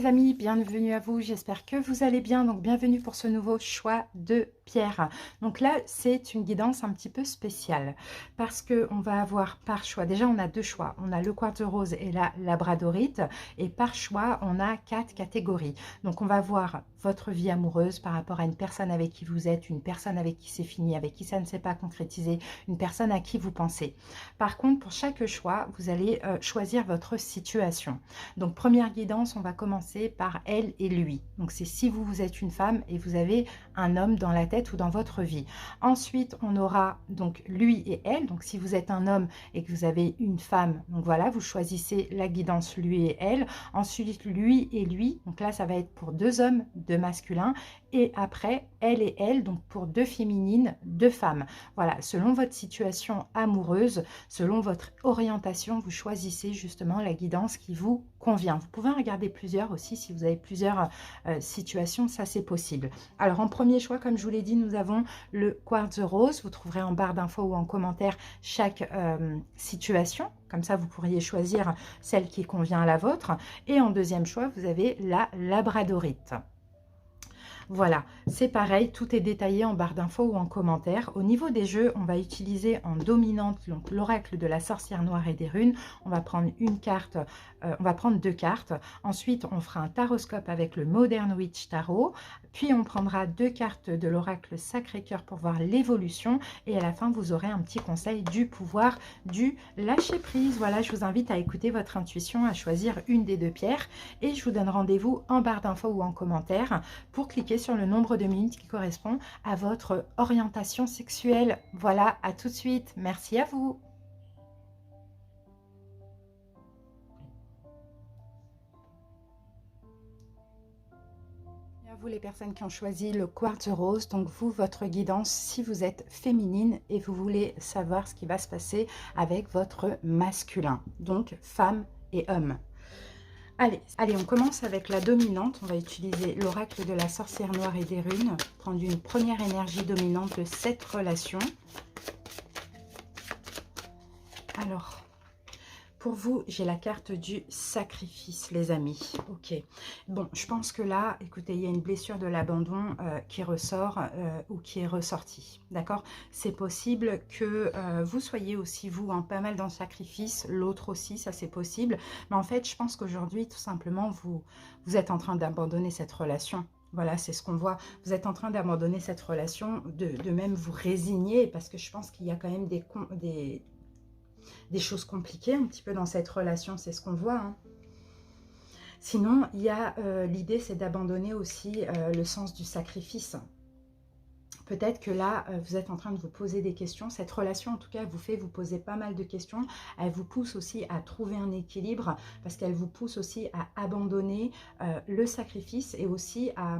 les amis, bienvenue à vous, j'espère que vous allez bien. Donc bienvenue pour ce nouveau choix de pierre. Donc là, c'est une guidance un petit peu spéciale parce que on va avoir par choix, déjà on a deux choix, on a le quartz rose et la labradorite, et par choix on a 4 catégories. Donc on va voir votre vie amoureuse par rapport à une personne avec qui vous êtes, une personne avec qui c'est fini, avec qui ça ne s'est pas concrétisé, une personne à qui vous pensez. Par contre, pour chaque choix, vous allez choisir votre situation. Donc première guidance, on va commencer par elle et lui. Donc c'est si vous êtes une femme et vous avez un homme dans la tête ou dans votre vie. Ensuite, on aura donc lui et elle. Donc si vous êtes un homme et que vous avez une femme, donc voilà, vous choisissez la guidance lui et elle. Ensuite, lui et lui. Donc là, ça va être pour 2 hommes, 2 masculins. Et après, elle et elle, donc pour 2 féminines, 2 femmes. Voilà, selon votre situation amoureuse, selon votre orientation, vous choisissez justement la guidance qui vous convient. Vous pouvez en regarder plusieurs aussi si vous avez plusieurs situations, ça c'est possible. Alors en premier choix, comme je vous l'ai dit, nous avons le quartz rose. Vous trouverez en barre d'infos ou en commentaire chaque situation. Comme ça, vous pourriez choisir celle qui convient à la vôtre. Et en deuxième choix, vous avez la labradorite. Voilà, c'est pareil, tout est détaillé en barre d'infos ou en commentaire. Au niveau des jeux, on va utiliser en dominante donc l'oracle de la sorcière noire et des runes. On va prendre une carte, on va prendre 2 cartes. Ensuite, on fera un taroscope avec le Modern Witch Tarot. Puis, on prendra 2 cartes de l'oracle Sacré-Cœur pour voir l'évolution. Et à la fin, vous aurez un petit conseil du pouvoir du lâcher prise. Voilà, je vous invite à écouter votre intuition, à choisir une des 2 pierres. Et je vous donne rendez-vous en barre d'infos ou en commentaire pour cliquer sur le nombre de minutes qui correspond à votre orientation sexuelle. Voilà, à tout de suite. Merci à vous. Et à vous les personnes qui ont choisi le quartz rose, donc vous, votre guidance, si vous êtes féminine et vous voulez savoir ce qui va se passer avec votre masculin, donc femme et homme. Allez, on commence avec la dominante. On va utiliser l'oracle de la sorcière noire et des runes. Prendre une première énergie dominante de cette relation. Alors, pour vous, j'ai la carte du sacrifice, les amis. Ok. Bon, je pense que là, écoutez, il y a une blessure de l'abandon qui ressort ou qui est ressortie. D'accord? C'est possible que vous soyez aussi, vous, pas mal dans le sacrifice. L'autre aussi, ça c'est possible. Mais en fait, je pense qu'aujourd'hui, tout simplement, vous êtes en train d'abandonner cette relation. Voilà, c'est ce qu'on voit. Vous êtes en train d'abandonner cette relation, de même vous résigner, parce que je pense qu'il y a quand même des choses compliquées un petit peu dans cette relation, c'est ce qu'on voit. Hein. Sinon, il y a l'idée, c'est d'abandonner aussi le sens du sacrifice. Peut-être que là, vous êtes en train de vous poser des questions. Cette relation, en tout cas, vous fait vous poser pas mal de questions. Elle vous pousse aussi à trouver un équilibre parce qu'elle vous pousse aussi à abandonner le sacrifice et aussi à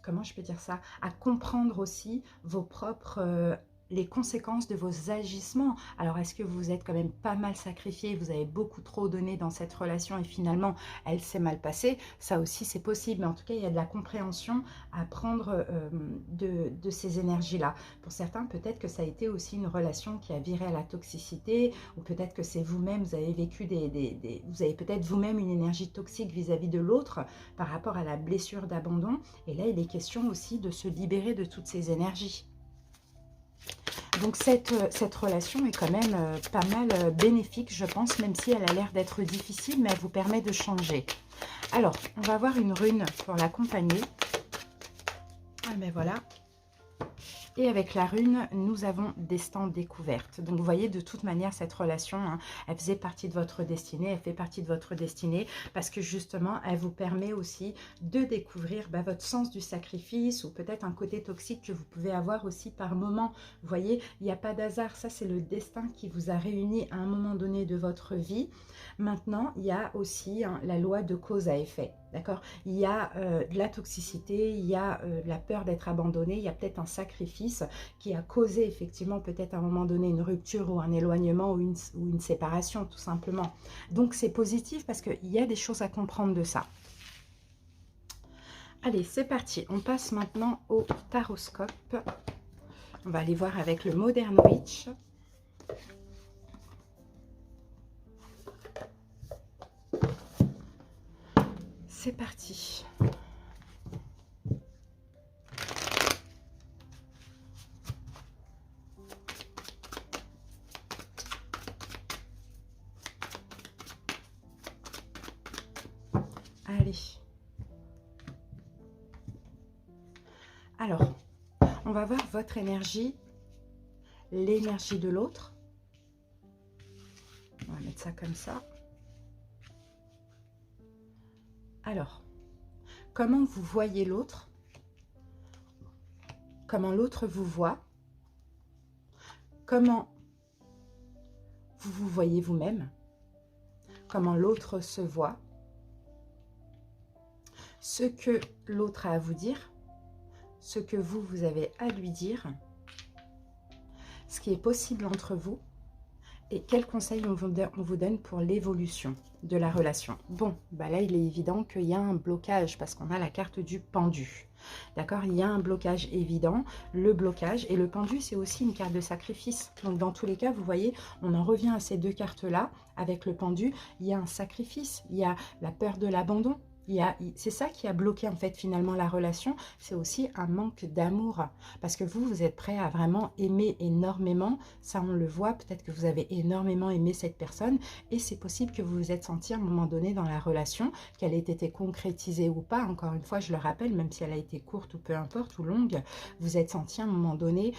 comment je peux dire ça, à comprendre aussi vos propres les conséquences de vos agissements. Alors, est-ce que vous êtes quand même pas mal sacrifié, vous avez beaucoup trop donné dans cette relation et finalement, elle s'est mal passée? Ça aussi, c'est possible. Mais en tout cas, il y a de la compréhension à prendre de ces énergies-là. Pour certains, peut-être que ça a été aussi une relation qui a viré à la toxicité, ou peut-être que c'est vous-même, vous avez vécu vous avez peut-être vous-même une énergie toxique vis-à-vis de l'autre par rapport à la blessure d'abandon. Et là, il est question aussi de se libérer de toutes ces énergies. Donc cette relation est quand même pas mal bénéfique, je pense, même si elle a l'air d'être difficile, mais elle vous permet de changer. Alors, on va avoir une rune pour l'accompagner. Ah ben voilà. Et avec la rune, nous avons destin découverte. Donc vous voyez, de toute manière, cette relation, hein, elle faisait partie de votre destinée, elle fait partie de votre destinée, parce que justement, elle vous permet aussi de découvrir votre sens du sacrifice, ou peut-être un côté toxique que vous pouvez avoir aussi par moment. Vous voyez, il n'y a pas d'hasard, ça c'est le destin qui vous a réuni à un moment donné de votre vie. Maintenant, il y a aussi la loi de cause à effet. D'accord? Il y a de la toxicité, il y a de la peur d'être abandonné, il y a peut-être un sacrifice qui a causé effectivement peut-être à un moment donné une rupture ou un éloignement ou une séparation tout simplement. Donc c'est positif parce qu'il y a des choses à comprendre de ça. Allez, c'est parti. On passe maintenant au taroscope. On va aller voir avec le Modern Witch. c'est parti. Allez. Alors, on va voir votre énergie, l'énergie de l'autre. On va mettre ça comme ça. Alors, comment vous voyez l'autre? Comment l'autre vous voit? Comment vous vous voyez vous-même? Comment l'autre se voit? Ce que l'autre a à vous dire, ce que vous avez à lui dire, ce qui est possible entre vous et quels conseils on vous donne pour l'évolution de la relation. Bon, bah là, il est évident qu'il y a un blocage parce qu'on a la carte du pendu. D'accord? Il y a un blocage évident, le blocage. Et le pendu, c'est aussi une carte de sacrifice. Donc, dans tous les cas, vous voyez, on en revient à ces deux cartes-là. Avec le pendu, il y a un sacrifice, il y a la peur de l'abandon. C'est ça qui a bloqué en fait finalement la relation, c'est aussi un manque d'amour, parce que vous êtes prêt à vraiment aimer énormément, ça on le voit, peut-être que vous avez énormément aimé cette personne, et c'est possible que vous vous êtes senti à un moment donné dans la relation, qu'elle ait été concrétisée ou pas, encore une fois je le rappelle, même si elle a été courte ou peu importe, ou longue, vous êtes senti à un moment donné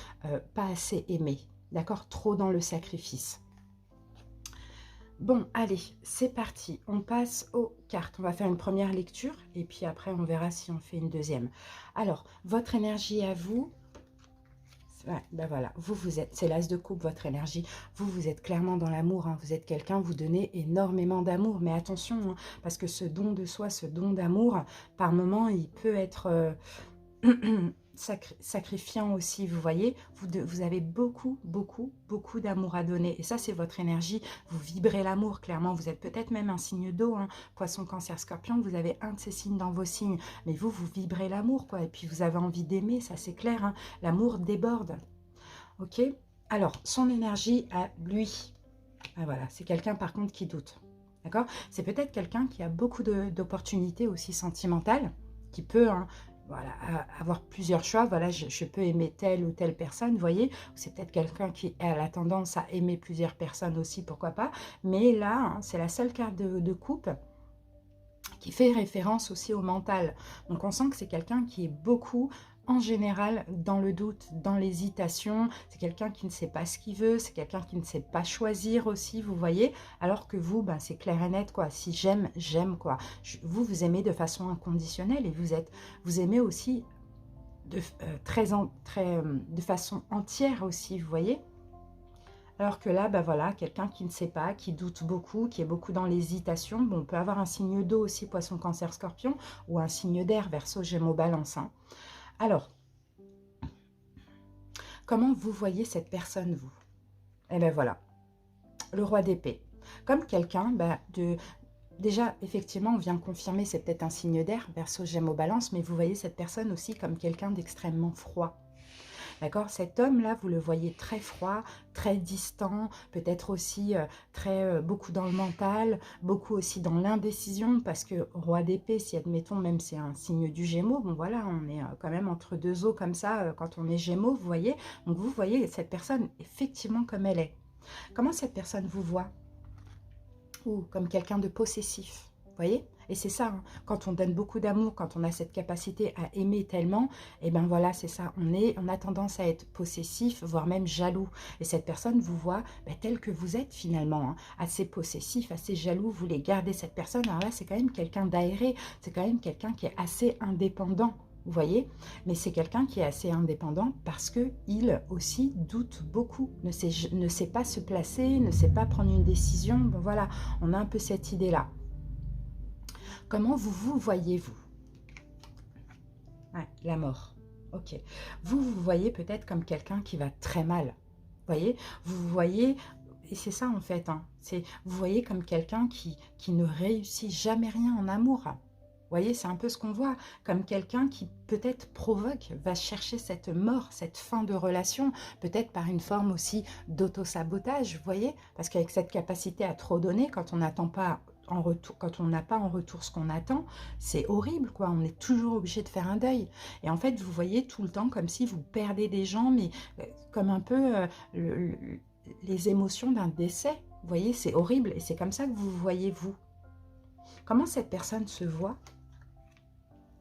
pas assez aimé, d'accord, trop dans le sacrifice. Bon, allez, c'est parti. On passe aux cartes. On va faire une première lecture et puis après, on verra si on fait une deuxième. Alors, votre énergie à vous, ouais, ben voilà, vous êtes, c'est l'as de coupe, votre énergie. Vous êtes clairement dans l'amour. Hein. Vous êtes quelqu'un, vous donnez énormément d'amour. Mais attention, hein, parce que ce don de soi, ce don d'amour, par moment, il peut être... sacrifiant aussi, vous voyez, vous avez beaucoup d'amour à donner, et ça c'est votre énergie, vous vibrez l'amour, clairement, vous êtes peut-être même un signe d'eau, hein, poisson, cancer, scorpion, vous avez un de ces signes dans vos signes, mais vous vibrez l'amour, quoi, et puis vous avez envie d'aimer, ça c'est clair, hein, l'amour déborde, ok. Alors, son énergie à lui, ah, voilà, c'est quelqu'un par contre qui doute, d'accord, c'est peut-être quelqu'un qui a beaucoup d'opportunités aussi sentimentales, qui peut, hein, voilà, avoir plusieurs choix, voilà, je peux aimer telle ou telle personne, vous voyez, c'est peut-être quelqu'un qui a la tendance à aimer plusieurs personnes aussi, pourquoi pas, mais là, hein, c'est la seule carte de coupe qui fait référence aussi au mental, donc on sent que c'est quelqu'un qui est beaucoup, en général, dans le doute, dans l'hésitation, c'est quelqu'un qui ne sait pas ce qu'il veut, c'est quelqu'un qui ne sait pas choisir aussi, vous voyez, alors que vous, ben, c'est clair et net, quoi, si j'aime, j'aime, quoi, vous aimez de façon inconditionnelle, et vous aimez aussi de façon entière aussi, vous voyez. Alors que là, ben voilà, quelqu'un qui ne sait pas, qui doute beaucoup, qui est beaucoup dans l'hésitation. Bon, on peut avoir un signe d'eau aussi, poisson, cancer, scorpion, ou un signe d'air, verseau, gémeaux, balance. Hein. Alors, comment vous voyez cette personne, vous? Eh bien voilà, le roi d'épée. Comme quelqu'un Déjà, effectivement, on vient confirmer, c'est peut-être un signe d'air, verseau, gémeaux, balance, mais vous voyez cette personne aussi comme quelqu'un d'extrêmement froid. D'accord? Cet homme-là, vous le voyez très froid, très distant, peut-être aussi beaucoup dans le mental, beaucoup aussi dans l'indécision, parce que roi d'épée, si admettons, même c'est un signe du Gémeaux, bon voilà, on est quand même entre deux eaux comme ça, quand on est Gémeaux, vous voyez. Donc vous voyez cette personne effectivement comme elle est. Comment cette personne vous voit? Ou comme quelqu'un de possessif, vous voyez? Et c'est ça, hein, quand on donne beaucoup d'amour, quand on a cette capacité à aimer tellement, et ben voilà, c'est ça, on a tendance à être possessif, voire même jaloux. Et cette personne vous voit tel que vous êtes finalement, hein, assez possessif, assez jaloux, vous voulez garder cette personne. Alors là, c'est quand même quelqu'un d'aéré, c'est quand même quelqu'un qui est assez indépendant. Vous voyez, mais c'est quelqu'un qui est assez indépendant parce qu'il aussi doute beaucoup, ne sait pas se placer, ne sait pas prendre une décision. Bon voilà, on a un peu cette idée-là. Comment vous voyez-vous? Ouais, la mort. Ok. Vous voyez peut-être comme quelqu'un qui va très mal. Vous voyez? Vous voyez, et c'est ça en fait, hein, vous voyez comme quelqu'un qui ne réussit jamais rien en amour. Vous voyez, c'est un peu ce qu'on voit, comme quelqu'un qui peut-être provoque, va chercher cette mort, cette fin de relation, peut-être par une forme aussi d'auto-sabotage, vous voyez, parce qu'avec cette capacité à trop donner, quand on n'attend pas en retour, quand on n'a pas en retour ce qu'on attend, c'est horrible, quoi. On est toujours obligé de faire un deuil. Et en fait, vous voyez tout le temps comme si vous perdez des gens, mais comme un peu les émotions d'un décès. Vous voyez, c'est horrible. Et c'est comme ça que vous voyez, vous. Comment cette personne se voit?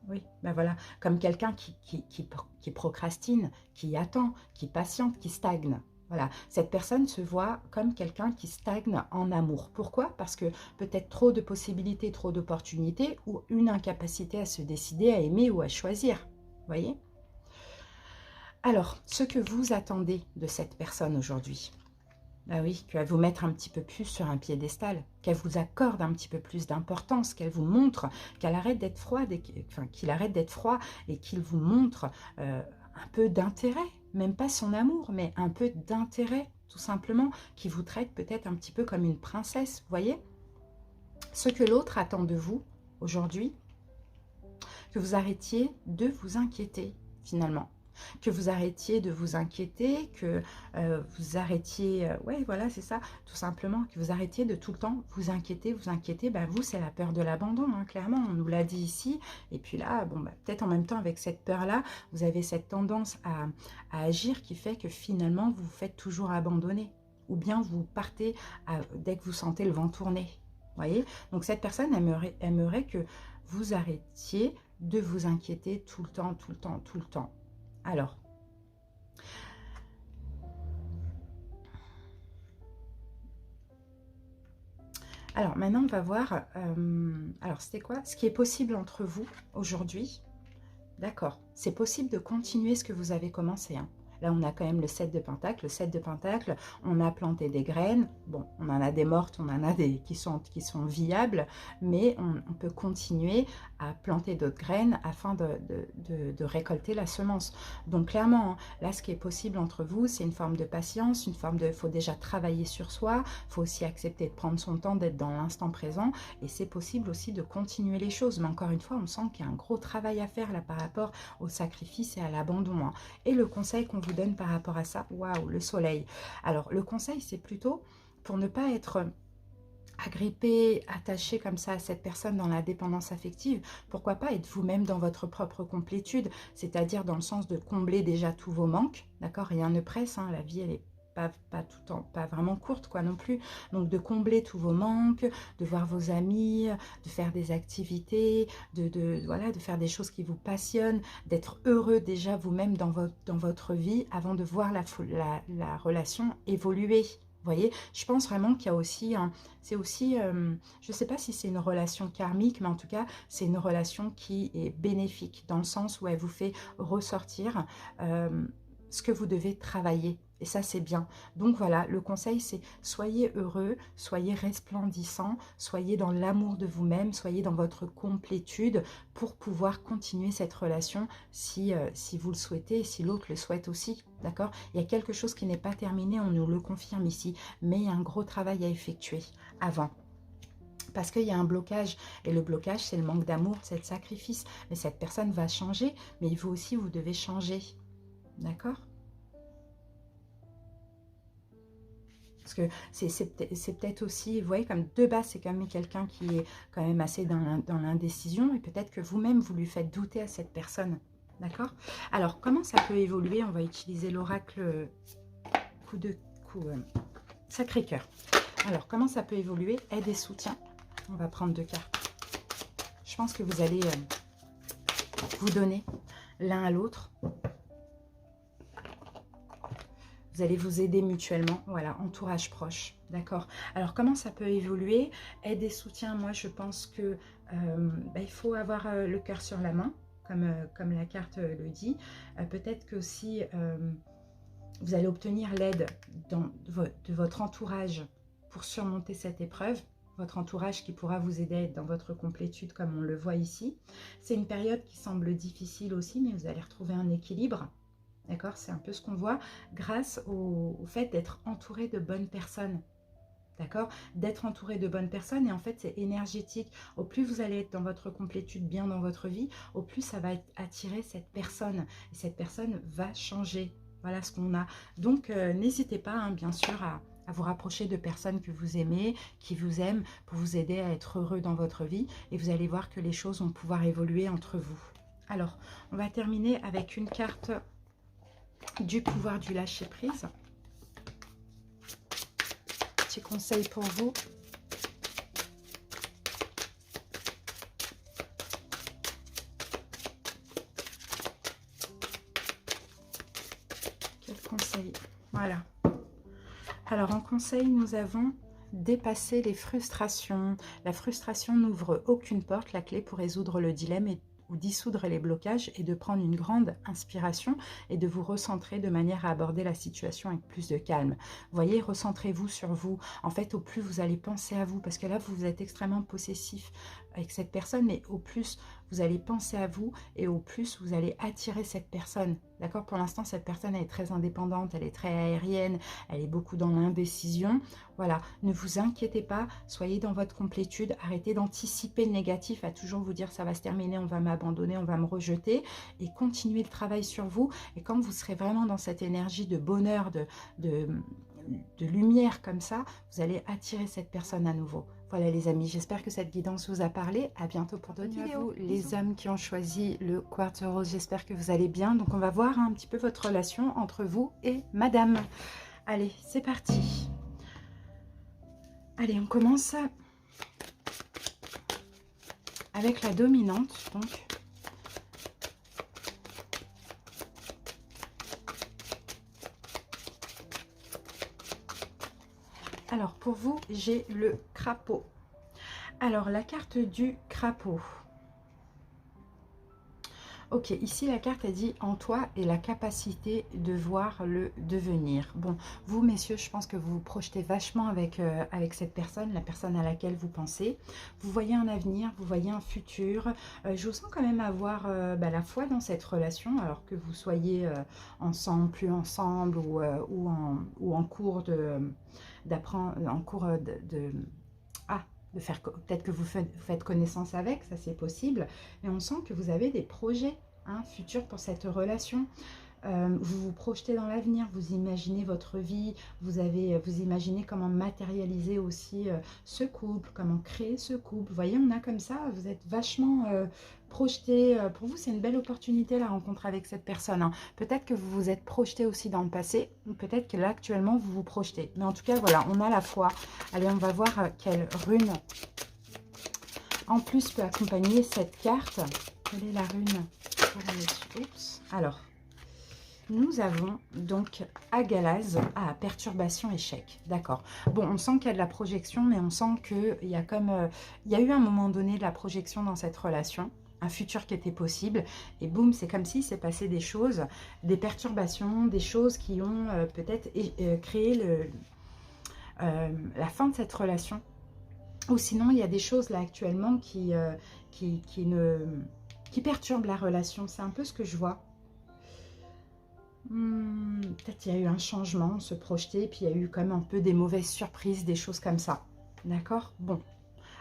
Oui, ben voilà, comme quelqu'un qui procrastine, qui attend, qui patiente, qui stagne. Voilà, cette personne se voit comme quelqu'un qui stagne en amour. Pourquoi? Parce que peut-être trop de possibilités, trop d'opportunités ou une incapacité à se décider, à aimer ou à choisir. Vous voyez? Alors, ce que vous attendez de cette personne aujourd'hui, ah oui, qu'elle vous mette un petit peu plus sur un piédestal, qu'elle vous accorde un petit peu plus d'importance, qu'elle vous montre, qu'elle arrête d'être froide, enfin, qu'il arrête d'être froid et qu'il vous montre un peu d'intérêt, même pas son amour, mais un peu d'intérêt, tout simplement, qui vous traite peut-être un petit peu comme une princesse, vous voyez? Ce que l'autre attend de vous aujourd'hui, que vous arrêtiez de vous inquiéter, finalement. Que vous arrêtiez de vous inquiéter, que vous arrêtiez, ouais voilà c'est ça, tout simplement, que vous arrêtiez de tout le temps vous inquiéter, ben, vous c'est la peur de l'abandon, hein, clairement, on nous l'a dit ici, et puis là, bon, ben, peut-être en même temps avec cette peur-là, vous avez cette tendance à agir qui fait que finalement vous vous faites toujours abandonner, ou bien vous partez dès que vous sentez le vent tourner, vous voyez. Donc cette personne aimerait que vous arrêtiez de vous inquiéter tout le temps, tout le temps, tout le temps. Alors maintenant, on va voir, alors c'était quoi? Ce qui est possible entre vous aujourd'hui. D'accord, c'est possible de continuer ce que vous avez commencé, hein. Là, on a quand même le 7 de Pentacle. Le 7 de Pentacle, on a planté des graines. Bon, on en a des mortes, on en a des qui sont viables, mais on peut continuer à planter d'autres graines afin de récolter la semence. Donc, clairement, hein, là, ce qui est possible entre vous, c'est une forme de patience, une forme de... Il faut déjà travailler sur soi, il faut aussi accepter de prendre son temps, d'être dans l'instant présent, et c'est possible aussi de continuer les choses. Mais encore une fois, on sent qu'il y a un gros travail à faire là par rapport au sacrifice et à l'abandon, hein. Et le conseil qu'on vous donne par rapport à ça, waouh, le soleil. Alors, le conseil, c'est plutôt pour ne pas être agrippé, attaché comme ça à cette personne dans la dépendance affective, pourquoi pas être vous-même dans votre propre complétude, c'est-à-dire dans le sens de combler déjà tous vos manques, d'accord, rien ne presse, hein, la vie, elle est pas vraiment courte quoi non plus, donc de combler tous vos manques, de voir vos amis, de faire des activités, voilà, de faire des choses qui vous passionnent, d'être heureux déjà vous-même dans votre vie avant de voir la relation évoluer. Vous voyez, je pense vraiment qu'il y a aussi, c'est aussi, je ne sais pas si c'est une relation karmique, mais en tout cas, c'est une relation qui est bénéfique, dans le sens où elle vous fait ressortir ce que vous devez travailler. Et ça, c'est bien. Donc voilà, le conseil, c'est soyez heureux, soyez resplendissant, soyez dans l'amour de vous-même, soyez dans votre complétude pour pouvoir continuer cette relation si vous le souhaitez et si l'autre le souhaite aussi. D'accord? Il y a quelque chose qui n'est pas terminé, on nous le confirme ici, mais il y a un gros travail à effectuer avant. Parce qu'il y a un blocage, et le blocage, c'est le manque d'amour, c'est le sacrifice. Mais cette personne va changer, mais vous aussi, vous devez changer. D'accord? Parce que c'est peut-être aussi, vous voyez, comme de base, c'est quand même quelqu'un qui est quand même assez dans l'indécision, et peut-être que vous-même, vous lui faites douter à cette personne. D'accord? Alors, comment ça peut évoluer? On va utiliser l'oracle Sacré-Cœur. Alors, comment ça peut évoluer? Aide et soutien. On va prendre 2 cartes. Je pense que vous allez vous donner l'un à l'autre. Vous allez vous aider mutuellement. Voilà, entourage proche. D'accord. Alors, comment ça peut évoluer? Aide et soutien, moi, je pense que il faut avoir le cœur sur la main, comme la carte le dit. Peut-être que aussi, vous allez obtenir l'aide de votre entourage pour surmonter cette épreuve. Votre entourage qui pourra vous aider à être dans votre complétude, comme on le voit ici. C'est une période qui semble difficile aussi, mais vous allez retrouver un équilibre. D'accord, c'est un peu ce qu'on voit grâce au fait d'être entouré de bonnes personnes. D'accord, d'être entouré de bonnes personnes, et en fait c'est énergétique. Au plus vous allez être dans votre complétude, bien dans votre vie, au plus ça va attirer cette personne. Et cette personne va changer. Voilà ce qu'on a. Donc n'hésitez pas, hein, bien sûr, à vous rapprocher de personnes que vous aimez, qui vous aiment, pour vous aider à être heureux dans votre vie. Et vous allez voir que les choses vont pouvoir évoluer entre vous. Alors, on va terminer avec une carte du pouvoir du lâcher-prise. Petit conseil pour vous. Quel conseil? Voilà. Alors, en conseil, nous avons dépasser les frustrations. La frustration n'ouvre aucune porte. La clé pour résoudre le dilemme ou dissoudre les blocages est de prendre une grande inspiration et de vous recentrer de manière à aborder la situation avec plus de calme. Vous voyez, recentrez-vous sur vous. En fait, au plus vous allez penser à vous, parce que là, vous êtes extrêmement possessif avec cette personne, mais au plus vous allez penser à vous et au plus vous allez attirer cette personne. D'accord? Pour l'instant, cette personne elle est très indépendante, elle est très aérienne, elle est beaucoup dans l'indécision. Voilà, ne vous inquiétez pas, soyez dans votre complétude, arrêtez d'anticiper le négatif, à toujours vous dire ça va se terminer, on va m'abandonner, on va me rejeter, et continuez le travail sur vous. Et quand vous serez vraiment dans cette énergie de bonheur, de lumière comme ça, vous allez attirer cette personne à nouveau. Voilà les amis, j'espère que cette guidance vous a parlé. À bientôt pour d'autres vidéos. Les hommes qui ont choisi le quartz rose, j'espère que vous allez bien. Donc on va voir un petit peu votre relation entre vous et madame. Allez, c'est parti. Allez, on commence avec la dominante. Donc, alors, pour vous, j'ai le crapaud. Alors, la carte du crapaud. Ok, ici, la carte a dit « En toi et la capacité de voir le devenir ». Bon, vous, messieurs, je pense que vous vous projetez vachement avec cette personne, la personne à laquelle vous pensez. Vous voyez un avenir, vous voyez un futur. Je vous sens quand même avoir la foi dans cette relation, alors que vous soyez ensemble, plus ensemble, ou en cours d'apprendre, en cours de faire, peut-être que vous faites connaissance avec, ça c'est possible, mais on sent que vous avez des projets futurs pour cette relation. Vous vous projetez dans l'avenir, vous imaginez votre vie, vous imaginez comment matérialiser aussi ce couple, comment créer ce couple. Vous voyez, on a comme ça, vous êtes vachement projeté. Pour vous, c'est une belle opportunité la rencontre avec cette personne. Peut-être que vous vous êtes projeté aussi dans le passé, ou peut-être que là actuellement vous vous projetez. Mais en tout cas, voilà, on a la foi. Allez, on va voir quelle rune en plus peut accompagner cette carte. Quelle est la rune? Oups. Alors. Nous avons donc Agalaz, perturbation, échec. D'accord. Bon, on sent qu'il y a de la projection, mais on sent qu'il y a il y a eu un moment donné de la projection dans cette relation, un futur qui était possible, et boum, c'est comme s'il s'est passé des choses, des perturbations, des choses qui ont peut-être créé la fin de cette relation. Ou sinon, il y a des choses là actuellement qui perturbent la relation. C'est un peu ce que je vois. Peut-être il y a eu un changement, on se projetait, puis il y a eu quand même un peu des mauvaises surprises, des choses comme ça. D'accord? Bon.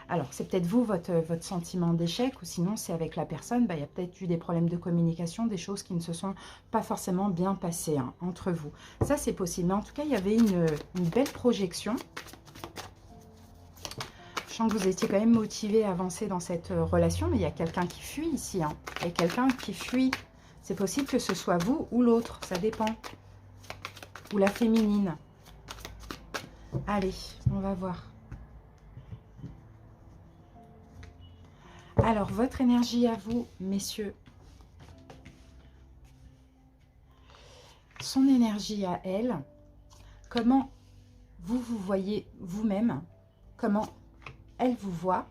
Alors, c'est peut-être vous, votre sentiment d'échec, ou sinon, c'est avec la personne, il y a peut-être eu des problèmes de communication, des choses qui ne se sont pas forcément bien passées entre vous. Ça, c'est possible. Mais en tout cas, il y avait une belle projection. Je sens que vous étiez quand même motivé à avancer dans cette relation, mais il y a quelqu'un qui fuit ici. Il y a quelqu'un qui fuit. C'est possible que ce soit vous ou l'autre, ça dépend. Ou la féminine. Allez, on va voir. Alors, votre énergie à vous, messieurs. Son énergie à elle. Comment vous voyez vous-même. Comment elle vous voit.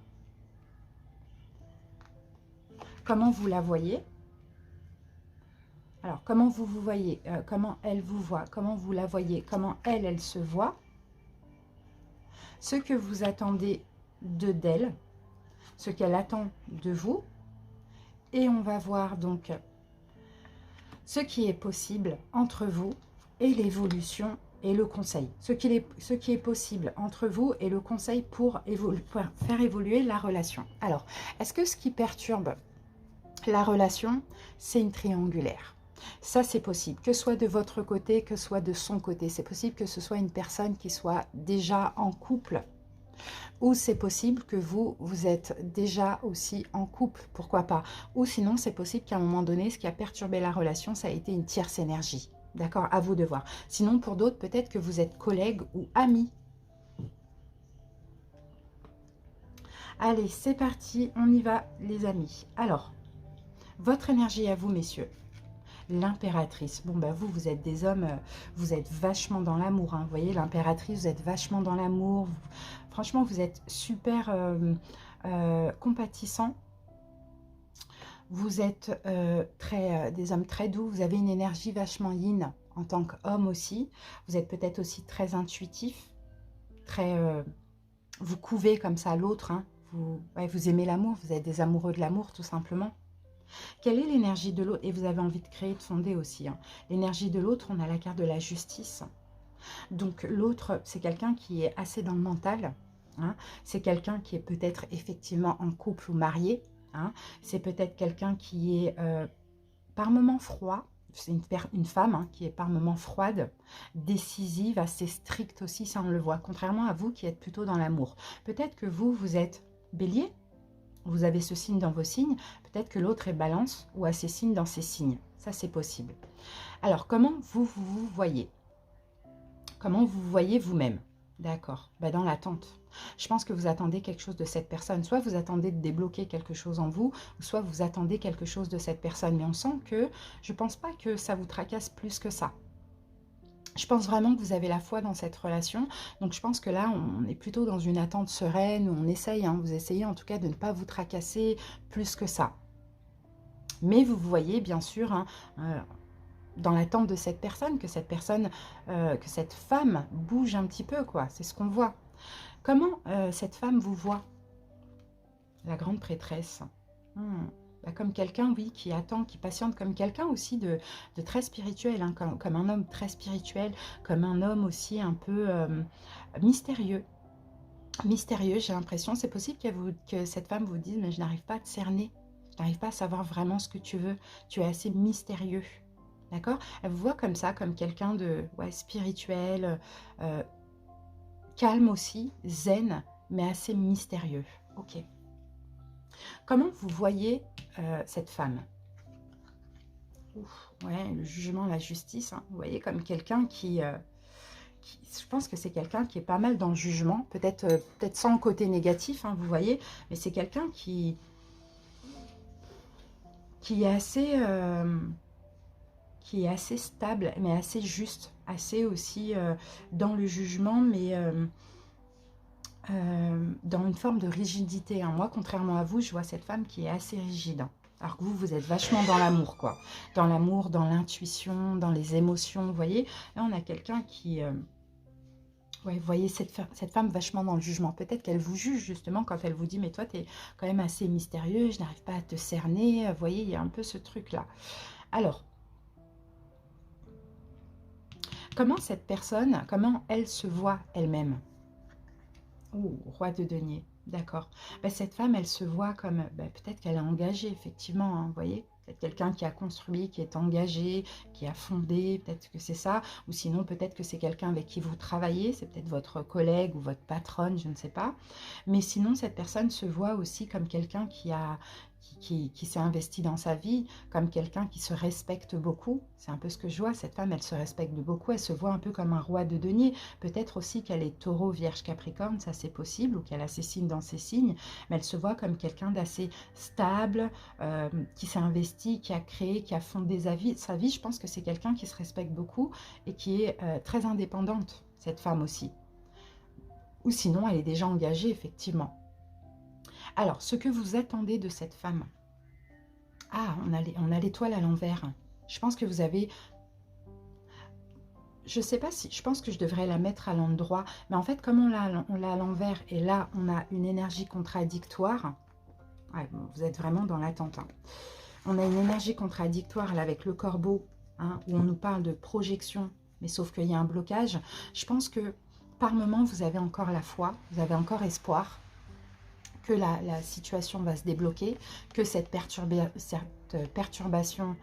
Comment vous la voyez. Alors, comment vous voyez, comment elle vous voit, comment vous la voyez, comment elle se voit, ce que vous attendez d'elle, ce qu'elle attend de vous, et on va voir donc ce qui est possible entre vous et l'évolution et le conseil. Ce qui est possible entre vous et le conseil pour faire évoluer la relation. Alors, est-ce que ce qui perturbe la relation, c'est une triangulaire ? Ça, c'est possible, que ce soit de votre côté, que ce soit de son côté. C'est possible que ce soit une personne qui soit déjà en couple, ou c'est possible que vous, vous êtes déjà aussi en couple, pourquoi pas. Ou sinon, c'est possible qu'à un moment donné, ce qui a perturbé la relation, ça a été une tierce énergie. D'accord? À vous de voir. Sinon, pour d'autres, peut-être que vous êtes collègues ou amis. Allez, c'est parti, on y va, les amis. Alors, votre énergie à vous, messieurs. L'impératrice. Bon, bah vous, vous êtes des hommes, vous êtes vachement dans l'amour. Hein. Vous voyez, l'impératrice, vous êtes vachement dans l'amour. Franchement, vous êtes super compatissant. Vous êtes des hommes très doux. Vous avez une énergie vachement yin en tant qu'homme aussi. Vous êtes peut-être aussi très intuitif. Très, vous couvez comme ça l'autre. Hein. Vous aimez l'amour. Vous êtes des amoureux de l'amour, tout simplement. Quelle est l'énergie de l'autre? Et vous avez envie de créer, de fonder aussi. Hein. L'énergie de l'autre, on a la carte de la justice. Donc l'autre, c'est quelqu'un qui est assez dans le mental. Hein. C'est quelqu'un qui est peut-être effectivement en couple ou marié. Hein. C'est peut-être quelqu'un qui est par moments froid. C'est une femme hein, qui est par moments froide, décisive, assez stricte aussi, ça on le voit. Contrairement à vous qui êtes plutôt dans l'amour. Peut-être que vous, vous êtes bélier. Vous avez ce signe dans vos signes, peut-être que l'autre est balance ou a ses signes dans ses signes. Ça, c'est possible. Alors, comment vous voyez? Comment vous voyez vous-même? D'accord. Bah, dans l'attente. Je pense que vous attendez quelque chose de cette personne. Soit vous attendez de débloquer quelque chose en vous, ou soit vous attendez quelque chose de cette personne. Mais on sent que, je ne pense pas que ça vous tracasse plus que ça. Je pense vraiment que vous avez la foi dans cette relation. Donc, je pense que là, on est plutôt dans une attente sereine où on essaye. Hein, vous essayez en tout cas de ne pas vous tracasser plus que ça. Mais vous voyez, bien sûr, hein, dans l'attente de cette personne, que cette femme bouge un petit peu, quoi. C'est ce qu'on voit. Comment cette femme vous voit? La grande prêtresse. Bah, comme quelqu'un, oui, qui attend, qui patiente, comme quelqu'un aussi de très spirituel, hein, comme un homme très spirituel, comme un homme aussi un peu mystérieux. Mystérieux, j'ai l'impression. C'est possible que cette femme vous dise, mais je n'arrive pas à te cerner. Je n'arrive pas à savoir vraiment ce que tu veux. Tu es assez mystérieux. D'accord? Elle vous voit comme ça, comme quelqu'un de spirituel, calme aussi, zen, mais assez mystérieux. Ok. Comment vous voyez cette femme? Ouf, ouais, le jugement, la justice. Hein. Vous voyez comme quelqu'un je pense que c'est quelqu'un qui est pas mal dans le jugement. Peut-être sans le côté négatif, hein, vous voyez. Mais c'est quelqu'un qui est assez... qui est assez stable, mais assez juste. Assez aussi dans le jugement, mais... dans une forme de rigidité. Hein. Moi, contrairement à vous, je vois cette femme qui est assez rigide. Hein. Alors que vous, vous êtes vachement dans l'amour, quoi. Dans l'amour, dans l'intuition, dans les émotions, vous voyez. Là, on a quelqu'un qui... ouais, vous voyez cette femme vachement dans le jugement. Peut-être qu'elle vous juge, justement, quand elle vous dit « Mais toi, tu es quand même assez mystérieux, je n'arrive pas à te cerner. » Vous voyez, il y a un peu ce truc-là. Alors, comment cette personne, comment elle se voit elle-même? Oh, roi de denier, d'accord. Ben, cette femme, elle se voit comme, peut-être qu'elle est engagée, effectivement, hein, vous voyez. Peut-être quelqu'un qui a construit, qui est engagé, qui a fondé, peut-être que c'est ça. Ou sinon, peut-être que c'est quelqu'un avec qui vous travaillez, c'est peut-être votre collègue ou votre patronne, je ne sais pas. Mais sinon, cette personne se voit aussi comme quelqu'un qui s'est investi dans sa vie, comme quelqu'un qui se respecte beaucoup. C'est un peu ce que je vois, cette femme, elle se respecte beaucoup, elle se voit un peu comme un roi de denier. Peut-être aussi qu'elle est taureau, vierge, capricorne, ça c'est possible, ou qu'elle a ses signes dans ses signes, mais elle se voit comme quelqu'un d'assez stable, qui s'est investi, qui a créé, qui a fondé sa vie. Je pense que c'est quelqu'un qui se respecte beaucoup et qui est très indépendante, cette femme aussi. Ou sinon, elle est déjà engagée, effectivement. Alors, ce que vous attendez de cette femme. Ah, on a l'étoile à l'envers. Je pense que vous avez... Je ne sais pas si... Je pense que je devrais la mettre à l'endroit. Mais en fait, comme on l'a à l'envers et là, on a une énergie contradictoire. Ouais, bon, vous êtes vraiment dans l'attente. Hein. On a une énergie contradictoire là avec le corbeau, hein, où on nous parle de projection, mais sauf qu'il y a un blocage. Je pense que par moment, vous avez encore la foi, vous avez encore espoir que la situation va se débloquer, que cette perturbation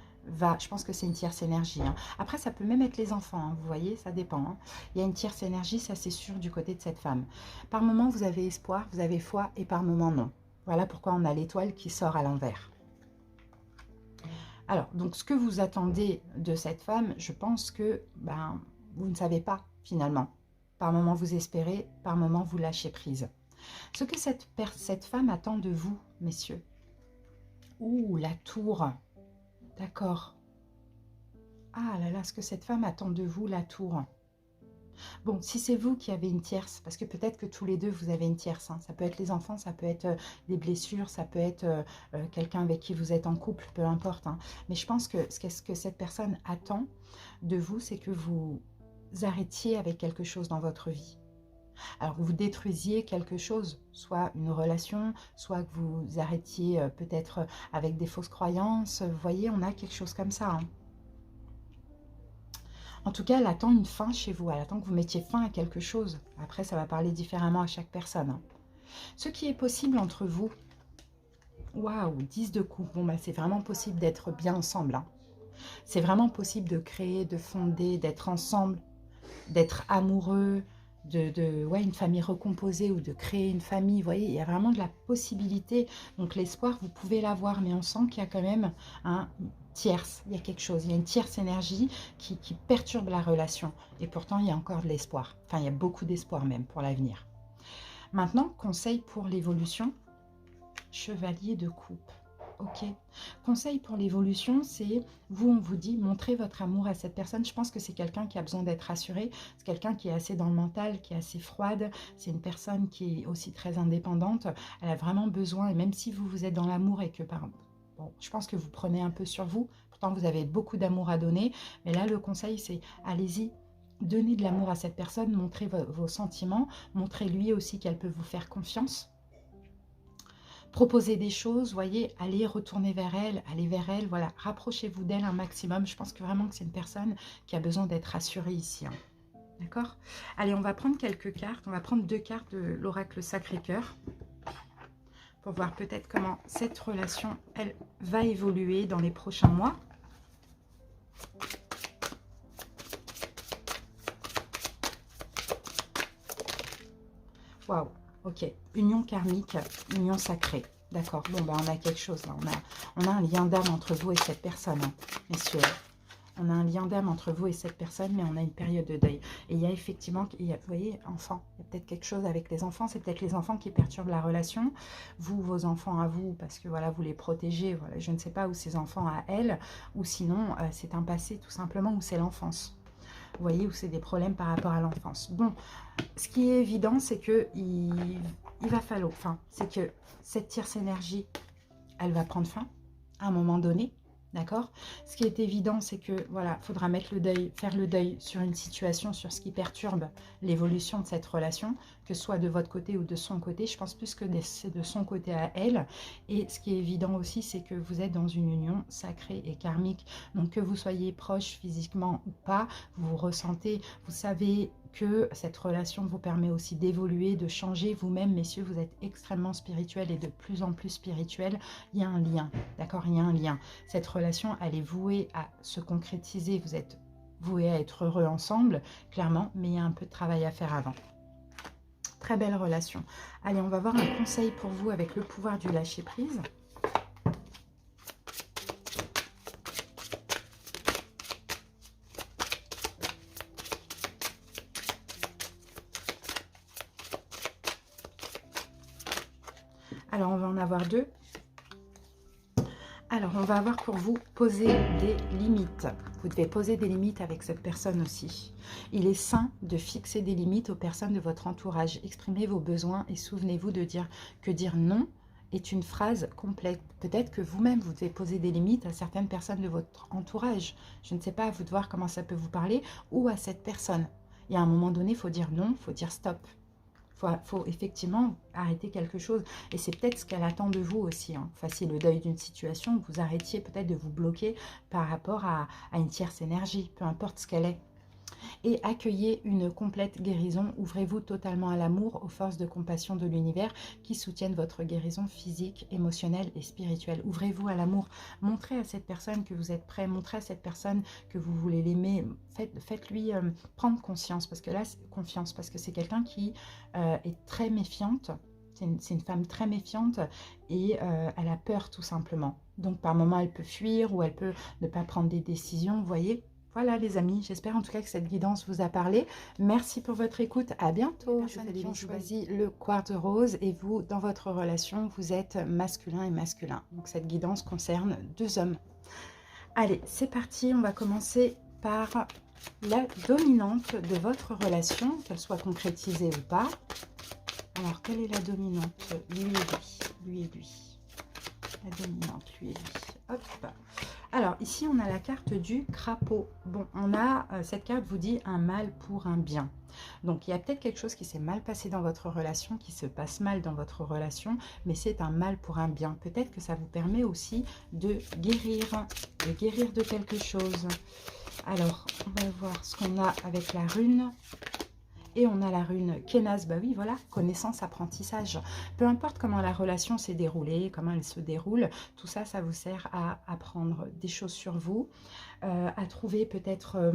je pense que c'est une tierce énergie. Hein. Après, ça peut même être les enfants, hein, vous voyez, ça dépend. Hein. Il y a une tierce énergie, ça c'est sûr, du côté de cette femme. Par moment, vous avez espoir, vous avez foi, et par moment, non. Voilà pourquoi on a l'étoile qui sort à l'envers. Alors, donc, ce que vous attendez de cette femme, je pense que vous ne savez pas, finalement. Par moment, vous espérez, par moment, vous lâchez prise. Ce que cette femme attend de vous, messieurs. Ouh, la tour. D'accord. Ah là là, ce que cette femme attend de vous, la tour. Bon, si c'est vous qui avez une tierce, parce que peut-être que tous les deux, vous avez une tierce. Hein. Ça peut être les enfants, ça peut être des blessures, ça peut être quelqu'un avec qui vous êtes en couple, peu importe. Hein. Mais je pense que ce que cette personne attend de vous, c'est que vous arrêtiez avec quelque chose dans votre vie. Alors, vous détruisiez quelque chose, soit une relation, soit que vous arrêtiez peut-être avec des fausses croyances. Vous voyez, on a quelque chose comme ça. Hein. En tout cas, elle attend une fin chez vous. Elle attend que vous mettiez fin à quelque chose. Après, ça va parler différemment à chaque personne. Hein. Ce qui est possible entre vous, waouh, 10 de coupe. Bon, c'est vraiment possible d'être bien ensemble. Hein. C'est vraiment possible de créer, de fonder, d'être ensemble, d'être amoureux, une famille recomposée ou de créer une famille. Vous voyez, il y a vraiment de la possibilité. Donc, l'espoir, vous pouvez l'avoir, mais on sent qu'il y a quand même un tierce, il y a quelque chose, il y a une tierce énergie qui perturbe la relation. Et pourtant, il y a encore de l'espoir. Enfin, il y a beaucoup d'espoir même pour l'avenir. Maintenant, conseil pour l'évolution, chevalier de coupe. Ok. Conseil pour l'évolution, c'est, vous, on vous dit, montrez votre amour à cette personne. Je pense que c'est quelqu'un qui a besoin d'être rassuré. C'est quelqu'un qui est assez dans le mental, qui est assez froide. C'est une personne qui est aussi très indépendante. Elle a vraiment besoin, et même si vous êtes dans l'amour et que, bon, je pense que vous prenez un peu sur vous. Pourtant, vous avez beaucoup d'amour à donner. Mais là, le conseil, c'est, allez-y. Donnez de l'amour à cette personne, montrez vos sentiments. Montrez-lui aussi qu'elle peut vous faire confiance. Proposez des choses, voyez, allez retourner vers elle, voilà, rapprochez-vous d'elle un maximum. Je pense que vraiment que c'est une personne qui a besoin d'être rassurée ici. Hein. D'accord? Allez, on va prendre quelques cartes. On va prendre 2 cartes de l'oracle Sacré-Cœur pour voir peut-être comment cette relation, elle, va évoluer dans les prochains mois. Waouh! Ok, union karmique, union sacrée. D'accord, bon, on a quelque chose là. On a un lien d'âme entre vous et cette personne, hein, messieurs. On a un lien d'âme entre vous et cette personne, mais on a une période de deuil. Et il y a effectivement, vous voyez, enfants. Il y a peut-être quelque chose avec les enfants. C'est peut-être les enfants qui perturbent la relation. Vous, vos enfants à vous, parce que voilà, vous les protégez. Voilà, je ne sais pas, où ces enfants à elle. Ou sinon, c'est un passé tout simplement, où c'est l'enfance. Vous voyez, où c'est des problèmes par rapport à l'enfance. Bon, ce qui est évident, c'est que il va falloir, c'est que cette tierce énergie, elle va prendre fin à un moment donné, d'accord? Ce qui est évident, c'est que, voilà, il faudra mettre le deuil, faire le deuil sur une situation, sur ce qui perturbe l'évolution de cette relation, que ce soit de votre côté ou de son côté. Je pense plus que c'est de son côté à elle. Et ce qui est évident aussi, c'est que vous êtes dans une union sacrée et karmique. Donc, que vous soyez proche physiquement ou pas, vous ressentez, vous savez que cette relation vous permet aussi d'évoluer, de changer vous-même. Messieurs, vous êtes extrêmement spirituel et de plus en plus spirituel. Il y a un lien, d'accord? Il y a un lien. Cette relation, elle est vouée à se concrétiser. Vous êtes voués à être heureux ensemble, clairement, mais il y a un peu de travail à faire avant. Très belle relation. Allez, on va voir un conseil pour vous avec le pouvoir du lâcher-prise. Alors, on va en avoir 2. Alors, on va avoir pour vous poser des limites. Vous devez poser des limites avec cette personne aussi. Il est sain de fixer des limites aux personnes de votre entourage. Exprimez vos besoins et souvenez-vous de dire que dire non est une phrase complète. Peut-être que vous-même, vous devez poser des limites à certaines personnes de votre entourage. Je ne sais pas, à vous de voir comment ça peut vous parler, ou à cette personne. Il y a un moment donné, il faut dire non, il faut dire stop. Faut effectivement arrêter quelque chose. Et c'est peut-être ce qu'elle attend de vous aussi. Hein. Fassiez le deuil d'une situation, vous arrêtiez peut-être de vous bloquer par rapport à une tierce énergie, peu importe ce qu'elle est. et accueillez une complète guérison. Ouvrez-vous totalement à l'amour, aux forces de compassion de l'univers qui soutiennent votre guérison physique, émotionnelle et spirituelle. Ouvrez-vous à l'amour. Montrez à cette personne que vous êtes prêt. Montrez à cette personne que vous voulez l'aimer. Faites-lui prendre conscience, parce que là, confiance, parce que c'est quelqu'un qui est très méfiante. C'est une femme très méfiante et elle a peur tout simplement. Donc par moments, elle peut fuir ou elle peut ne pas prendre des décisions, vous voyez. Voilà les amis, j'espère en tout cas que cette guidance vous a parlé. Merci pour votre écoute, à bientôt. Les personnes qui ont choisi le quartz rose et vous, dans votre relation, vous êtes masculin et masculin. Donc cette guidance concerne 2 hommes. Allez, c'est parti, on va commencer par la dominante de votre relation, qu'elle soit concrétisée ou pas. Alors, quelle est la dominante? Lui et lui, lui et lui. La dominante, lui et lui. Hop. Alors, ici, on a la carte du crapaud. Bon, on a, cette carte vous dit un mal pour un bien. Donc, il y a peut-être quelque chose qui s'est mal passé dans votre relation, qui se passe mal dans votre relation, mais c'est un mal pour un bien. Peut-être que ça vous permet aussi de guérir de quelque chose. Alors, on va voir ce qu'on a avec la rune. Et on a la rune Kenas, bah oui, voilà, connaissance, apprentissage. Peu importe comment la relation s'est déroulée, comment elle se déroule, tout ça, ça vous sert à apprendre des choses sur vous, à trouver peut-être,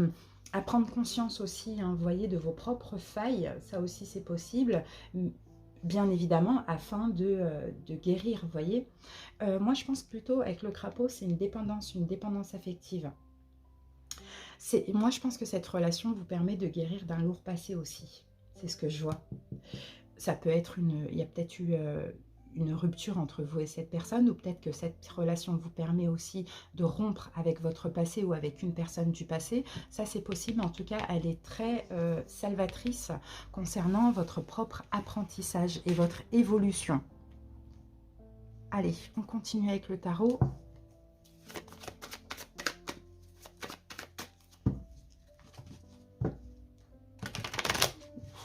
à prendre conscience aussi, hein, vous voyez, de vos propres failles, ça aussi c'est possible, bien évidemment, afin de guérir, vous voyez. Moi, je pense plutôt, avec le crapaud, c'est une dépendance affective. Moi, je pense que cette relation vous permet de guérir d'un lourd passé aussi. C'est ce que je vois. Ça peut être il y a peut-être eu une rupture entre vous et cette personne, ou peut-être que cette relation vous permet aussi de rompre avec votre passé ou avec une personne du passé. Ça, c'est possible. En tout cas, elle est très salvatrice concernant votre propre apprentissage et votre évolution. Allez, on continue avec le tarot.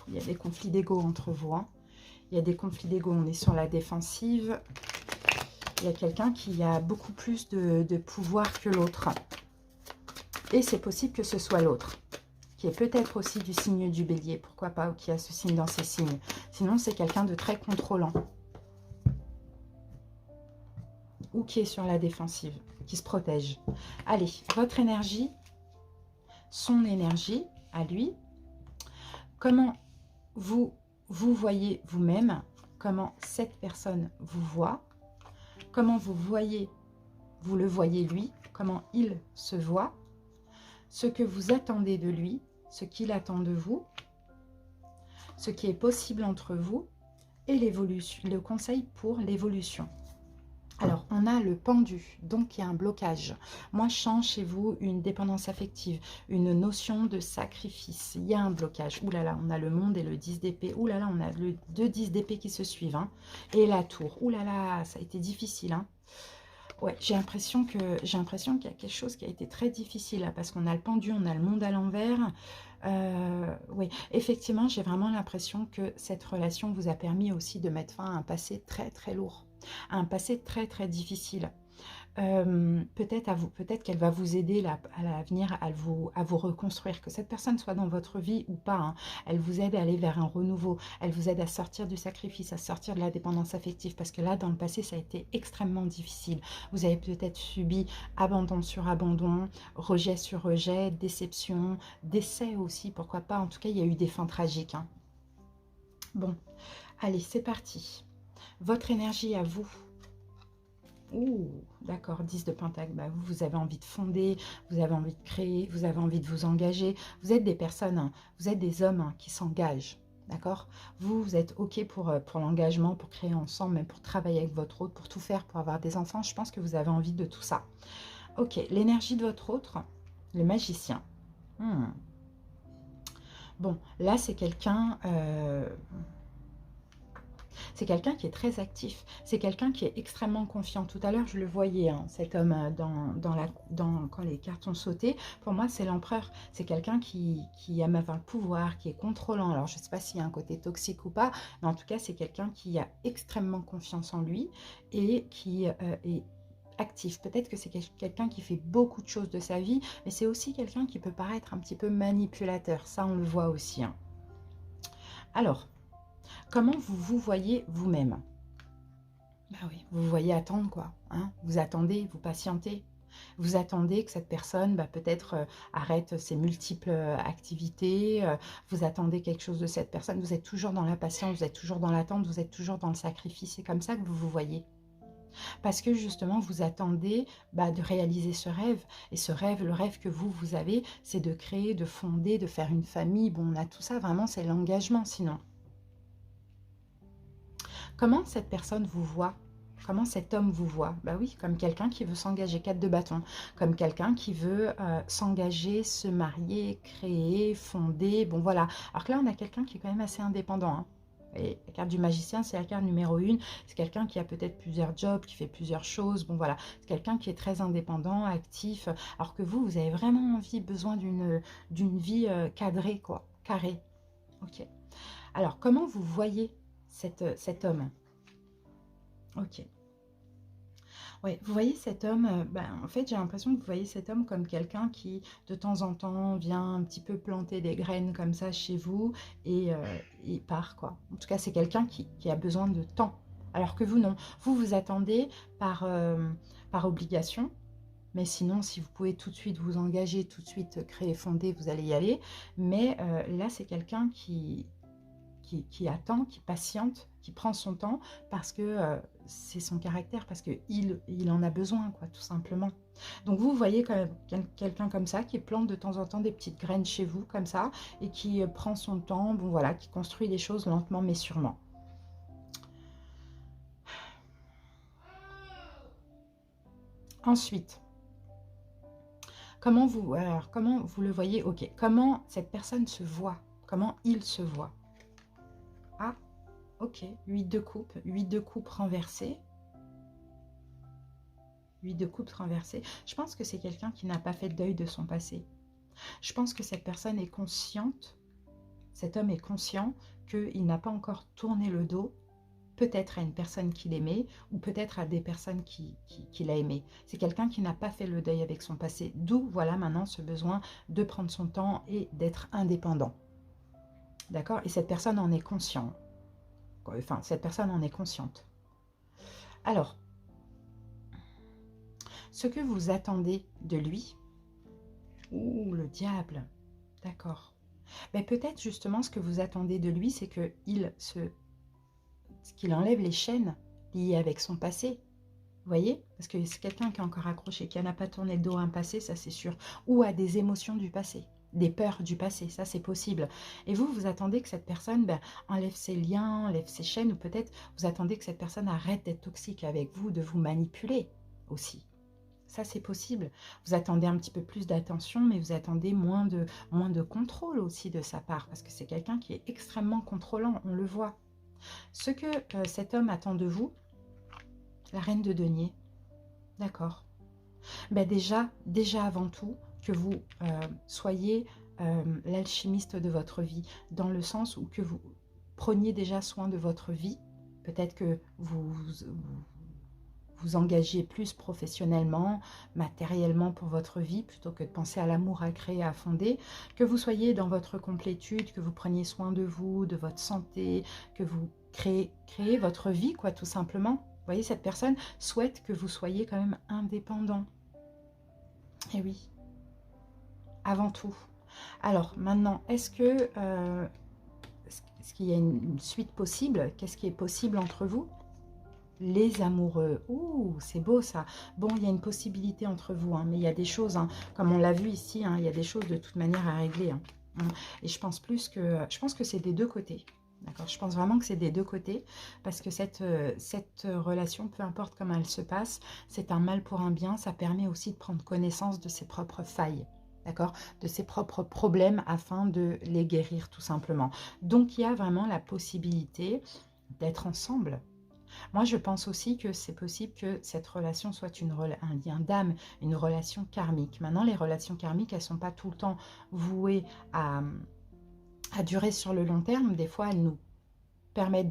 Il y a des conflits d'ego entre vous. Hein. Il y a des conflits d'ego. On est sur la défensive. Il y a quelqu'un qui a beaucoup plus de pouvoir que l'autre. Et c'est possible que ce soit l'autre, qui est peut-être aussi du signe du bélier. Pourquoi pas, ou qui a ce signe dans ses signes. Sinon, c'est quelqu'un de très contrôlant. Ou qui est sur la défensive, qui se protège. Allez, votre énergie, son énergie, à lui. Comment vous voyez vous-même, comment cette personne vous voit, comment vous le voyez lui, comment il se voit, ce que vous attendez de lui, ce qu'il attend de vous, ce qui est possible entre vous et l'évolution, le conseil pour l'évolution. Alors, on a le pendu, donc il y a un blocage. Moi, je sens chez vous une dépendance affective, une notion de sacrifice. Il y a un blocage. Ouh là là, on a le monde et le 10 d'épée. Ouh là là, on a le 2 10 d'épée qui se suivent. Hein. Et la tour. Ouh là là, ça a été difficile. Hein. Ouais, j'ai l'impression qu'il y a quelque chose qui a été très difficile, là, parce qu'on a le pendu, on a le monde à l'envers. Oui, effectivement, j'ai vraiment l'impression que cette relation vous a permis aussi de mettre fin à un passé très très lourd, à un passé très très difficile. Peut-être qu'elle va vous aider là, à l'avenir à vous reconstruire, que cette personne soit dans votre vie ou pas, hein. Elle vous aide à aller vers un renouveau, elle vous aide à sortir du sacrifice, à sortir de la dépendance affective, parce que là, dans le passé, ça a été extrêmement difficile. Vous avez peut-être subi abandon sur abandon, rejet sur rejet, déception, décès aussi, pourquoi pas. En tout cas, il y a eu des fins tragiques. Hein. Bon, allez, c'est parti. Votre énergie à vous. Ouh, d'accord, 10 de pentacle, bah, vous avez envie de fonder, vous avez envie de créer, vous avez envie de vous engager. Vous êtes des personnes, hein, vous êtes des hommes, hein, qui s'engagent, d'accord. Vous êtes OK pour l'engagement, pour créer ensemble, même pour travailler avec votre autre, pour tout faire, pour avoir des enfants. Je pense que vous avez envie de tout ça. OK, l'énergie de votre autre, le magicien. Bon, là, c'est quelqu'un... c'est quelqu'un qui est très actif, c'est quelqu'un qui est extrêmement confiant. Tout à l'heure, je le voyais, hein, cet homme, quand les cartes ont sauté. Pour moi, c'est l'empereur. C'est quelqu'un qui aime avoir le pouvoir, qui est contrôlant. Alors, je ne sais pas s'il y a un côté toxique ou pas, mais en tout cas, c'est quelqu'un qui a extrêmement confiance en lui et qui est actif. Peut-être que c'est quelqu'un qui fait beaucoup de choses de sa vie, mais c'est aussi quelqu'un qui peut paraître un petit peu manipulateur. Ça, on le voit aussi, hein. Alors, comment vous vous voyez vous-même? Bah oui, vous vous voyez attendre quoi, hein? Vous attendez, vous patientez. Vous attendez que cette personne, bah, peut-être arrête ses multiples activités. Vous attendez quelque chose de cette personne. Vous êtes toujours dans la patience, vous êtes toujours dans l'attente, vous êtes toujours dans le sacrifice. C'est comme ça que vous vous voyez. Parce que justement, vous attendez bah, de réaliser ce rêve. Et ce rêve, le rêve que vous avez, c'est de créer, de fonder, de faire une famille. Bon, on a tout ça, vraiment, c'est l'engagement sinon. Comment cette personne vous voit? Comment cet homme vous voit? Bah oui, comme quelqu'un qui veut s'engager, 4 de bâton, comme quelqu'un qui veut s'engager, se marier, créer, fonder, bon voilà. Alors que là, on a quelqu'un qui est quand même assez indépendant, hein. Et la carte du magicien, c'est la carte numéro 1. C'est quelqu'un qui a peut-être plusieurs jobs, qui fait plusieurs choses. Bon, voilà. C'est quelqu'un qui est très indépendant, actif. Alors que vous avez vraiment envie, besoin d'une vie cadrée, quoi. Carrée. Ok. Alors, comment vous voyez cet homme? Ok. Ouais, vous voyez cet homme, ben, en fait, j'ai l'impression que vous voyez cet homme comme quelqu'un qui, de temps en temps, vient un petit peu planter des graines comme ça chez vous et il part, quoi. En tout cas, c'est quelqu'un qui a besoin de temps. Alors que vous, non. Vous, vous attendez par obligation. Mais sinon, si vous pouvez tout de suite vous engager, tout de suite créer, fonder, vous allez y aller. Mais là, c'est quelqu'un qui attend, qui patiente, qui prend son temps parce que c'est son caractère, parce qu'il en a besoin, quoi, tout simplement. Donc vous voyez quand même quelqu'un comme ça qui plante de temps en temps des petites graines chez vous, comme ça, et qui prend son temps, bon voilà, qui construit les choses lentement mais sûrement. Ensuite, comment vous le voyez? Ok, comment cette personne se voit? Comment il se voit? Ah, ok, 8 de coupe renversée. 8 de coupe renversée. Je pense que c'est quelqu'un qui n'a pas fait de deuil de son passé. Je pense que cette personne est consciente, cet homme est conscient qu'il n'a pas encore tourné le dos, peut-être à une personne qu'il aimait, ou peut-être à des personnes qu'il a aimées. C'est quelqu'un qui n'a pas fait le deuil avec son passé, d'où voilà maintenant ce besoin de prendre son temps et d'être indépendant. D'accord? Et cette personne en est consciente. Enfin, cette personne en est consciente. Alors, ce que vous attendez de lui, ouh, le diable, d'accord. Mais peut-être justement ce que vous attendez de lui, c'est qu'il enlève les chaînes liées avec son passé. Vous voyez? Parce que c'est quelqu'un qui est encore accroché, qui n'a pas tourné le dos à un passé, ça c'est sûr. Ou à des émotions du passé, des peurs du passé, ça c'est possible. Et vous, vous attendez que cette personne enlève ses liens, enlève ses chaînes, ou peut-être vous attendez que cette personne arrête d'être toxique avec vous, de vous manipuler aussi. Ça, c'est possible. Vous attendez un petit peu plus d'attention, mais vous attendez moins de contrôle aussi de sa part, parce que c'est quelqu'un qui est extrêmement contrôlant, on le voit. Ce que cet homme attend de vous, la reine de denier, d'accord. Ben déjà avant tout, que vous soyez l'alchimiste de votre vie, dans le sens où que vous preniez déjà soin de votre vie, peut-être que vous engagez plus professionnellement, matériellement pour votre vie, plutôt que de penser à l'amour, à créer, à fonder, que vous soyez dans votre complétude, que vous preniez soin de vous, de votre santé, que vous créez votre vie, quoi, tout simplement. Vous voyez, cette personne souhaite que vous soyez quand même indépendant. Et oui, avant tout. Alors, maintenant, est-ce qu'il y a une suite possible? Qu'est-ce qui est possible entre vous? Les amoureux, ouh, c'est beau ça. Bon, il y a une possibilité entre vous, hein, mais il y a des choses, hein, comme on l'a vu ici, hein, il y a des choses de toute manière à régler. Hein. Et je pense que c'est des deux côtés. D'accord, je pense vraiment que c'est des deux côtés, parce que cette relation, peu importe comment elle se passe, c'est un mal pour un bien. Ça permet aussi de prendre connaissance de ses propres failles. D'accord, de ses propres problèmes afin de les guérir tout simplement. Donc, il y a vraiment la possibilité d'être ensemble. Moi, je pense aussi que c'est possible que cette relation soit un lien d'âme, une relation karmique. Maintenant, les relations karmiques, elles ne sont pas tout le temps vouées à durer sur le long terme. Des fois, elles nous permettre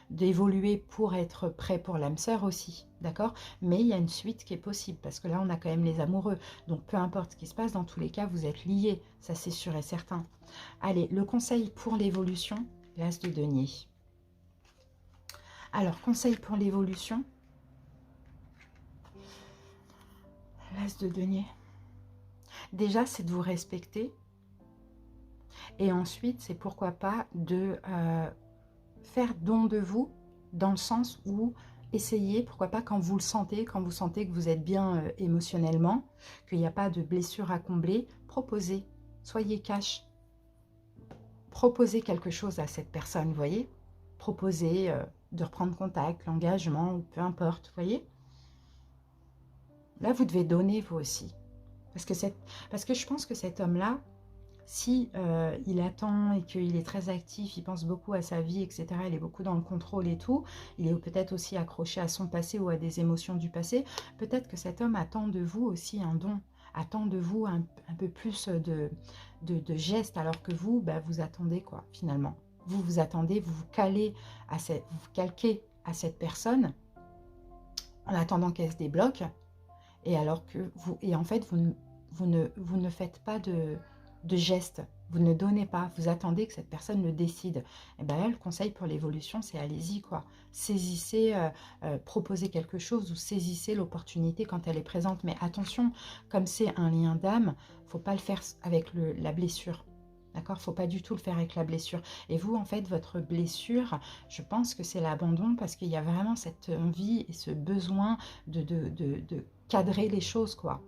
d'évoluer pour être prêt pour l'âme sœur aussi, d'accord? Mais il y a une suite qui est possible, parce que là, on a quand même les amoureux. Donc, peu importe ce qui se passe, dans tous les cas, vous êtes liés, ça c'est sûr et certain. Allez, le conseil pour l'évolution, l'As de denier. Alors, conseil pour l'évolution, l'As de denier. Déjà, c'est de vous respecter. Et ensuite, c'est pourquoi pas de faire don de vous, dans le sens où essayez, pourquoi pas quand vous le sentez, quand vous sentez que vous êtes bien émotionnellement, qu'il n'y a pas de blessure à combler, proposez, soyez cash. Proposez quelque chose à cette personne, vous voyez. Proposez de reprendre contact, l'engagement, ou peu importe, vous voyez. Là, vous devez donner vous aussi. Parce que je pense que cet homme-là, si il attend et qu'il est très actif, il pense beaucoup à sa vie, etc., il est beaucoup dans le contrôle et tout, il est peut-être aussi accroché à son passé ou à des émotions du passé, peut-être que cet homme attend de vous aussi un don, attend de vous un peu plus de gestes, alors que vous, bah, vous attendez quoi, finalement. Vous attendez, vous calquez à cette personne en attendant qu'elle se débloque, et alors que en fait, vous ne faites pas de gestes, vous ne donnez pas, vous attendez que cette personne le décide. Et bien là, le conseil pour l'évolution, c'est allez-y quoi. Saisissez, proposez quelque chose ou saisissez l'opportunité quand elle est présente. Mais attention, comme c'est un lien d'âme, il ne faut pas le faire avec la blessure. D'accord? Il ne faut pas du tout le faire avec la blessure. Et vous, en fait, votre blessure, je pense que c'est l'abandon parce qu'il y a vraiment cette envie et ce besoin de cadrer les choses, quoi.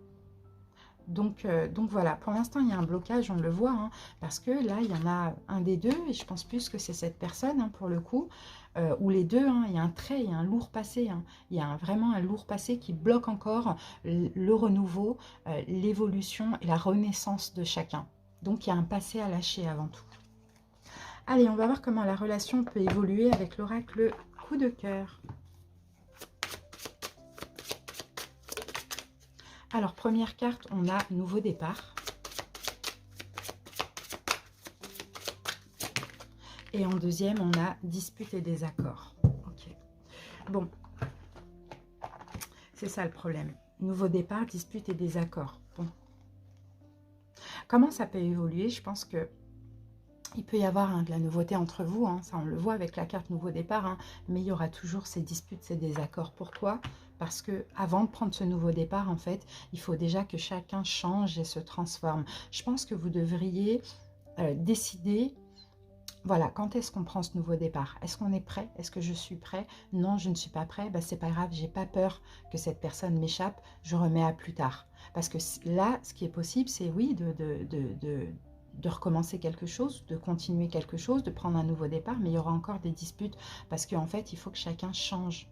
Donc voilà, pour l'instant, il y a un blocage, on le voit, hein, parce que là, il y en a un des deux, et je pense plus que c'est cette personne, hein, pour le coup, ou les deux, hein, il y a un trait, il y a un lourd passé, hein, il y a vraiment un lourd passé qui bloque encore le renouveau, l'évolution et la renaissance de chacun. Donc, il y a un passé à lâcher avant tout. Allez, on va voir comment la relation peut évoluer avec l'oracle coup de cœur. Alors, première carte, on a nouveau départ. Et en deuxième, on a dispute et désaccord. Ok. Bon. C'est ça le problème. Nouveau départ, dispute et désaccord. Bon. Comment ça peut évoluer? Je pense que il peut y avoir, hein, de la nouveauté entre vous, hein, ça on le voit avec la carte nouveau départ, hein, mais il y aura toujours ces disputes, ces désaccords. Pourquoi? Parce que avant de prendre ce nouveau départ, en fait, il faut déjà que chacun change et se transforme. Je pense que vous devriez décider, voilà, quand est-ce qu'on prend ce nouveau départ? Est-ce qu'on est prêt? Est-ce que je suis prêt? Non, je ne suis pas prêt. Ben, c'est pas grave, j'ai pas peur que cette personne m'échappe. Je remets à plus tard. Parce que là, ce qui est possible, c'est oui, de recommencer quelque chose, de continuer quelque chose, de prendre un nouveau départ, mais il y aura encore des disputes parce qu'en fait, il faut que chacun change.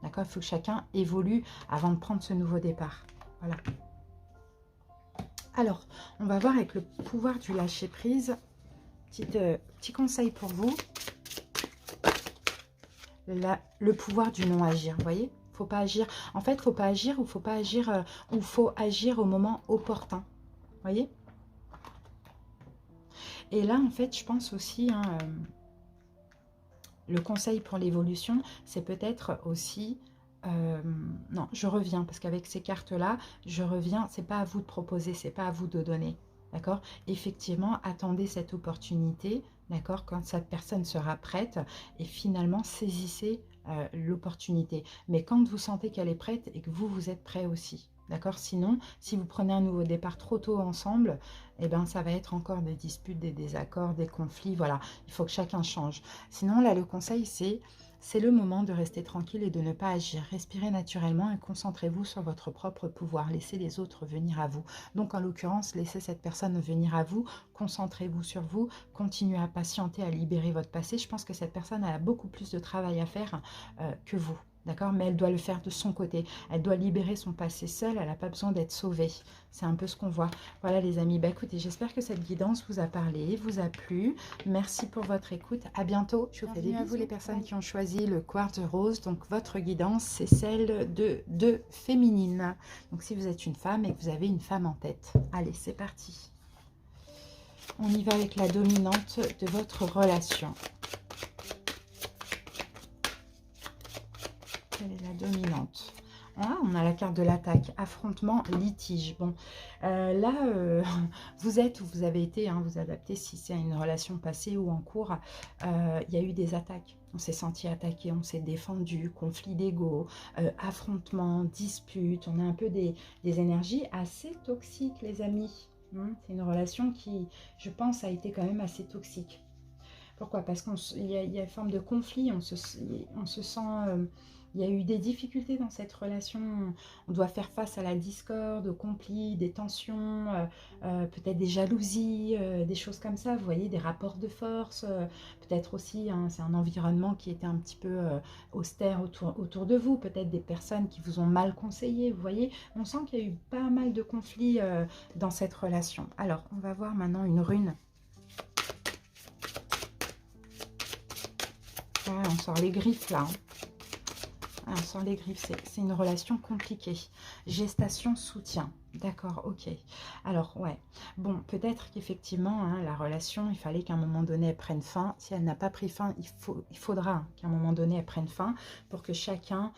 D'accord? Il faut que chacun évolue avant de prendre ce nouveau départ. Voilà. Alors, on va voir avec le pouvoir du lâcher-prise. Petit conseil pour vous. Le pouvoir du non-agir, vous voyez? Faut pas agir. En fait, faut pas agir ou faut pas agir ou faut agir au moment opportun. Vous voyez? Et là, en fait, je pense aussi, hein, le conseil pour l'évolution, c'est peut-être aussi... non, je reviens, parce qu'avec ces cartes-là, je reviens, c'est pas à vous de proposer, c'est pas à vous de donner, d'accord? Effectivement, attendez cette opportunité, d'accord? Quand cette personne sera prête, et finalement, saisissez l'opportunité. Mais quand vous sentez qu'elle est prête, et que vous êtes prêt aussi, d'accord? Sinon, si vous prenez un nouveau départ trop tôt ensemble, eh ben, ça va être encore des disputes, des désaccords, des conflits, voilà. Il faut que chacun change. Sinon, là, le conseil, c'est le moment de rester tranquille et de ne pas agir. Respirez naturellement et concentrez-vous sur votre propre pouvoir. Laissez les autres venir à vous. Donc, en l'occurrence, laissez cette personne venir à vous. Concentrez-vous sur vous. Continuez à patienter, à libérer votre passé. Je pense que cette personne a beaucoup plus de travail à faire que vous. D'accord? Mais elle doit le faire de son côté. Elle doit libérer son passé seule. Elle n'a pas besoin d'être sauvée. C'est un peu ce qu'on voit. Voilà les amis. Bah, écoutez, j'espère que cette guidance vous a parlé, vous a plu. Merci pour votre écoute. À bientôt. Je vous fais des bisous. À vous les personnes qui ont choisi le quartz rose. Donc votre guidance, c'est celle de féminine. Donc si vous êtes une femme et que vous avez une femme en tête. Allez, c'est parti. On y va avec la dominante de votre relation. quelle est la dominante? Ah, on a la carte de l'attaque, affrontement, litige. Bon, là, vous êtes où vous avez été, hein, vous adaptez si c'est une relation passée ou en cours. Il y a eu des attaques. On s'est senti attaqué, on s'est défendu, conflit d'ego, affrontement, dispute. On a un peu des énergies assez toxiques, les amis. C'est une relation qui, je pense, a été quand même assez toxique. Pourquoi? Parce qu'il y a une forme de conflit, on se sent... il y a eu des difficultés dans cette relation, on doit faire face à la discorde, au conflit, des tensions, peut-être des jalousies, des choses comme ça, vous voyez, des rapports de force, peut-être aussi, hein, c'est un environnement qui était un petit peu austère autour de vous, peut-être des personnes qui vous ont mal conseillé, vous voyez, on sent qu'il y a eu pas mal de conflits dans cette relation. Alors, on va voir maintenant une rune. Ouais, on sort les griffes là. On sort les griffes, c'est une relation compliquée. Gestation, soutien. D'accord, ok. Alors, ouais. Bon, peut-être qu'effectivement, hein, la relation, il fallait qu'à un moment donné, elle prenne fin. Si elle n'a pas pris fin, il faudra qu'à un moment donné, elle prenne fin pour que chacun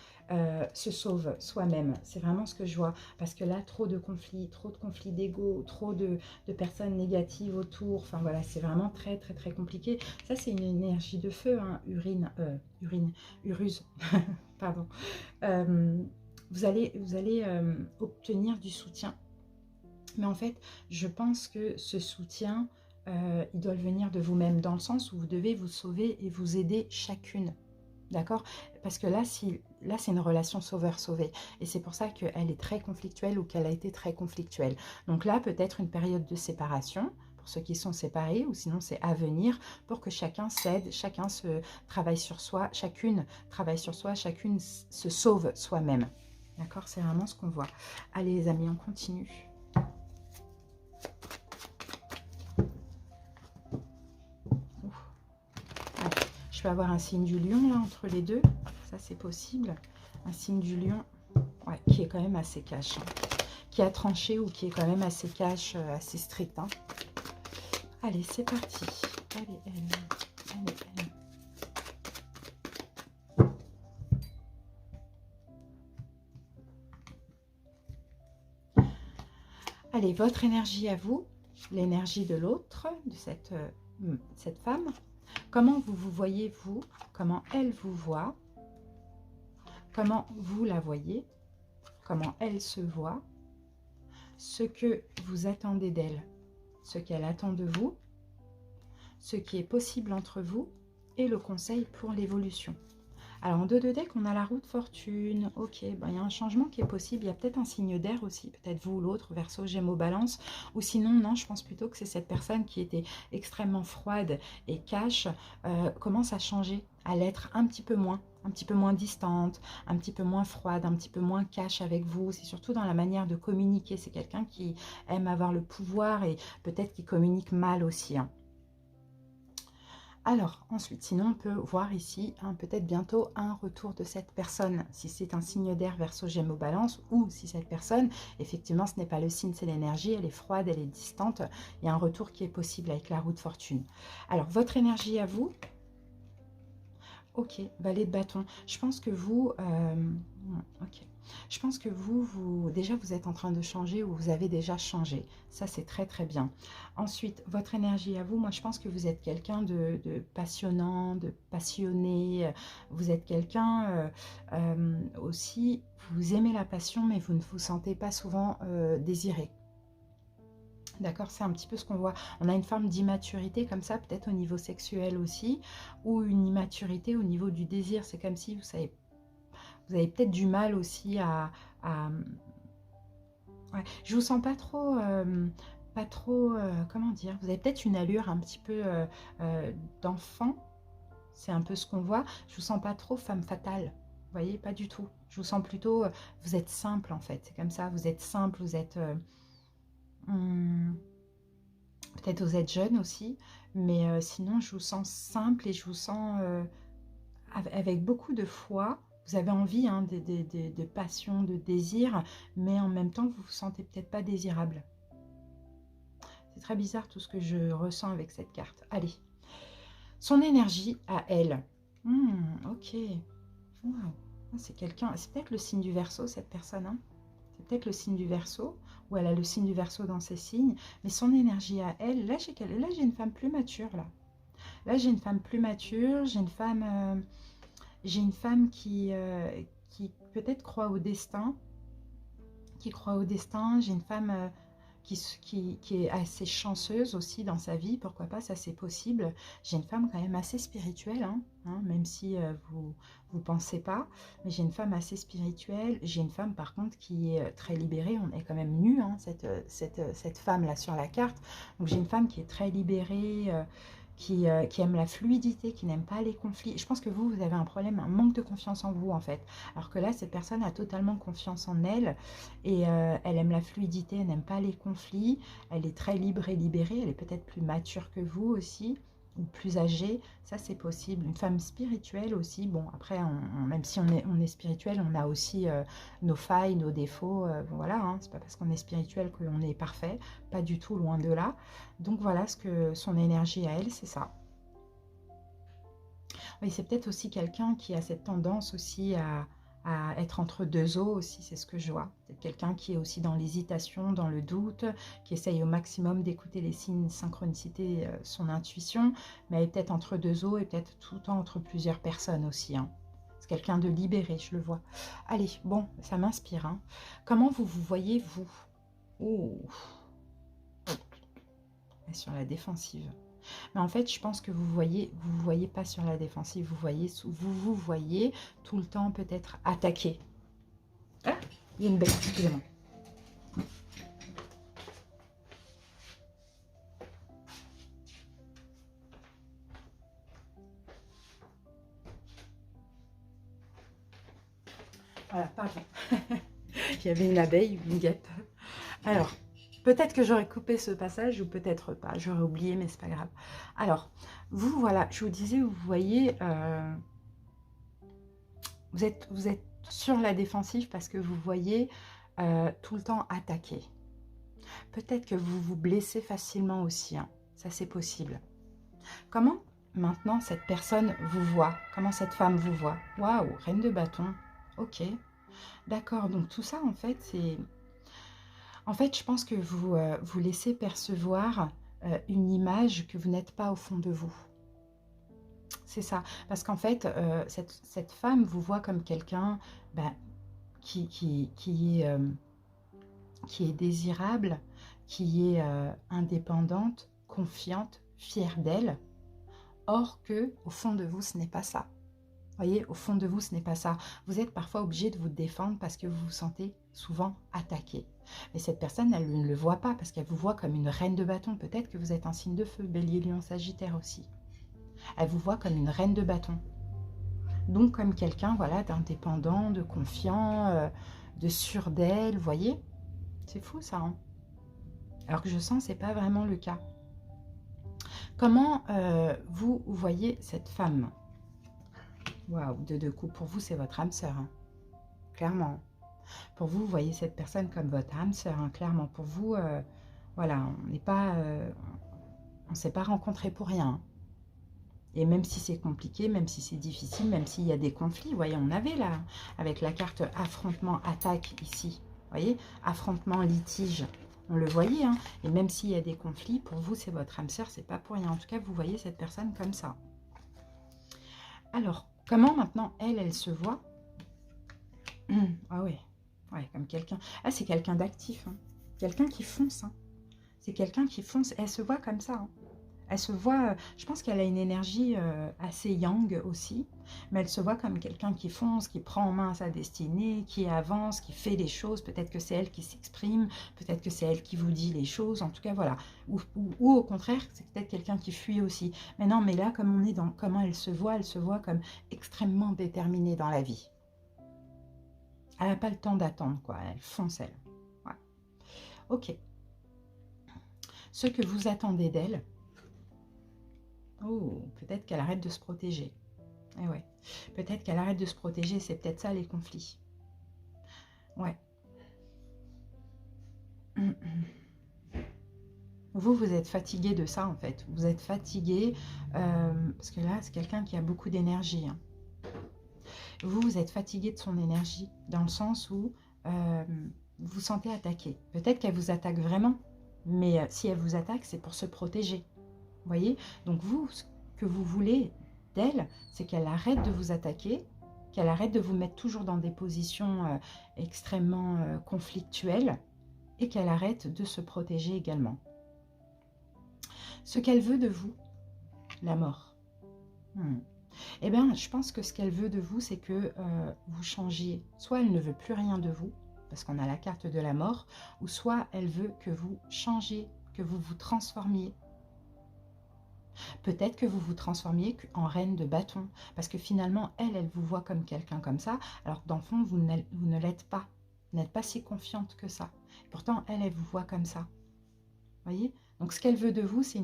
se sauve soi-même. C'est vraiment ce que je vois. Parce que là, trop de conflits d'ego, trop de personnes négatives autour. Enfin, voilà, c'est vraiment très, très, très compliqué. Ça, c'est une énergie de feu, hein. Uruse. Pardon. Vous allez obtenir du soutien. Mais en fait, je pense que ce soutien, il doit venir de vous-même, dans le sens où vous devez vous sauver et vous aider chacune. D'accord? Parce que là, là c'est une relation sauveur-sauvé. Et c'est pour ça qu'elle est très conflictuelle ou qu'elle a été très conflictuelle. Donc là, peut-être une période de séparation pour ceux qui sont séparés, ou sinon c'est à venir pour que chacun s'aide, chacun se travaille sur soi, chacune travaille sur soi, chacune se sauve soi-même. D'accord? C'est vraiment ce qu'on voit. Allez les amis, on continue. Je peux avoir un signe du lion là entre les deux, ça c'est possible. Un signe du lion, ouais, qui est quand même assez cash, hein. Qui a tranché ou qui est quand même assez cash, assez strict, hein. Allez, c'est parti. Allez, allez. Allez, votre énergie à vous, l'énergie de l'autre, de cette femme. Comment vous vous voyez, vous? Comment elle vous voit? Comment vous la voyez? Comment elle se voit? Ce que vous attendez d'elle, ce qu'elle attend de vous, ce qui est possible entre vous et le conseil pour l'évolution. Alors en 2 de deck, on a la roue de fortune. Ok, ben, il y a un changement qui est possible. Il y a peut-être un signe d'air aussi, peut-être vous ou l'autre, Verseau, Gémeaux, Balance. Ou sinon, non, je pense plutôt que c'est cette personne qui était extrêmement froide et cash, commence à changer, à l'être un petit peu moins distante, un petit peu moins froide, un petit peu moins cash avec vous. C'est surtout dans la manière de communiquer. C'est quelqu'un qui aime avoir le pouvoir et peut-être qui communique mal aussi, hein. Alors, ensuite, sinon, on peut voir ici peut-être bientôt un retour de cette personne. Si c'est un signe d'air, Verseau, Gémeaux, Balance, ou si cette personne, effectivement, ce n'est pas le signe, c'est l'énergie, elle est froide, elle est distante. Il y a un retour qui est possible avec la roue de fortune. Alors, votre énergie à vous. Ok, valet de bâton. Je pense que vous... ok. Je pense que déjà, vous êtes en train de changer ou vous avez déjà changé. Ça, c'est très, très bien. Ensuite, votre énergie à vous, moi, je pense que vous êtes quelqu'un de passionnant, de passionné. Vous êtes quelqu'un aussi, vous aimez la passion, mais vous ne vous sentez pas souvent désiré. D'accord, c'est un petit peu ce qu'on voit. On a une forme d'immaturité comme ça, peut-être au niveau sexuel aussi, ou une immaturité au niveau du désir. C'est comme si, vous avez peut-être du mal aussi à ouais. Je vous sens pas trop, comment dire, vous avez peut-être une allure un petit peu d'enfant. C'est un peu ce qu'on voit. Je vous sens pas trop femme fatale. Vous voyez, pas du tout. Je vous sens plutôt, vous êtes simple en fait. C'est comme ça, vous êtes simple, vous êtes... peut-être vous êtes jeune aussi, mais sinon je vous sens simple et je vous sens avec beaucoup de foi. Vous avez envie hein, de passion, de désir, mais en même temps vous vous sentez peut-être pas désirable. C'est très bizarre tout ce que je ressens avec cette carte. Allez, son énergie à elle. Ok. Wow. C'est quelqu'un, c'est peut-être le signe du Verseau, cette personne. Hein. C'est peut-être le signe du Verseau, ou elle a le signe du Verseau dans ses signes. Mais son énergie à elle, là j'ai une femme plus mature, là. Là, j'ai une femme plus mature, j'ai une femme qui peut-être croit au destin, J'ai une femme qui est assez chanceuse aussi dans sa vie, pourquoi pas, ça c'est possible. J'ai une femme quand même assez spirituelle, même si vous pensez pas, mais j'ai une femme assez spirituelle. J'ai une femme par contre qui est très libérée, on est quand même nu, cette femme-là sur la carte. Donc j'ai une femme qui est très libérée, qui aime la fluidité, qui n'aime pas les conflits. Je pense que vous avez un problème, un manque de confiance en vous en fait. Alors que là, cette personne a totalement confiance en elle et elle aime la fluidité, elle n'aime pas les conflits. Elle est très libre et libérée, elle est peut-être plus mature que vous aussi, ou plus âgée, ça c'est possible. Une femme spirituelle aussi, bon après, même si on est spirituel, on a aussi nos failles, nos défauts, bon, voilà, c'est pas parce qu'on est spirituel qu'on est parfait, pas du tout, loin de là. Donc voilà ce que son énergie à elle, c'est ça. Oui, c'est peut-être aussi quelqu'un qui a cette tendance aussi à être entre deux eaux aussi, c'est ce que je vois. C'est quelqu'un qui est aussi dans l'hésitation, dans le doute, qui essaye au maximum d'écouter les signes, synchronicité, son intuition, mais elle est peut-être entre deux eaux et peut-être tout le temps entre plusieurs personnes aussi. C'est quelqu'un de libéré, je le vois. Allez, bon, ça m'inspire. Comment vous voyez, vous? Oh, sur la défensive. Mais en fait, je pense que vous voyez pas sur la défensive, vous voyez tout le temps peut-être attaquer. Ah, il y a une belle, excusez-moi. Voilà, pardon. Il y avait une abeille, une guêpe. Alors, peut-être que j'aurais coupé ce passage ou peut-être pas. J'aurais oublié, mais c'est pas grave. Alors, vous, voilà, je vous disais, vous voyez, vous êtes sur la défensive parce que vous voyez tout le temps attaquer. Peut-être que vous vous blessez facilement aussi. Ça, c'est possible. Comment maintenant cette personne vous voit? Comment cette femme vous voit? Waouh, reine de bâton. Ok. D'accord, donc tout ça, en fait, c'est... En fait, je pense que vous vous laissez percevoir une image que vous n'êtes pas au fond de vous. C'est ça. Parce qu'en fait, cette femme vous voit comme quelqu'un qui est désirable, qui est indépendante, confiante, fière d'elle. Or que, au fond de vous, ce n'est pas ça. Vous voyez, au fond de vous, ce n'est pas ça. Vous êtes parfois obligé de vous défendre parce que vous vous sentez souvent attaqué. Mais cette personne, elle ne le voit pas parce qu'elle vous voit comme une reine de bâton. Peut-être que vous êtes un signe de feu, Bélier, Lion, Sagittaire aussi. Elle vous voit comme une reine de bâton. Donc comme quelqu'un, voilà, d'indépendant, de confiant, de sûr d'elle, vous voyez. C'est fou ça. Alors que je sens que ce n'est pas vraiment le cas. Comment vous voyez cette femme? Waouh, de deux coups. Pour vous, c'est votre âme sœur. Clairement. Pour vous, vous voyez cette personne comme votre âme sœur. Clairement. Pour vous, voilà, on n'est pas... on ne s'est pas rencontrés pour rien. Et même si c'est compliqué, même si c'est difficile, même s'il y a des conflits, vous voyez, on avait là, avec la carte affrontement, attaque ici. Vous voyez, affrontement, litige. On le voyait, et même s'il y a des conflits, pour vous, c'est votre âme sœur, c'est pas pour rien. En tout cas, vous voyez cette personne comme ça. Alors, comment maintenant, elle se voit? Ah ouais, comme quelqu'un... Ah, c'est quelqu'un d'actif, quelqu'un qui fonce. C'est quelqu'un qui fonce, elle se voit comme ça. Elle se voit, je pense qu'elle a une énergie assez yang aussi, mais elle se voit comme quelqu'un qui fonce, qui prend en main sa destinée, qui avance, qui fait les choses. Peut-être que c'est elle qui s'exprime, peut-être que c'est elle qui vous dit les choses, en tout cas voilà. Ou au contraire, c'est peut-être quelqu'un qui fuit aussi. Mais non, mais là, comme on est dans comment elle se voit comme extrêmement déterminée dans la vie. Elle n'a pas le temps d'attendre, quoi. Elle fonce, elle. Ouais. Ok. Ce que vous attendez d'elle, oh, peut-être qu'elle arrête de se protéger. Eh ouais. Peut-être qu'elle arrête de se protéger, c'est peut-être ça les conflits. Ouais. Vous êtes fatigué de ça en fait. Vous êtes fatigué parce que là, c'est quelqu'un qui a beaucoup d'énergie. Vous, vous êtes fatigué de son énergie, dans le sens où vous vous sentez attaqué. Peut-être qu'elle vous attaque vraiment, mais si elle vous attaque, c'est pour se protéger. Vous voyez? Donc vous, ce que vous voulez d'elle, c'est qu'elle arrête de vous attaquer, qu'elle arrête de vous mettre toujours dans des positions extrêmement conflictuelles, et qu'elle arrête de se protéger également. Ce qu'elle veut de vous, la mort. Eh bien, je pense que ce qu'elle veut de vous, c'est que vous changiez. Soit elle ne veut plus rien de vous, parce qu'on a la carte de la mort, ou soit elle veut que vous changiez, que vous vous transformiez. Peut-être que vous vous transformiez en reine de bâton, parce que finalement, elle vous voit comme quelqu'un comme ça, alors que dans le fond, vous ne l'êtes pas. Vous n'êtes pas si confiante que ça. Pourtant, elle vous voit comme ça. Voyez? Donc, ce qu'elle veut de vous, c'est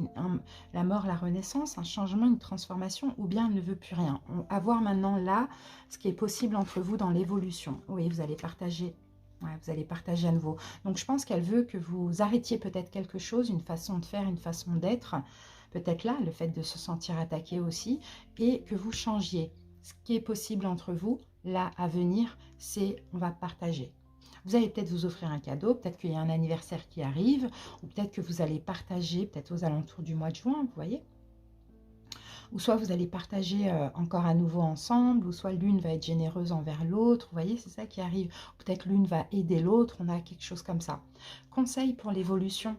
la mort, la renaissance, un changement, une transformation, ou bien elle ne veut plus rien. On va voir maintenant là ce qui est possible entre vous dans l'évolution. Oui, vous allez partager. Ouais, vous allez partager à nouveau. Donc, je pense qu'elle veut que vous arrêtiez peut-être quelque chose, une façon de faire, une façon d'être. Peut-être là, le fait de se sentir attaqué aussi, et que vous changiez. Ce qui est possible entre vous, là, à venir, c'est on va partager. Vous allez peut-être vous offrir un cadeau, peut-être qu'il y a un anniversaire qui arrive, ou peut-être que vous allez partager, peut-être aux alentours du mois de juin, vous voyez. Ou soit vous allez partager encore à nouveau ensemble, ou soit l'une va être généreuse envers l'autre, vous voyez, c'est ça qui arrive. Peut-être l'une va aider l'autre, on a quelque chose comme ça. Conseil pour l'évolution.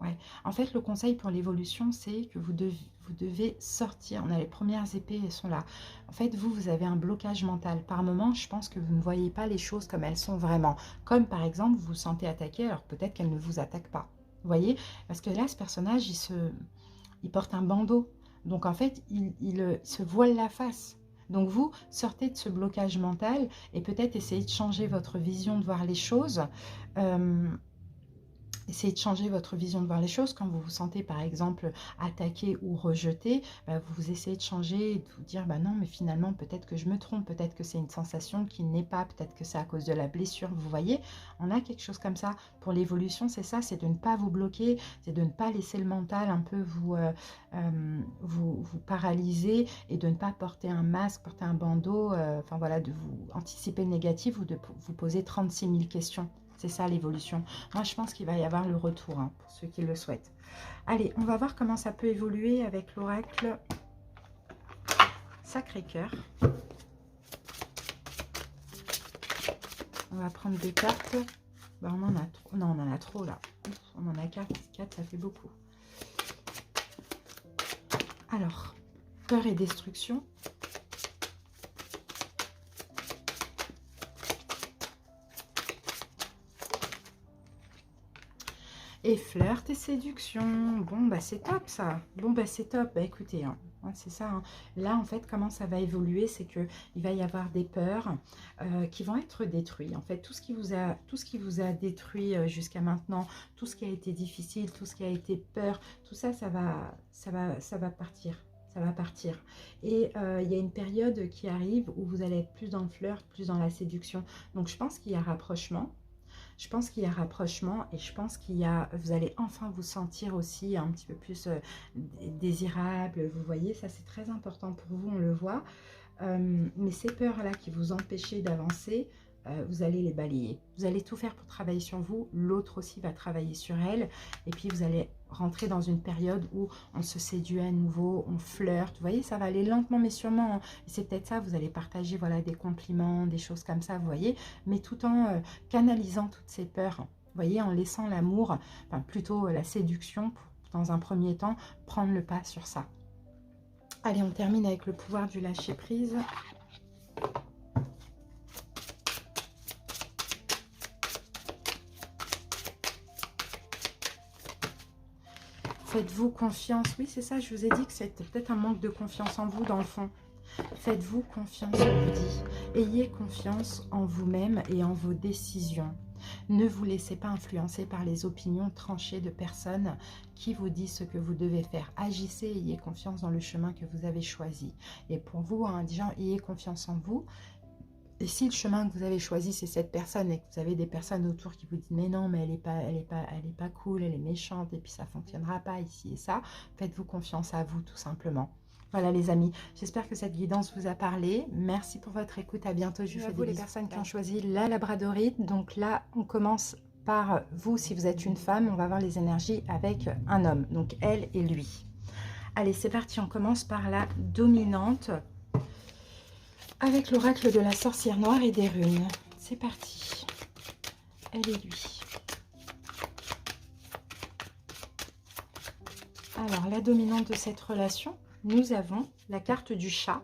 Ouais. En fait, le conseil pour l'évolution, c'est que vous devez sortir. On a les premières épées, elles sont là. En fait, vous avez un blocage mental. Par moment, je pense que vous ne voyez pas les choses comme elles sont vraiment. Comme par exemple, vous vous sentez attaqué, alors peut-être qu'elle ne vous attaque pas. Vous voyez? Parce que là, ce personnage, il porte un bandeau. Donc en fait, il se voile la face. Donc vous, sortez de ce blocage mental et peut-être essayez de changer votre vision de voir les choses. Essayez de changer votre vision de voir les choses. Quand vous vous sentez, par exemple, attaqué ou rejeté, vous essayez de changer et de vous dire, non, mais finalement, peut-être que je me trompe, peut-être que c'est une sensation qui n'est pas, peut-être que c'est à cause de la blessure. Vous voyez, on a quelque chose comme ça. Pour l'évolution, c'est ça, c'est de ne pas vous bloquer, c'est de ne pas laisser le mental un peu vous paralyser et de ne pas porter un masque, porter un bandeau, enfin voilà, de vous anticiper le négatif ou de vous poser 36 000 questions. C'est ça l'évolution. Moi, je pense qu'il va y avoir le retour, pour ceux qui le souhaitent. Allez, on va voir comment ça peut évoluer avec l'oracle Sacré-Cœur. On va prendre des cartes. On en a trop. Non, on en a trop là. On en a 4. 4, ça fait beaucoup. Alors, peur et destruction. Et flirt et séduction. Bon, c'est top ça. Bon, c'est top. Écoutez, c'est ça. Là, en fait, comment ça va évoluer, c'est qu'il va y avoir des peurs qui vont être détruites. En fait, tout ce qui vous a détruit jusqu'à maintenant, tout ce qui a été difficile, tout ce qui a été peur, tout ça, ça va partir. Ça va partir. Et il y a une période qui arrive où vous allez être plus dans le flirt, plus dans la séduction. Donc, je pense qu'il y a rapprochement. Je pense qu'il y a rapprochement et je pense vous allez enfin vous sentir aussi un petit peu plus désirable. Vous voyez, ça c'est très important pour vous, on le voit. Mais ces peurs-là qui vous empêchaient d'avancer, vous allez les balayer. Vous allez tout faire pour travailler sur vous. L'autre aussi va travailler sur elle. Et puis vous allez rentrer dans une période où on se séduit à nouveau, on flirte. Vous voyez, ça va aller lentement mais sûrement. Et c'est peut-être ça, vous allez partager voilà, des compliments, des choses comme ça, vous voyez. Mais tout en canalisant toutes ces peurs. Vous voyez, en laissant l'amour, enfin plutôt la séduction, dans un premier temps, prendre le pas sur ça. Allez, on termine avec le pouvoir du lâcher-prise. Faites-vous confiance. Oui, c'est ça, je vous ai dit que c'était peut-être un manque de confiance en vous dans le fond. Faites-vous confiance, on vous dit. Ayez confiance en vous-même et en vos décisions. Ne vous laissez pas influencer par les opinions tranchées de personnes qui vous disent ce que vous devez faire. Agissez, ayez confiance dans le chemin que vous avez choisi. Et pour vous, déjà, ayez confiance en vous. Et si le chemin que vous avez choisi, c'est cette personne et que vous avez des personnes autour qui vous disent « Mais non, mais elle est pas cool, elle est méchante et puis ça ne fonctionnera pas ici et ça », faites-vous confiance à vous tout simplement. Voilà les amis, j'espère que cette guidance vous a parlé. Merci pour votre écoute, à bientôt. Je vous fais des bisous. Les personnes qui ont choisi la labradorite, donc là on commence par vous, si vous êtes une femme, on va voir les énergies avec un homme, donc elle et lui. Allez, c'est parti, on commence par la dominante, avec l'oracle de la sorcière noire et des runes. C'est parti, elle et lui. Alors, la dominante de cette relation, nous avons la carte du chat.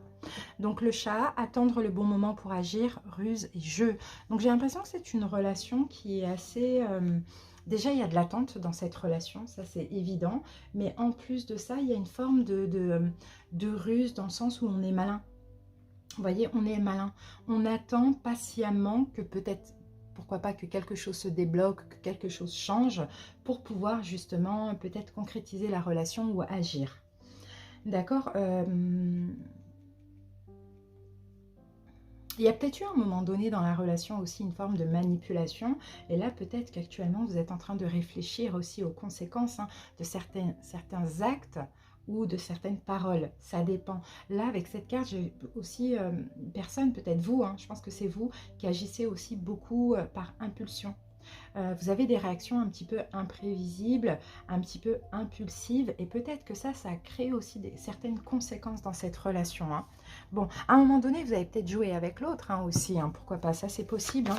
Donc, le chat, attendre le bon moment pour agir, ruse et jeu. Donc, j'ai l'impression que c'est une relation qui est assez... déjà, il y a de l'attente dans cette relation, ça c'est évident. Mais en plus de ça, il y a une forme de ruse dans le sens où on est malin. Vous voyez, on est malin. On attend patiemment que peut-être... Pourquoi pas que quelque chose se débloque, que quelque chose change pour pouvoir justement peut-être concrétiser la relation ou agir. D'accord. Il y a peut-être eu un moment donné dans la relation aussi une forme de manipulation. Et là, peut-être qu'actuellement, vous êtes en train de réfléchir aussi aux conséquences de certains actes ou de certaines paroles, ça dépend. Là, avec cette carte, j'ai aussi une personne, peut-être vous, je pense que c'est vous, qui agissez aussi beaucoup par impulsion. Vous avez des réactions un petit peu imprévisibles, un petit peu impulsives, et peut-être que ça crée aussi certaines conséquences dans cette relation. Bon, à un moment donné, vous avez peut-être joué avec l'autre aussi, pourquoi pas, ça c'est possible.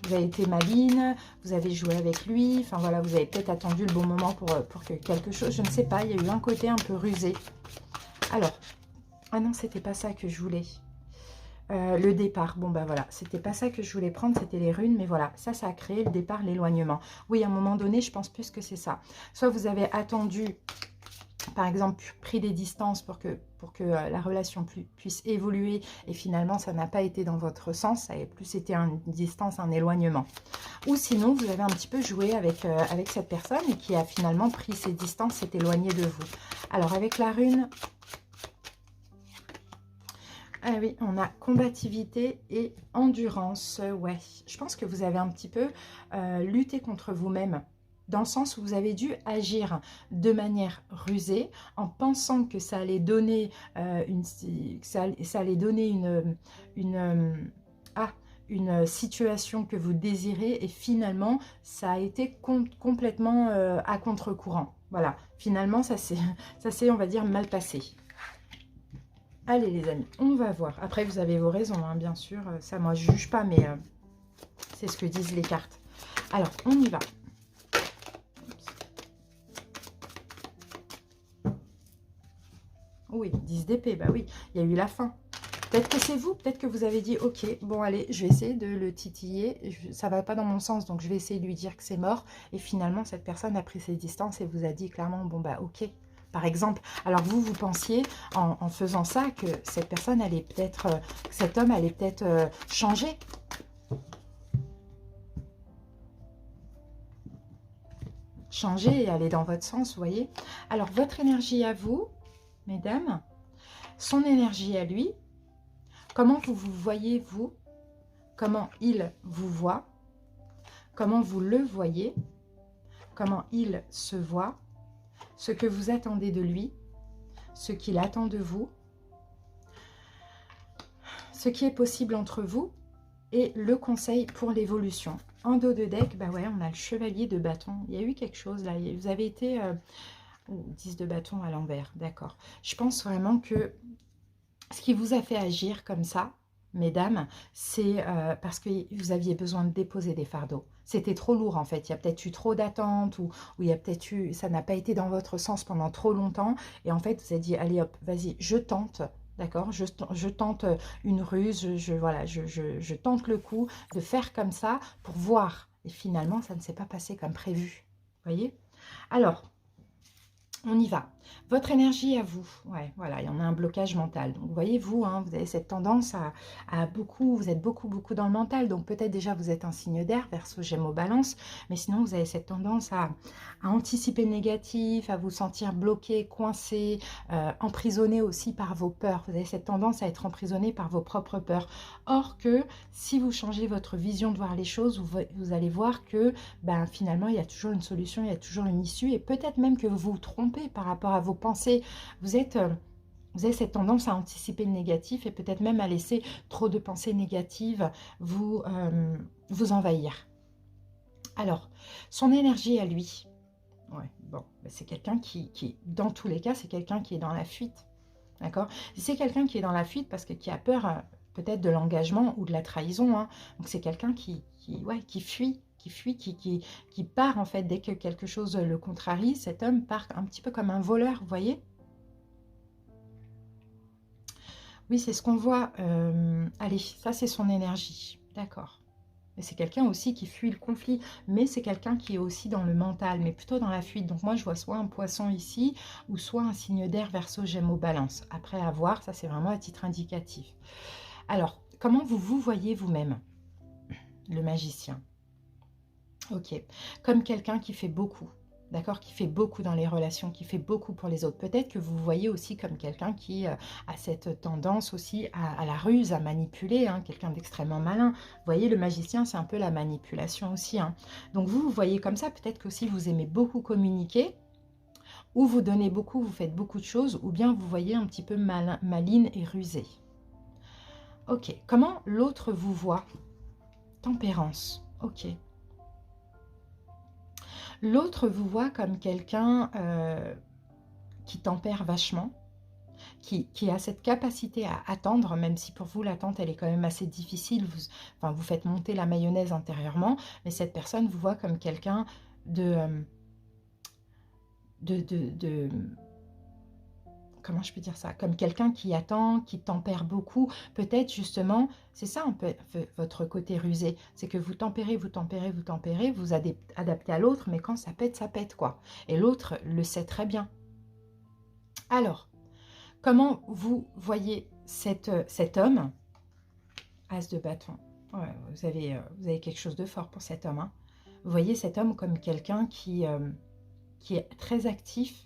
Vous avez été maline, vous avez joué avec lui, enfin voilà, vous avez peut-être attendu le bon moment pour que quelque chose, je ne sais pas, il y a eu un côté un peu rusé. Alors, ah non, c'était pas ça que je voulais. Le départ, bon bah voilà, c'était pas ça que je voulais prendre, c'était les runes, mais voilà, ça a créé le départ, l'éloignement. Oui, à un moment donné, je pense plus que c'est ça. Soit vous avez attendu, par exemple, pris des distances pour que la relation puisse évoluer et finalement ça n'a pas été dans votre sens, ça a plus été une distance, un éloignement. Ou sinon vous avez un petit peu joué avec cette personne et qui a finalement pris ses distances, s'est éloigné de vous. Alors avec la rune, ah oui, on a combativité et endurance, ouais. Je pense que vous avez un petit peu lutté contre vous-même, dans le sens où vous avez dû agir de manière rusée, en pensant que ça allait donner une situation que vous désirez, et finalement, ça a été complètement à contre-courant. Voilà, finalement, ça s'est, on va dire, mal passé. Allez les amis, on va voir. Après, vous avez vos raisons, bien sûr. Ça, moi, je ne juge pas, mais c'est ce que disent les cartes. Alors, on y va. Oui, 10 d'épée, bah oui, il y a eu la fin. Peut-être que c'est vous, peut-être que vous avez dit, ok, bon allez, je vais essayer de le titiller. Ça ne va pas dans mon sens, donc je vais essayer de lui dire que c'est mort. Et finalement, cette personne a pris ses distances et vous a dit clairement, bon bah ok. Par exemple, alors vous pensiez en faisant ça que cette personne allait peut-être, cet homme allait peut-être changer. Changer et aller dans votre sens, vous voyez. Alors, votre énergie à vous, mesdames, son énergie à lui, comment vous vous voyez, vous, comment il vous voit, comment vous le voyez, comment il se voit, ce que vous attendez de lui, ce qu'il attend de vous, ce qui est possible entre vous et le conseil pour l'évolution. En dos de deck, bah ouais, on a le chevalier de bâton. Il y a eu quelque chose là, vous avez été 10 de bâton à l'envers, d'accord. Je pense vraiment que ce qui vous a fait agir comme ça, mesdames, c'est parce que vous aviez besoin de déposer des fardeaux. C'était trop lourd en fait, il y a peut-être eu trop d'attentes ou il y a peut-être eu, ça n'a pas été dans votre sens pendant trop longtemps et en fait vous avez dit allez hop, vas-y, je tente, d'accord, je tente une ruse, voilà, je tente le coup de faire comme ça pour voir et finalement ça ne s'est pas passé comme prévu, vous voyez. Alors, on y va. Votre énergie à vous, ouais, voilà, il y en a un blocage mental. Donc, vous voyez, vous avez cette tendance à beaucoup, vous êtes beaucoup dans le mental. Donc, peut-être déjà, vous êtes un signe d'air, Verseau, Gémeaux, Balance. Mais sinon, vous avez cette tendance à anticiper le négatif, à vous sentir bloqué, coincé, emprisonné aussi par vos peurs. Vous avez cette tendance à être emprisonné par vos propres peurs. Or que, si vous changez votre vision de voir les choses, vous allez voir que, finalement, il y a toujours une solution, il y a toujours une issue. Et peut-être même que vous vous trompez par rapport à vos pensées. Vous êtes Vous avez cette tendance à anticiper le négatif et peut-être même à laisser trop de pensées négatives vous envahir. Alors, son énergie à lui, ouais, bon, c'est quelqu'un dans tous les cas, c'est quelqu'un qui est dans la fuite. D'accord? C'est quelqu'un qui est dans la fuite parce que qui a peur peut-être de l'engagement ou de la trahison. Hein. Donc c'est quelqu'un ouais, qui fuit, qui part en fait dès que quelque chose le contrarie. Cet homme part un petit peu comme un voleur, vous voyez? Oui, c'est ce qu'on voit. Allez, ça c'est son énergie. D'accord. Et c'est quelqu'un aussi qui fuit le conflit, mais c'est quelqu'un qui est aussi dans le mental, mais plutôt dans la fuite. Donc moi, je vois soit un poisson ici, ou soit un signe d'air Verseau, Gémeaux, Balance. Après, à voir, ça c'est vraiment à titre indicatif. Alors, comment vous vous voyez vous-même, le magicien? Ok, comme quelqu'un qui fait beaucoup, d'accord, qui fait beaucoup dans les relations, qui fait beaucoup pour les autres. Peut-être que vous vous voyez aussi comme quelqu'un qui a cette tendance aussi à la ruse, à manipuler, hein, quelqu'un d'extrêmement malin. Vous voyez, le magicien, c'est un peu la manipulation aussi. Hein. Donc vous, vous voyez comme ça, peut-être que si vous aimez beaucoup communiquer, ou vous donnez beaucoup, vous faites beaucoup de choses, ou bien vous voyez un petit peu maline et rusée. Ok, comment l'autre vous voit? Tempérance, ok. L'autre vous voit comme quelqu'un qui tempère vachement, qui a cette capacité à attendre, même si pour vous l'attente elle est quand même assez difficile, vous faites monter la mayonnaise intérieurement, mais cette personne vous voit comme quelqu'un de comment je peux dire ça, comme quelqu'un qui attend, qui tempère beaucoup, peut-être justement, c'est ça un peu votre côté rusé, c'est que vous tempérez, vous tempérez, vous tempérez, vous adaptez à l'autre, mais quand ça pète quoi. Et l'autre le sait très bien. Alors, comment vous voyez cet homme? As de bâton. Ouais, vous avez quelque chose de fort pour cet homme. Hein. Vous voyez cet homme comme quelqu'un qui est très actif,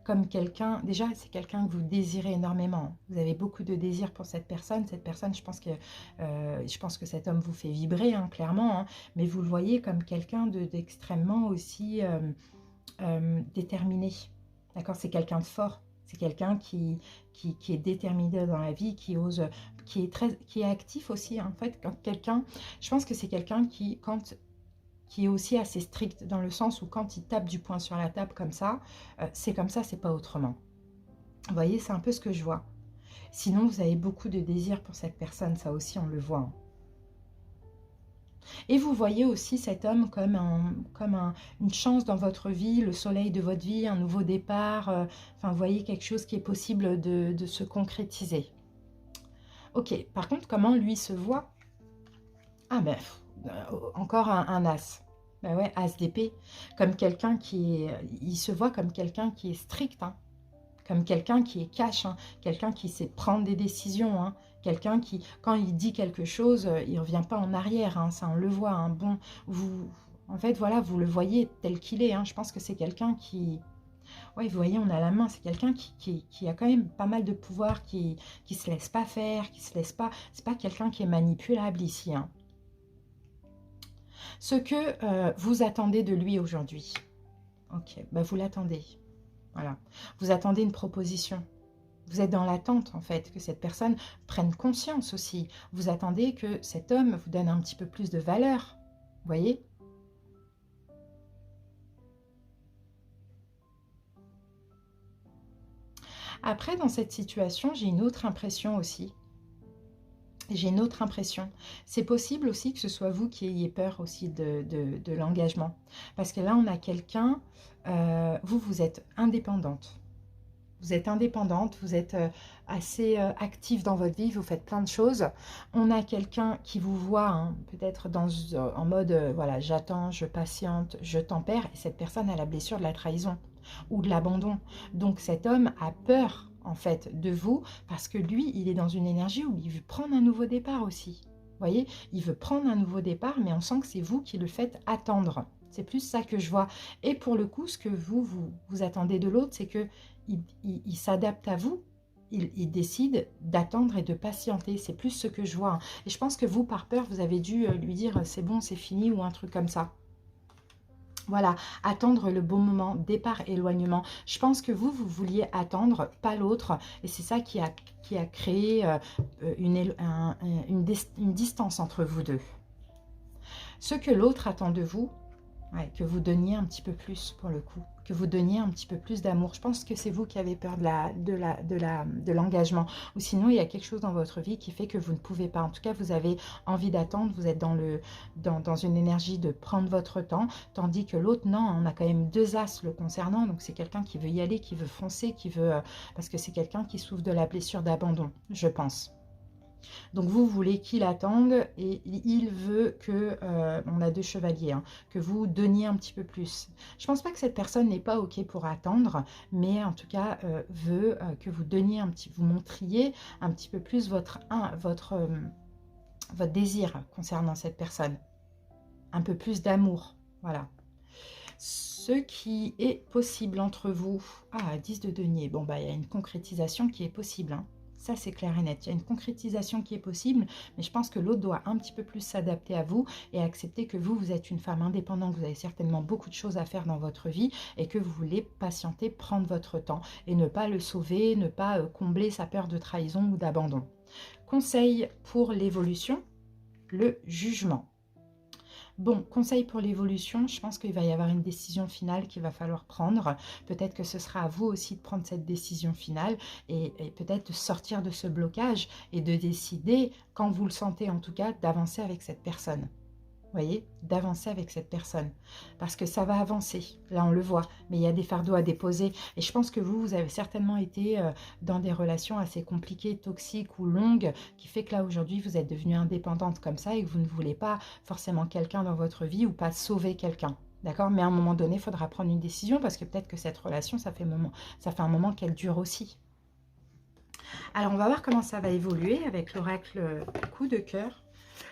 comme quelqu'un, déjà c'est quelqu'un que vous désirez énormément, vous avez beaucoup de désir pour cette personne, je pense que cet homme vous fait vibrer, hein, clairement, hein, mais vous le voyez comme quelqu'un d'extrêmement aussi déterminé, d'accord, c'est quelqu'un de fort, c'est quelqu'un qui est déterminé dans la vie, qui ose, qui est actif aussi, hein. En fait, quand quelqu'un, je pense que c'est quelqu'un qui est aussi assez strict, dans le sens où quand il tape du poing sur la table comme ça, c'est comme ça, c'est pas autrement. Vous voyez, c'est un peu ce que je vois. Sinon, vous avez beaucoup de désir pour cette personne, ça aussi, on le voit. Hein. Et vous voyez aussi cet homme comme une chance dans votre vie, le soleil de votre vie, un nouveau départ. Enfin, vous voyez quelque chose qui est possible de se concrétiser. Ok, par contre, comment lui se voit? Ah ben, encore un as. Ben ouais, as d'épée. Comme quelqu'un il se voit comme quelqu'un qui est strict, hein. Comme quelqu'un qui est cash, hein. Quelqu'un qui sait prendre des décisions, hein. Quelqu'un qui, quand il dit quelque chose, il ne revient pas en arrière, hein. Ça on le voit. Hein. Bon, en fait, voilà, vous le voyez tel qu'il est. Hein. Je pense que c'est quelqu'un qui... Oui, vous voyez, on a la main. C'est quelqu'un qui a quand même pas mal de pouvoir, qui se laisse pas faire, qui se laisse pas... C'est pas quelqu'un qui est manipulable ici, hein. Ce que vous attendez de lui aujourd'hui. Ok, bah vous l'attendez. Voilà. Vous attendez une proposition. Vous êtes dans l'attente, en fait, que cette personne prenne conscience aussi. Vous attendez que cet homme vous donne un petit peu plus de valeur. Vous voyez? Après, dans cette situation, j'ai une autre impression aussi. J'ai une autre impression. C'est possible aussi que ce soit vous qui ayez peur aussi de l'engagement. Parce que là, on a quelqu'un, vous êtes indépendante. Vous êtes indépendante, vous êtes assez active dans votre vie, vous faites plein de choses. On a quelqu'un qui vous voit hein, peut-être en mode, voilà, j'attends, je patiente, je tempère. Et cette personne a la blessure de la trahison ou de l'abandon. Donc cet homme a peur en fait de vous parce que lui, il est dans une énergie où il veut prendre un nouveau départ aussi. Vous voyez, il veut prendre un nouveau départ, mais on sent que c'est vous qui le faites attendre. C'est plus ça que je vois. Et pour le coup, ce que vous attendez de l'autre, c'est que il s'adapte à vous, il décide d'attendre et de patienter. C'est plus ce que je vois. Hein. Et je pense que vous, par peur, vous avez dû lui dire c'est bon, c'est fini ou un truc comme ça. Voilà, attendre le bon moment, départ, éloignement. Je pense que vous vouliez attendre, pas l'autre. Et c'est ça qui a créé une distance entre vous deux. Ce que l'autre attend de vous, ouais, que vous donniez un petit peu plus pour le coup, que vous donniez un petit peu plus d'amour. Je pense que c'est vous qui avez peur de l'engagement. Ou sinon, il y a quelque chose dans votre vie qui fait que vous ne pouvez pas. En tout cas, vous avez envie d'attendre, vous êtes dans une énergie de prendre votre temps, tandis que l'autre, non, on a quand même deux as le concernant. Donc, c'est quelqu'un qui veut y aller, qui veut foncer, qui veut... parce que c'est quelqu'un qui souffre de la blessure d'abandon, je pense. Donc vous voulez qu'il attende et il veut que, on a deux chevaliers, hein, que vous donniez un petit peu plus. Je ne pense pas que cette personne n'est pas OK pour attendre, mais en tout cas veut que vous donniez vous montriez un petit peu plus votre désir concernant cette personne. Un peu plus d'amour, voilà. Ce qui est possible entre vous, 10 de denier, bon bah il y a une concrétisation qui est possible, hein. Ça, c'est clair et net. Il y a une concrétisation qui est possible, mais je pense que l'autre doit un petit peu plus s'adapter à vous et accepter que vous êtes une femme indépendante, vous avez certainement beaucoup de choses à faire dans votre vie et que vous voulez patienter, prendre votre temps et ne pas le sauver, ne pas combler sa peur de trahison ou d'abandon. Conseil pour l'évolution, le jugement. Bon, conseil pour l'évolution, je pense qu'il va y avoir une décision finale qu'il va falloir prendre. Peut-être que ce sera à vous aussi de prendre cette décision finale et peut-être de sortir de ce blocage et de décider, quand vous le sentez en tout cas, d'avancer avec cette personne. Vous voyez, d'avancer avec cette personne. Parce que ça va avancer, là on le voit, mais il y a des fardeaux à déposer. Et je pense que vous avez certainement été dans des relations assez compliquées, toxiques ou longues, qui fait que là aujourd'hui vous êtes devenue indépendante comme ça et que vous ne voulez pas forcément quelqu'un dans votre vie ou pas sauver quelqu'un. D'accord? Mais à un moment donné, il faudra prendre une décision parce que peut-être que cette relation, ça fait un moment qu'elle dure aussi. Alors on va voir comment ça va évoluer avec l'oracle coup de cœur,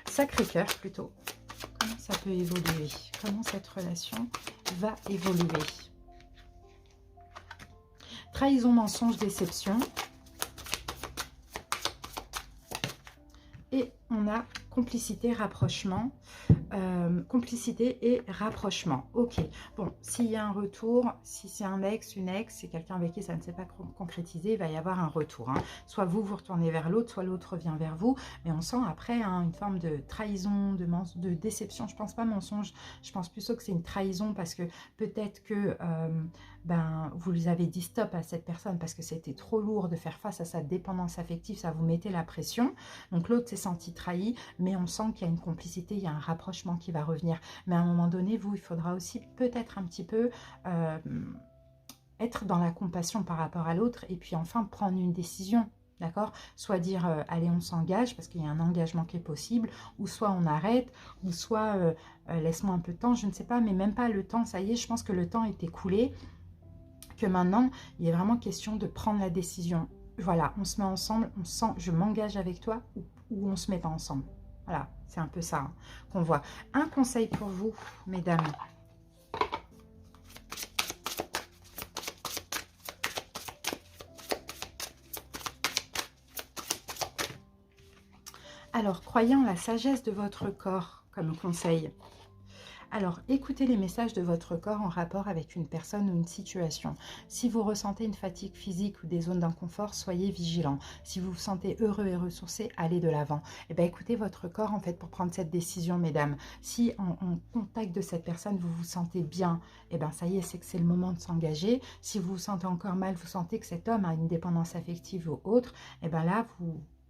Sacré-Cœur plutôt. Comment ça peut évoluer? Comment cette relation va évoluer? Trahison, mensonge, déception. Et on a complicité, rapprochement. Complicité et rapprochement. Ok, bon, s'il y a un retour, si c'est un ex, une ex, c'est quelqu'un avec qui ça ne s'est pas concrétisé, il va y avoir un retour. Hein. Soit vous retournez vers l'autre, soit l'autre revient vers vous. Mais on sent après hein, une forme de trahison, de déception. Je pense pas mensonge, je pense plutôt que c'est une trahison parce que peut-être que vous lui avez dit stop à cette personne parce que c'était trop lourd de faire face à sa dépendance affective, ça vous mettait la pression. Donc l'autre s'est senti trahi, mais on sent qu'il y a une complicité, il y a un rapprochement qui va revenir. Mais à un moment donné, il faudra aussi peut-être un petit peu être dans la compassion par rapport à l'autre et puis enfin prendre une décision. D'accord? Soit dire, allez, on s'engage parce qu'il y a un engagement qui est possible, ou soit on arrête, ou soit laisse-moi un peu de temps, je ne sais pas, mais même pas le temps, ça y est, je pense que le temps est écoulé, que maintenant, il est vraiment question de prendre la décision. Voilà, on se met ensemble, on sent, je m'engage avec toi, ou on se met pas ensemble. Voilà, c'est un peu ça hein, qu'on voit. Un conseil pour vous, mesdames. Alors, croyez en la sagesse de votre corps comme conseil. Alors, écoutez les messages de votre corps en rapport avec une personne ou une situation. Si vous ressentez une fatigue physique ou des zones d'inconfort, soyez vigilant. Si vous vous sentez heureux et ressourcé, allez de l'avant. Eh bien, écoutez votre corps, en fait, pour prendre cette décision, mesdames. Si en contact de cette personne, vous vous sentez bien, eh bien, ça y est, c'est que c'est le moment de s'engager. Si vous vous sentez encore mal, vous sentez que cet homme a une dépendance affective ou autre, eh bien là,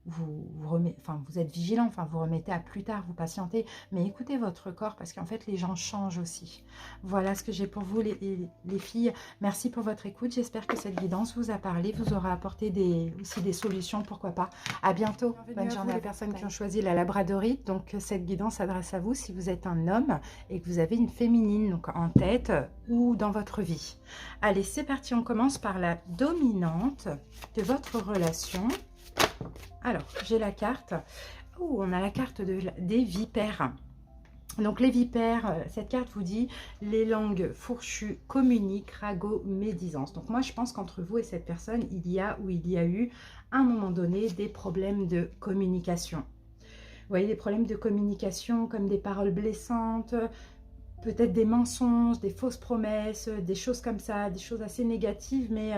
vous êtes vigilant, enfin vous remettez à plus tard, vous patientez, mais écoutez votre corps parce qu'en fait les gens changent aussi. Voilà ce que j'ai pour vous les filles. Merci pour votre écoute, j'espère que cette guidance vous a parlé, vous aura apporté aussi des solutions, pourquoi pas. À bientôt, bonne journée à la personne qui ont choisi la labradorite. Donc cette guidance s'adresse à vous si vous êtes un homme et que vous avez une féminine donc en tête ou dans votre vie. Allez, c'est parti, on commence par la dominante de votre relation. Alors, j'ai la carte. Oh, on a la carte des vipères. Donc, les vipères, cette carte vous dit « Les langues fourchues communiquent, ragots, médisance ». Donc, moi, je pense qu'entre vous et cette personne, il y a eu, à un moment donné, des problèmes de communication. Vous voyez, des problèmes de communication comme des paroles blessantes, peut-être des mensonges, des fausses promesses, des choses comme ça, des choses assez négatives, mais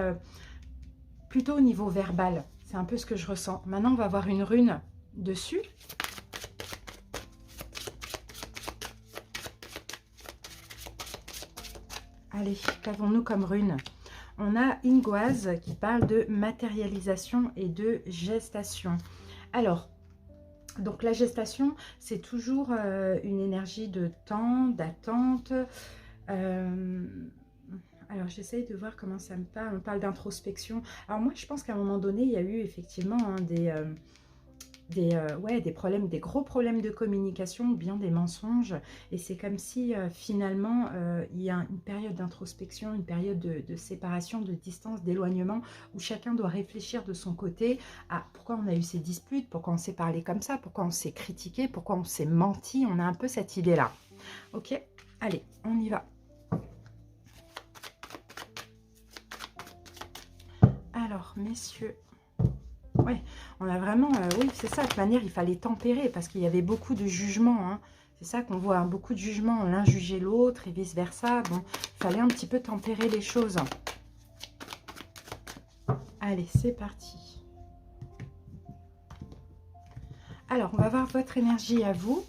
plutôt au niveau verbal. C'est un peu ce que je ressens. Maintenant, on va avoir une rune dessus. Allez, qu'avons-nous comme rune? On a Ingoise qui parle de matérialisation et de gestation. Alors, donc la gestation, c'est toujours une énergie de temps, d'attente. Alors j'essaye de voir comment ça me parle. On parle d'introspection. Alors moi, je pense qu'à un moment donné, il y a eu effectivement hein, des problèmes, des gros problèmes de communication ou bien des mensonges. Et c'est comme si finalement, il y a une période d'introspection, une période de séparation, de distance, d'éloignement, où chacun doit réfléchir de son côté à pourquoi on a eu ces disputes, pourquoi on s'est parlé comme ça, pourquoi on s'est critiqué, pourquoi on s'est menti. On a un peu cette idée-là. Ok, allez, on y va. Alors, messieurs, ouais, on a vraiment, oui, c'est ça, de toute manière, il fallait tempérer parce qu'il y avait beaucoup de jugements, hein. C'est ça qu'on voit, hein, beaucoup de jugements, l'un jugeait l'autre et vice-versa. Bon, il fallait un petit peu tempérer les choses. Allez, c'est parti. Alors, on va voir votre énergie à vous,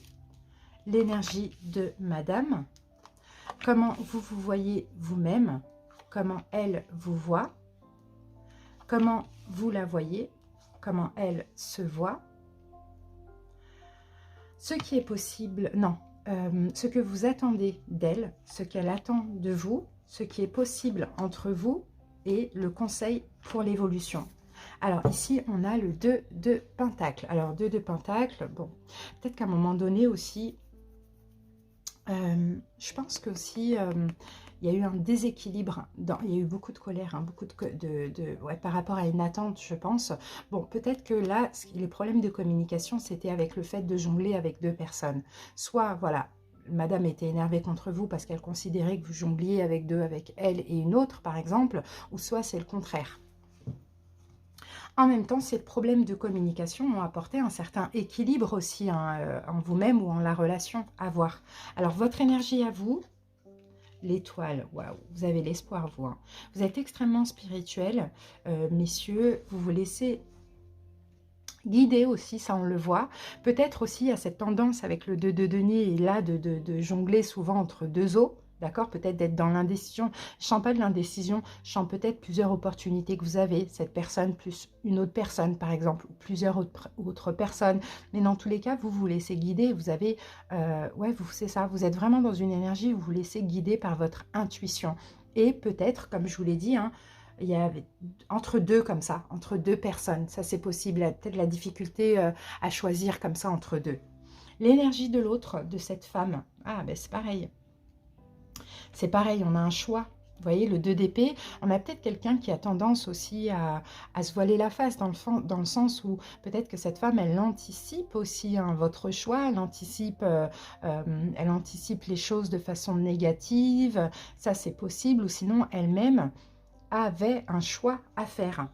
l'énergie de madame. Comment vous vous voyez vous-même, comment elle vous voit, comment vous la voyez, comment elle se voit, ce qui est possible, non, ce que vous attendez d'elle, ce qu'elle attend de vous, ce qui est possible entre vous et le conseil pour l'évolution. Alors ici, on a le 2 de Pentacle. Alors 2 de Pentacle, bon, peut-être qu'à un moment donné aussi, je pense que aussi il y a eu un déséquilibre, il y a eu beaucoup de colère, hein, beaucoup ouais, par rapport à une attente, je pense. Bon, peut-être que là, les problèmes de communication, c'était avec le fait de jongler avec deux personnes. Soit, voilà, madame était énervée contre vous parce qu'elle considérait que vous jongliez avec deux, avec elle et une autre, par exemple, ou soit c'est le contraire. En même temps, ces problèmes de communication ont apporté un certain équilibre aussi hein, en vous-même ou en la relation à voir. Alors, votre énergie à vous, l'étoile, waouh, vous avez l'espoir, vous. Hein. Vous êtes extrêmement spirituel, messieurs, vous vous laissez guider aussi, ça on le voit. Peut-être aussi à cette tendance avec le 2 de denier et là de jongler souvent entre deux eaux. D'accord, peut-être d'être dans l'indécision. Je ne sens pas de l'indécision, je sens peut-être plusieurs opportunités que vous avez, cette personne plus une autre personne par exemple, ou plusieurs autres personnes. Mais dans tous les cas, vous vous laissez guider, vous avez, ouais, c'est ça, vous êtes vraiment dans une énergie où vous vous laissez guider par votre intuition. Et peut-être, comme je vous l'ai dit, hein, il y a entre deux comme ça, entre deux personnes, ça c'est possible, peut-être la difficulté à choisir comme ça entre deux. L'énergie de l'autre, de cette femme, ah ben c'est pareil. C'est pareil, on a un choix. Vous voyez, le 2 d'épée, on a peut-être quelqu'un qui a tendance aussi à se voiler la face, dans le sens où peut-être que cette femme, elle anticipe aussi hein, votre choix, elle anticipe les choses de façon négative, ça c'est possible, ou sinon elle-même avait un choix à faire.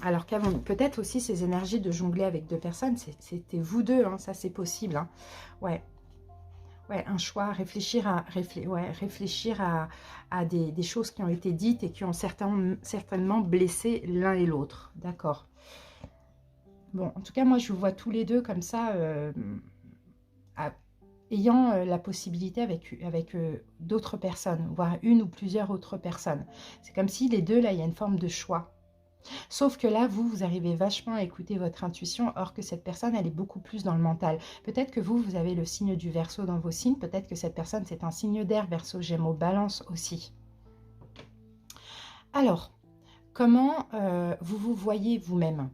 Alors qu'avant, peut-être aussi ces énergies de jongler avec deux personnes, c'était vous deux, hein, ça c'est possible. Hein. Ouais. Ouais, un choix, réfléchir à des choses qui ont été dites et qui ont certainement blessé l'un et l'autre. D'accord. Bon, en tout cas, moi, je vous vois tous les deux comme ça, ayant la possibilité avec d'autres personnes, voire une ou plusieurs autres personnes. C'est comme si les deux, là, il y a une forme de choix. Sauf que là, vous arrivez vachement à écouter votre intuition, or que cette personne, elle est beaucoup plus dans le mental. Peut-être que vous avez le signe du Verseau dans vos signes, peut-être que cette personne, c'est un signe d'air, Verseau, Gémeaux, Balance aussi. Alors, comment vous vous voyez vous-même?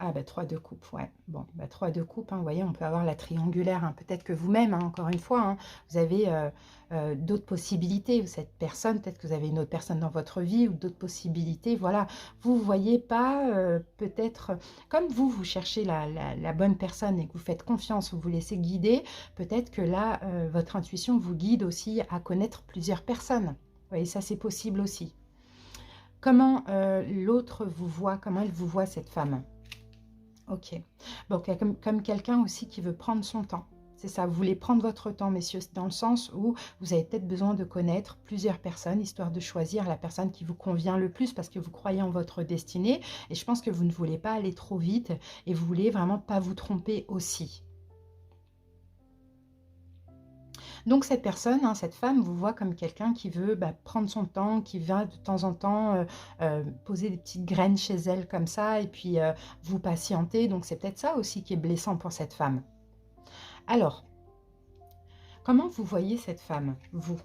Ah, bah 3 de coupe, ouais. Bon, bah 3 de coupe, hein, vous voyez, on peut avoir la triangulaire. Hein. Peut-être que vous-même, hein, encore une fois, hein, vous avez d'autres possibilités. Cette personne, peut-être que vous avez une autre personne dans votre vie ou d'autres possibilités. Voilà, vous ne voyez pas, peut-être, comme vous cherchez la bonne personne et que vous faites confiance, vous vous laissez guider, peut-être que là, votre intuition vous guide aussi à connaître plusieurs personnes. Vous voyez, ça, c'est possible aussi. Comment l'autre vous voit, comment elle vous voit, cette femme? Ok. Donc, comme quelqu'un aussi qui veut prendre son temps. C'est ça, vous voulez prendre votre temps, messieurs, dans le sens où vous avez peut-être besoin de connaître plusieurs personnes, histoire de choisir la personne qui vous convient le plus, parce que vous croyez en votre destinée. Et je pense que vous ne voulez pas aller trop vite, et vous voulez vraiment pas vous tromper aussi. Donc cette personne, hein, cette femme, vous voit comme quelqu'un qui veut prendre son temps, qui vient de temps en temps poser des petites graines chez elle comme ça, et puis vous patienter. Donc c'est peut-être ça aussi qui est blessant pour cette femme. Alors, comment vous voyez cette femme, vous?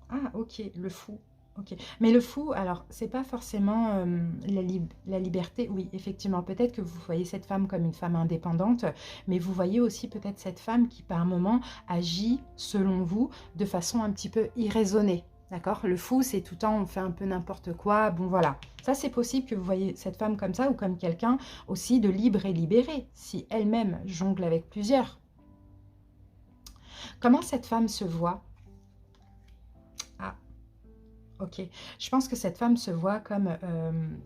Ah, ok, le fou. Ok. Mais le fou, alors, c'est pas forcément la liberté. Oui, effectivement, peut-être que vous voyez cette femme comme une femme indépendante, mais vous voyez aussi peut-être cette femme qui, par moment, agit, selon vous, de façon un petit peu irraisonnée. D'accord? Le fou, c'est tout le temps, on fait un peu n'importe quoi. Bon, voilà. Ça, c'est possible que vous voyez cette femme comme ça, ou comme quelqu'un aussi de libre et libéré, si elle-même jongle avec plusieurs. Comment cette femme se voit? Ah, ok. Je pense que cette femme se voit comme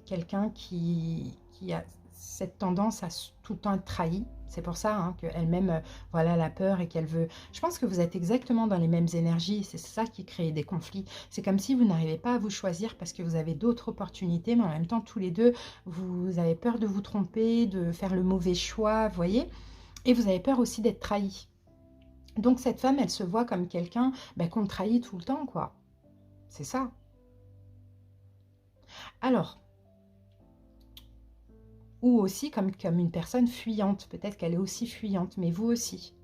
quelqu'un qui a cette tendance à tout le temps être trahi. C'est pour ça hein, qu'elle-même, voilà, la peur et qu'elle veut... Je pense que vous êtes exactement dans les mêmes énergies. C'est ça qui crée des conflits. C'est comme si vous n'arrivez pas à vous choisir parce que vous avez d'autres opportunités, mais en même temps, tous les deux, vous avez peur de vous tromper, de faire le mauvais choix, vous voyez? Et vous avez peur aussi d'être trahi. Donc cette femme, elle se voit comme quelqu'un qu'on trahit tout le temps, quoi. C'est ça. Alors, ou aussi comme une personne fuyante. Peut-être qu'elle est aussi fuyante, mais vous aussi.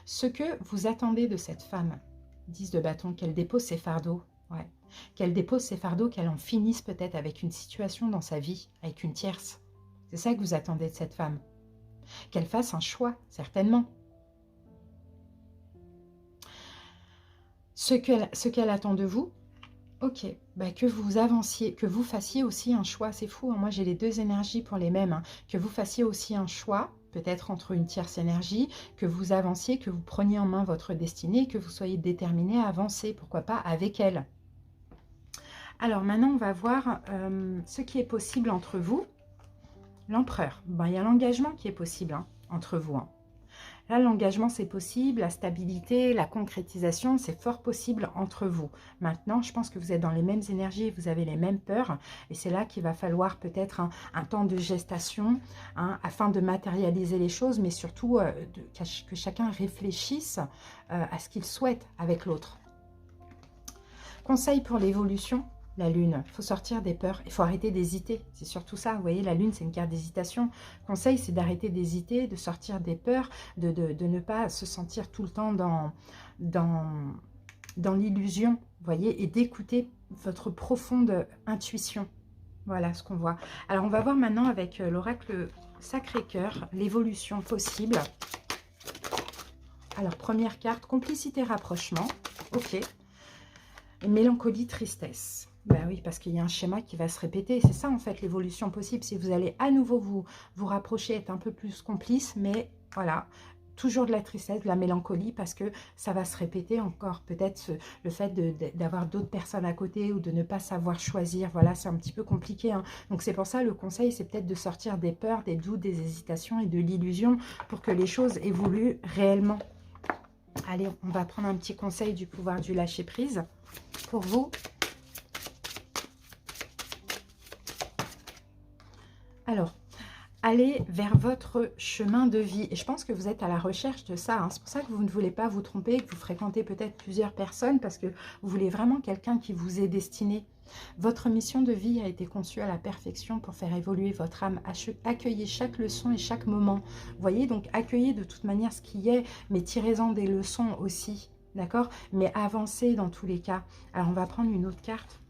Ce que vous attendez de cette femme, 10 de bâton, qu'elle dépose ses fardeaux. Ouais. Qu'elle dépose ses fardeaux, qu'elle en finisse peut-être avec une situation dans sa vie, avec une tierce. C'est ça que vous attendez de cette femme. Qu'elle fasse un choix, certainement. Ce qu'elle attend de vous, ok, que vous avanciez, que vous fassiez aussi un choix. C'est fou, hein, moi j'ai les deux énergies pour les mêmes. Hein. Que vous fassiez aussi un choix, peut-être entre une tierce énergie, que vous avanciez, que vous preniez en main votre destinée, que vous soyez déterminé à avancer, pourquoi pas avec elle. Alors maintenant, on va voir ce qui est possible entre vous. L'empereur, il y a l'engagement qui est possible hein, entre vous. Hein. Là, l'engagement, c'est possible, la stabilité, la concrétisation, c'est fort possible entre vous. Maintenant, je pense que vous êtes dans les mêmes énergies, vous avez les mêmes peurs, et c'est là qu'il va falloir peut-être un temps de gestation, hein, afin de matérialiser les choses, mais surtout que chacun réfléchisse à ce qu'il souhaite avec l'autre. Conseil pour l'évolution. La lune, il faut sortir des peurs, il faut arrêter d'hésiter, c'est surtout ça, vous voyez, la lune c'est une carte d'hésitation. Conseil c'est d'arrêter d'hésiter, de sortir des peurs, de ne pas se sentir tout le temps dans l'illusion, vous voyez, et d'écouter votre profonde intuition. Voilà ce qu'on voit. Alors on va voir maintenant avec l'oracle Sacré-Cœur, l'évolution possible. Alors première carte, complicité, rapprochement, ok. Et mélancolie, tristesse. Ben oui, parce qu'il y a un schéma qui va se répéter. C'est ça, en fait, l'évolution possible. Si vous allez à nouveau vous rapprocher, être un peu plus complice, mais voilà, toujours de la tristesse, de la mélancolie, parce que ça va se répéter encore. Peut-être le fait d'avoir d'autres personnes à côté ou de ne pas savoir choisir. Voilà, c'est un petit peu compliqué. Hein. Donc, c'est pour ça, le conseil, c'est peut-être de sortir des peurs, des doutes, des hésitations et de l'illusion pour que les choses évoluent réellement. Allez, on va prendre un petit conseil du pouvoir du lâcher-prise pour vous. Alors, allez vers votre chemin de vie. Et je pense que vous êtes à la recherche de ça. Hein. C'est pour ça que vous ne voulez pas vous tromper, que vous fréquentez peut-être plusieurs personnes, parce que vous voulez vraiment quelqu'un qui vous est destiné. Votre mission de vie a été conçue à la perfection pour faire évoluer votre âme. Accueillez chaque leçon et chaque moment. Vous voyez, donc accueillez de toute manière ce qui est, mais tirez-en des leçons aussi. D'accord? Mais avancez dans tous les cas. Alors, on va prendre une autre carte.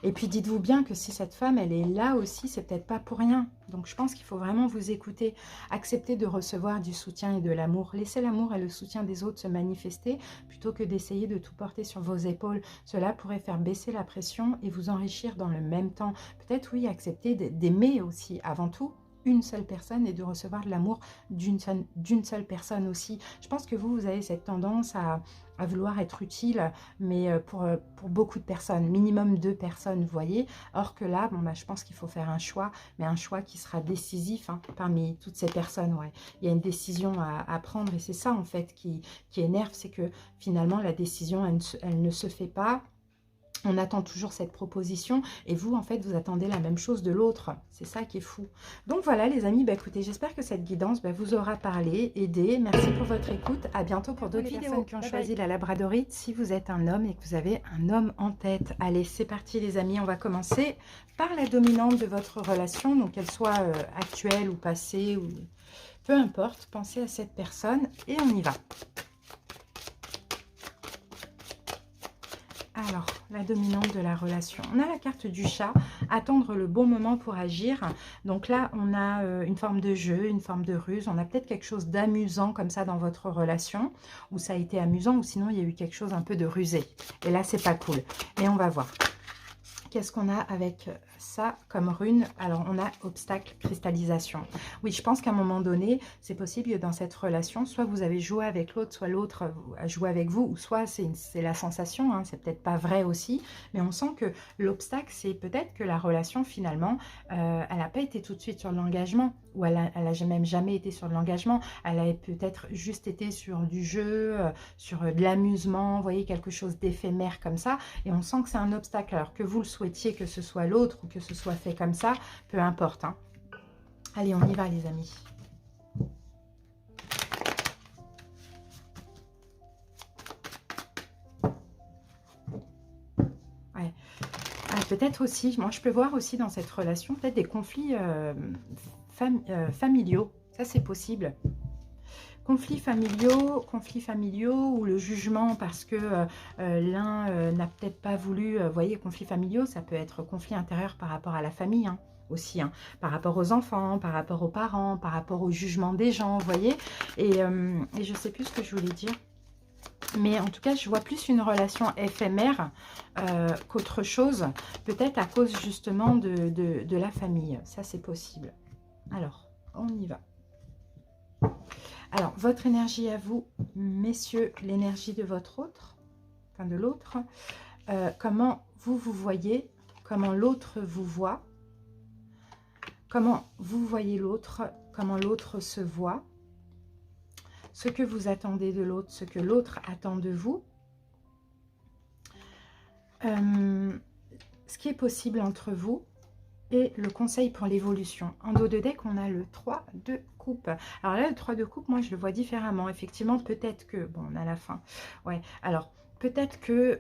Et puis dites-vous bien que si cette femme, elle est là aussi, c'est peut-être pas pour rien. Donc je pense qu'il faut vraiment vous écouter. Accepter de recevoir du soutien et de l'amour. Laissez l'amour et le soutien des autres se manifester plutôt que d'essayer de tout porter sur vos épaules. Cela pourrait faire baisser la pression et vous enrichir dans le même temps. Peut-être oui, accepter d'aimer aussi avant tout une seule personne et de recevoir de l'amour d'une seule personne aussi. Je pense que vous avez cette tendance à vouloir être utile, mais pour beaucoup de personnes, minimum 2 personnes, vous voyez. Or que là, bon, bah, je pense qu'il faut faire un choix, mais un choix qui sera décisif hein, parmi toutes ces personnes. Ouais. Il y a une décision à prendre et c'est ça en fait qui énerve, c'est que finalement la décision, elle ne se fait pas. On attend toujours cette proposition et vous, en fait, vous attendez la même chose de l'autre. C'est ça qui est fou. Donc voilà, les amis, bah, écoutez, j'espère que cette guidance vous aura parlé, aidé. Merci pour votre écoute. À bientôt pour d'autres vidéos. Qui ont choisi la labradorite, si vous êtes un homme et que vous avez un homme en tête. Allez, c'est parti, les amis. On va commencer par la dominante de votre relation, donc qu'elle soit actuelle ou passée, ou peu importe. Pensez à cette personne et on y va. Alors, la dominante de la relation. On a la carte du chat, attendre le bon moment pour agir. Donc là, on a une forme de jeu, une forme de ruse. On a peut-être quelque chose d'amusant comme ça dans votre relation, où ça a été amusant, ou sinon il y a eu quelque chose un peu de rusé. Et là, c'est pas cool. Et on va voir. Qu'est-ce qu'on a avec ça comme rune? Alors, on a obstacle, cristallisation. Oui, je pense qu'à un moment donné, c'est possible que dans cette relation, soit vous avez joué avec l'autre, soit l'autre a joué avec vous, ou soit c'est la sensation, hein, c'est peut-être pas vrai aussi, mais on sent que l'obstacle, c'est peut-être que la relation, finalement, elle n'a pas été tout de suite sur l'engagement, ou elle a même jamais été sur de l'engagement, elle a peut-être juste été sur du jeu, sur de l'amusement, vous voyez, quelque chose d'éphémère comme ça, et on sent que c'est un obstacle, alors que vous le souhaitiez que ce soit l'autre ou que ce soit fait comme ça, peu importe. Hein. Allez, on y va les amis. Ouais. Ah, peut-être aussi, moi je peux voir aussi dans cette relation peut-être des conflits familiaux, ça c'est possible. Conflits familiaux ou le jugement parce que l'un n'a peut-être pas voulu, vous voyez, conflits familiaux, ça peut être conflit intérieur par rapport à la famille hein, aussi, hein, par rapport aux enfants, par rapport aux parents, par rapport au jugement des gens, vous voyez, et je ne sais plus ce que je voulais dire. Mais en tout cas, je vois plus une relation éphémère qu'autre chose, peut-être à cause justement de la famille, ça c'est possible. Alors, on y va. Alors, votre énergie à vous, messieurs, l'énergie de votre autre, enfin de l'autre, comment vous vous voyez, comment l'autre vous voit, comment vous voyez l'autre, comment l'autre se voit, ce que vous attendez de l'autre, ce que l'autre attend de vous, ce qui est possible entre vous, et le conseil pour l'évolution. En dos de deck, on a le 3 de coupe. Alors là, le 3 de coupe, moi, je le vois différemment. Effectivement, peut-être que... Bon, on a la fin. Ouais, alors, peut-être que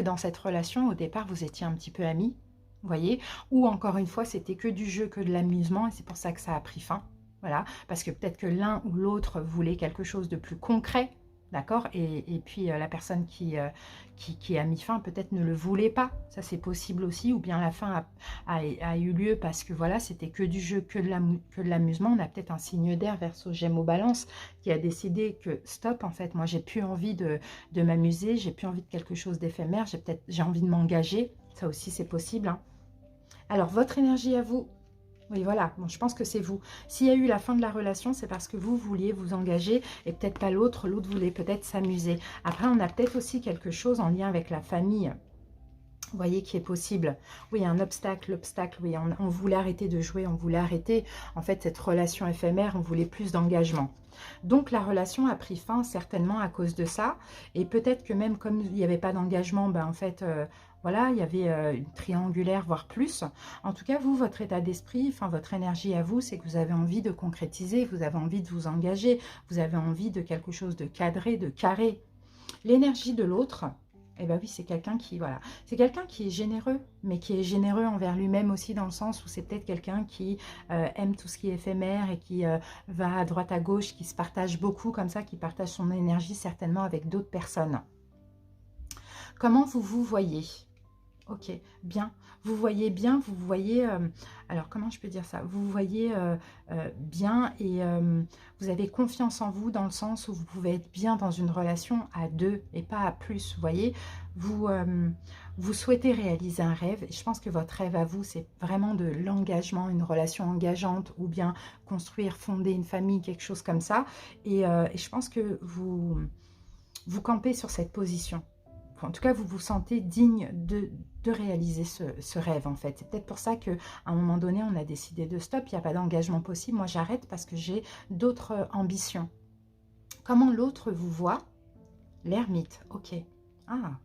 dans cette relation, au départ, vous étiez un petit peu amis, vous voyez, ou encore une fois, c'était que du jeu, que de l'amusement, et c'est pour ça que ça a pris fin. Voilà, parce que peut-être que l'un ou l'autre voulait quelque chose de plus concret, d'accord, et puis la personne qui a mis fin peut-être ne le voulait pas, ça c'est possible aussi, ou bien la fin a eu lieu parce que voilà, c'était que du jeu, que de l'amusement. On a peut-être un signe d'air Verseau, Gémeaux, Balance qui a décidé que stop, en fait, moi j'ai plus envie de m'amuser, j'ai plus envie de quelque chose d'éphémère, j'ai envie de m'engager, ça aussi c'est possible. Hein. Alors votre énergie à vous. Oui, voilà, bon, je pense que c'est vous. S'il y a eu la fin de la relation, c'est parce que vous vouliez vous engager et peut-être pas l'autre. L'autre voulait peut-être s'amuser. Après, on a peut-être aussi quelque chose en lien avec la famille. Vous voyez, qui est possible. Oui, un obstacle, oui, on voulait arrêter de jouer, on voulait arrêter, en fait, cette relation éphémère, on voulait plus d'engagement. Donc, la relation a pris fin, certainement, à cause de ça. Et peut-être que même comme il n'y avait pas d'engagement, ben, en fait... voilà, il y avait une triangulaire, voire plus. En tout cas, vous, votre état d'esprit, enfin votre énergie à vous, c'est que vous avez envie de concrétiser, vous avez envie de vous engager, vous avez envie de quelque chose de cadré, de carré. L'énergie de l'autre, eh bien oui, c'est quelqu'un qui, voilà, c'est quelqu'un qui est généreux, mais qui est généreux envers lui-même aussi, dans le sens où c'est peut-être quelqu'un qui aime tout ce qui est éphémère et qui va à droite à gauche, qui se partage beaucoup comme ça, qui partage son énergie certainement avec d'autres personnes. Comment vous vous voyez ? Ok, bien. Vous voyez bien, vous voyez... alors, comment je peux dire ça? Vous voyez bien et vous avez confiance en vous dans le sens où vous pouvez être bien dans une relation à deux et pas à plus, vous voyez? Vous, vous souhaitez réaliser un rêve et je pense que votre rêve à vous, c'est vraiment de l'engagement, une relation engageante ou bien construire, fonder une famille, quelque chose comme ça. Et je pense que vous campez sur cette position. En tout cas, vous vous sentez digne de réaliser ce rêve, en fait. C'est peut-être pour ça qu'à un moment donné, on a décidé de stop. Il n'y a pas d'engagement possible. Moi, j'arrête parce que j'ai d'autres ambitions. Comment l'autre vous voit? L'ermite, ok. Ah,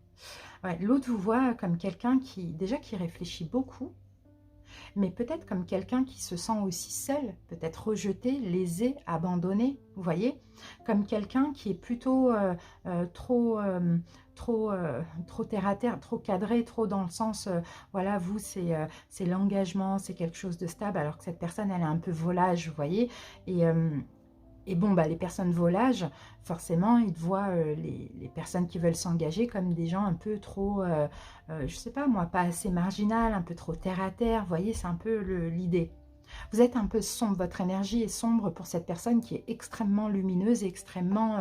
ouais, l'autre vous voit comme quelqu'un qui réfléchit beaucoup, mais peut-être comme quelqu'un qui se sent aussi seul, peut-être rejeté, lésé, abandonné, vous voyez, comme quelqu'un qui est plutôt trop terre à terre, trop cadré, trop dans le sens, voilà, vous, c'est l'engagement, c'est quelque chose de stable, alors que cette personne, elle est un peu volage, vous voyez, et bon, bah, les personnes volages, forcément, ils voient les personnes qui veulent s'engager comme des gens un peu trop, je sais pas moi, pas assez marginal, un peu trop terre à terre. Vous voyez, c'est un peu l'idée. Vous êtes un peu sombre, votre énergie est sombre pour cette personne qui est extrêmement lumineuse, extrêmement,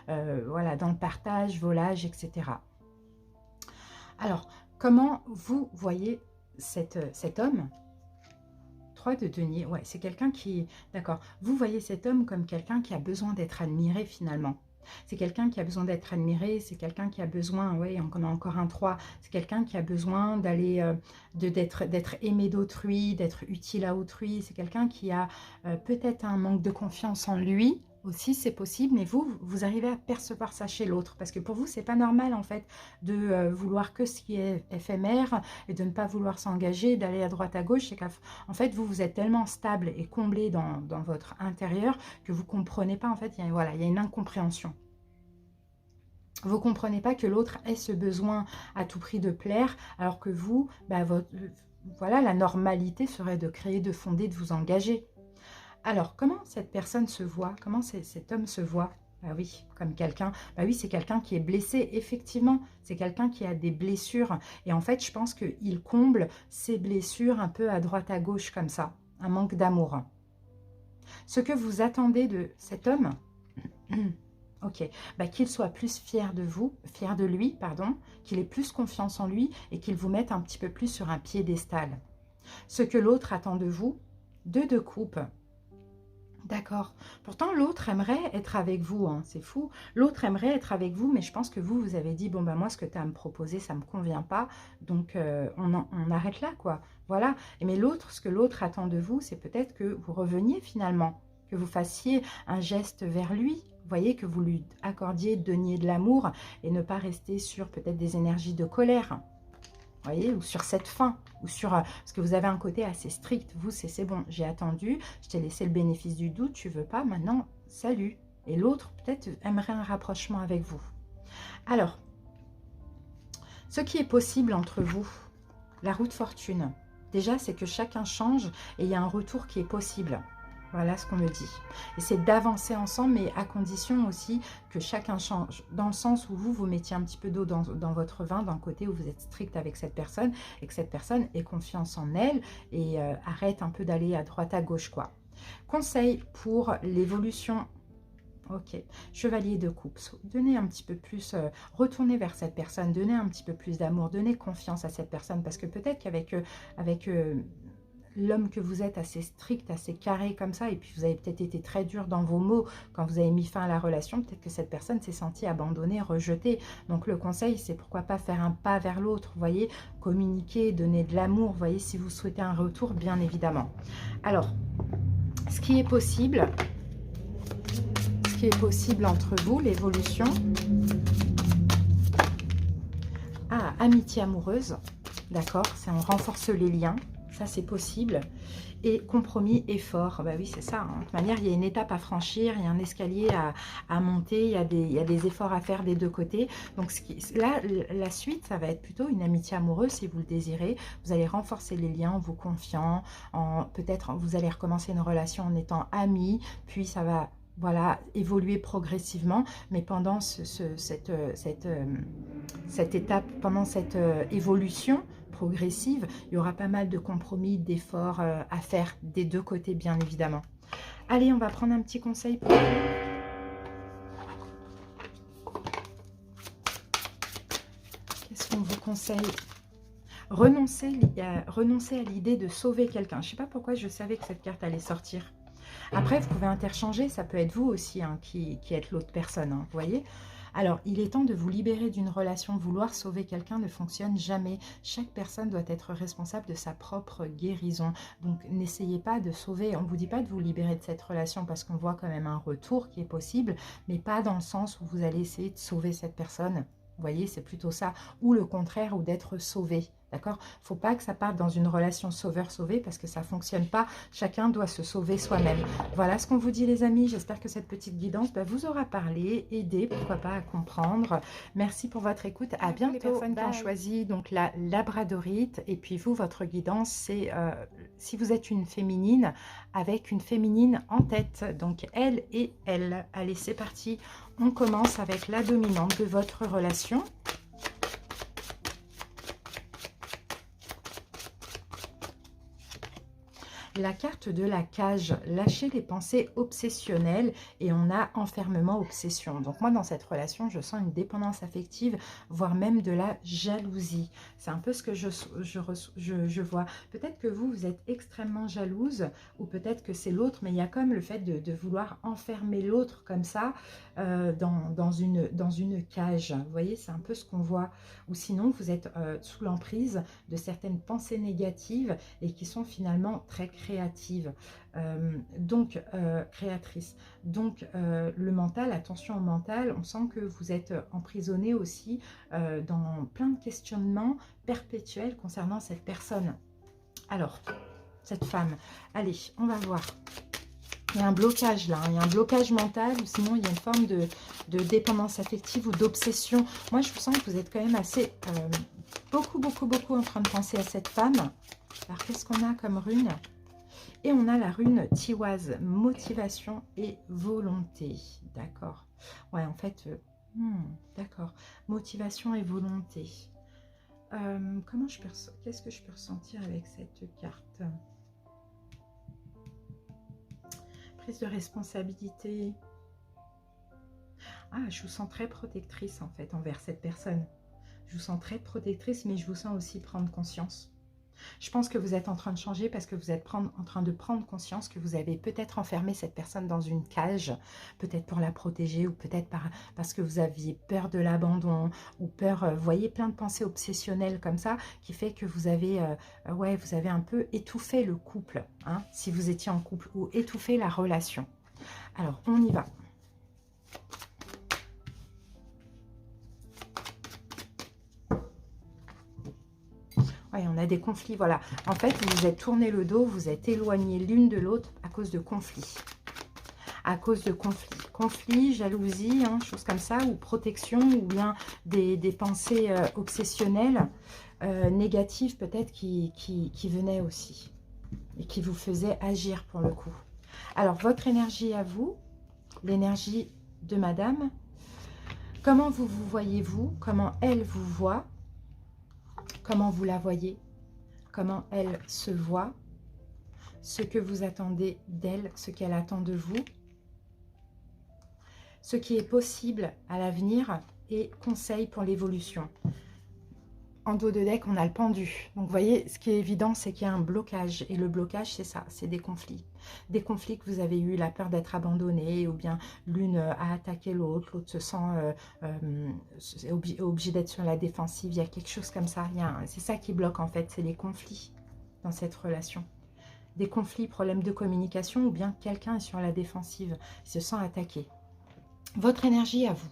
voilà, dans le partage, volage, etc. Alors, comment vous voyez cet homme? 3 de denier, ouais, c'est quelqu'un qui... D'accord, vous voyez cet homme comme quelqu'un qui a besoin d'être admiré finalement. C'est quelqu'un qui a besoin d'être admiré, c'est quelqu'un qui a besoin, ouais, on a encore un 3, c'est quelqu'un qui a besoin d'aller, d'être aimé d'autrui, d'être utile à autrui, c'est quelqu'un qui a peut-être un manque de confiance en lui, aussi c'est possible, mais vous arrivez à percevoir ça chez l'autre, parce que pour vous c'est pas normal en fait de vouloir que ce qui est éphémère et de ne pas vouloir s'engager, d'aller à droite à gauche, c'est qu'en fait vous êtes tellement stable et comblé dans votre intérieur que vous comprenez pas, en fait, voilà, il y a une incompréhension. Vous ne comprenez pas que l'autre ait ce besoin à tout prix de plaire, alors que vous, bah, voilà, la normalité serait de créer, de fonder, de vous engager. Alors, comment cette personne se voit? Comment cet homme se voit? Bah oui, comme quelqu'un, bah oui, c'est quelqu'un qui est blessé, effectivement, c'est quelqu'un qui a des blessures. Et en fait, je pense qu'il comble ses blessures un peu à droite, à gauche, comme ça, un manque d'amour. Ce que vous attendez de cet homme, ok, bah, qu'il soit plus fier de vous, fier de lui, pardon, qu'il ait plus confiance en lui et qu'il vous mette un petit peu plus sur un piédestal. Ce que l'autre attend de vous, 2 de coupe. D'accord. Pourtant, l'autre aimerait être avec vous, hein, c'est fou. L'autre aimerait être avec vous, mais je pense que vous avez dit, bon, ben moi, ce que tu as à me proposer, ça ne me convient pas, donc on arrête là, quoi. Voilà. Mais l'autre, ce que l'autre attend de vous, c'est peut-être que vous reveniez finalement, que vous fassiez un geste vers lui. Vous voyez, que vous lui accordiez, donniez de l'amour et ne pas rester sur peut-être des énergies de colère. Vous voyez, ou sur cette fin, ou sur... parce que vous avez un côté assez strict. Vous, c'est bon, j'ai attendu, je t'ai laissé le bénéfice du doute, tu veux pas, maintenant, salut. Et l'autre, peut-être, aimerait un rapprochement avec vous. Alors, ce qui est possible entre vous, la roue de fortune, déjà, c'est que chacun change et il y a un retour qui est possible. Voilà ce qu'on me dit. Et c'est d'avancer ensemble, mais à condition aussi que chacun change. Dans le sens où vous mettiez un petit peu d'eau dans votre vin, d'un côté où vous êtes strict avec cette personne, et que cette personne ait confiance en elle, et arrête un peu d'aller à droite à gauche, quoi. Conseil pour l'évolution. Ok, chevalier de coupe, donnez un petit peu plus, retournez vers cette personne, donnez un petit peu plus d'amour, donnez confiance à cette personne, parce que peut-être qu'avec l'homme que vous êtes, assez strict, assez carré comme ça, et puis vous avez peut-être été très dur dans vos mots quand vous avez mis fin à la relation, peut-être que cette personne s'est sentie abandonnée, rejetée. Donc le conseil, c'est pourquoi pas faire un pas vers l'autre, vous voyez, communiquer, donner de l'amour, vous voyez, si vous souhaitez un retour, bien évidemment. Alors, ce qui est possible entre vous, l'évolution. Ah, amitié amoureuse, d'accord, c'est on renforce les liens. Ça, c'est possible. Et compromis, effort. Bah oui, c'est ça. Hein. De toute manière, il y a une étape à franchir, il y a un escalier à monter, il y a des efforts à faire des deux côtés. Donc là, la suite, ça va être plutôt une amitié amoureuse si vous le désirez. Vous allez renforcer les liens en vous confiant. Peut-être vous allez recommencer une relation en étant amis. Puis ça va voilà, évoluer progressivement, mais pendant cette étape, pendant cette évolution progressive, il y aura pas mal de compromis, d'efforts à faire des deux côtés, bien évidemment. Allez, on va prendre un petit conseil pour vous. Qu'est-ce qu'on vous conseille? Renoncer à l'idée de sauver quelqu'un. Je ne sais pas pourquoi je savais que cette carte allait sortir. Après, vous pouvez interchanger, ça peut être vous aussi hein, qui êtes l'autre personne, hein, vous voyez. Alors, il est temps de vous libérer d'une relation. Vouloir sauver quelqu'un ne fonctionne jamais. Chaque personne doit être responsable de sa propre guérison. Donc, n'essayez pas de sauver. On ne vous dit pas de vous libérer de cette relation parce qu'on voit quand même un retour qui est possible, mais pas dans le sens où vous allez essayer de sauver cette personne. Vous voyez, c'est plutôt ça. Ou le contraire, ou d'être sauvé. D'accord? Il ne faut pas que ça parte dans une relation sauveur-sauvé parce que ça ne fonctionne pas. Chacun doit se sauver soi-même. Voilà ce qu'on vous dit les amis. J'espère que cette petite guidance vous aura parlé, aidé, pourquoi pas à comprendre. Merci pour votre écoute. À bientôt. Les personnes qui ont choisi donc la labradorite et puis vous, votre guidance, c'est si vous êtes une féminine avec une féminine en tête. Donc elle et elle. Allez, c'est parti. On commence avec la dominante de votre relation. La carte de la cage, lâcher les pensées obsessionnelles et on a enfermement, obsession. Donc moi dans cette relation, je sens une dépendance affective, voire même de la jalousie. C'est un peu ce que je vois. Peut-être que vous êtes extrêmement jalouse ou peut-être que c'est l'autre, mais il y a comme le fait de vouloir enfermer l'autre comme ça dans une cage. Vous voyez, c'est un peu ce qu'on voit. Ou sinon, vous êtes sous l'emprise de certaines pensées négatives et qui sont finalement très créative, créatrice. Donc, le mental, attention au mental, on sent que vous êtes emprisonné aussi dans plein de questionnements perpétuels concernant cette personne. Alors, cette femme, allez, on va voir. Il y a un blocage là, il y a un blocage mental ou sinon il y a une forme de dépendance affective ou d'obsession. Moi, je vous sens que vous êtes quand même assez, beaucoup en train de penser à cette femme. Alors, qu'est-ce qu'on a comme rune ? Et on a la rune Tiwaz, motivation et volonté. D'accord. Ouais, en fait, d'accord. Motivation et volonté. Qu'est-ce que je peux ressentir avec cette carte? Prise de responsabilité. Ah, je vous sens très protectrice en fait envers cette personne. Je vous sens très protectrice, mais je vous sens aussi prendre conscience. Je pense que vous êtes en train de changer parce que vous êtes en train de prendre conscience que vous avez peut-être enfermé cette personne dans une cage, peut-être pour la protéger ou peut-être parce que vous aviez peur de l'abandon ou peur, vous voyez, plein de pensées obsessionnelles comme ça qui fait que vous avez, vous avez un peu étouffé le couple, hein, si vous étiez en couple, ou étouffé la relation. Alors, on y va. Oui, on a des conflits, voilà. En fait, vous vous êtes tourné le dos, vous êtes éloignés l'une de l'autre à cause de conflits. À cause de conflits. Conflits, jalousie, hein, choses comme ça, ou protection, ou bien des pensées obsessionnelles, négatives peut-être qui venaient aussi. Et qui vous faisaient agir pour le coup. Alors, votre énergie à vous, l'énergie de madame, comment vous voyez-vous, comment elle vous voit, comment vous la voyez, comment elle se voit, ce que vous attendez d'elle, ce qu'elle attend de vous, ce qui est possible à l'avenir et conseils pour l'évolution. En dos de deck, on a le pendu. Donc, vous voyez, ce qui est évident, c'est qu'il y a un blocage. Et le blocage, c'est ça, c'est des conflits. Des conflits que vous avez eu, la peur d'être abandonné, ou bien l'une a attaqué l'autre, l'autre se sent obligé d'être sur la défensive. Il y a quelque chose comme ça. C'est ça qui bloque, en fait, c'est les conflits dans cette relation. Des conflits, problèmes de communication, ou bien quelqu'un est sur la défensive, il se sent attaqué. Votre énergie à vous.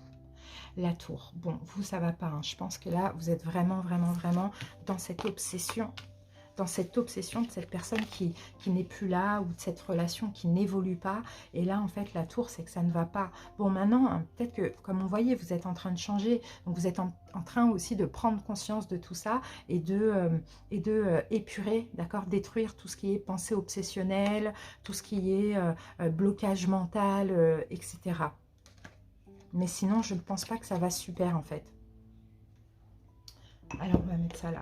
La tour. Bon, vous, ça va pas. Hein. Je pense que là, vous êtes vraiment dans cette obsession dans cette obsession de cette personne qui n'est plus là, ou de cette relation qui n'évolue pas. Et là, en fait, la tour, c'est que ça ne va pas. Bon, maintenant, hein, peut-être que, comme on voyait, vous êtes en train de changer. Donc, vous êtes en train aussi de prendre conscience de tout ça et de épurer, d'accord, détruire tout ce qui est pensée obsessionnelle, tout ce qui est blocage mental, etc. Mais sinon, je ne pense pas que ça va super, en fait. Alors, on va mettre ça là.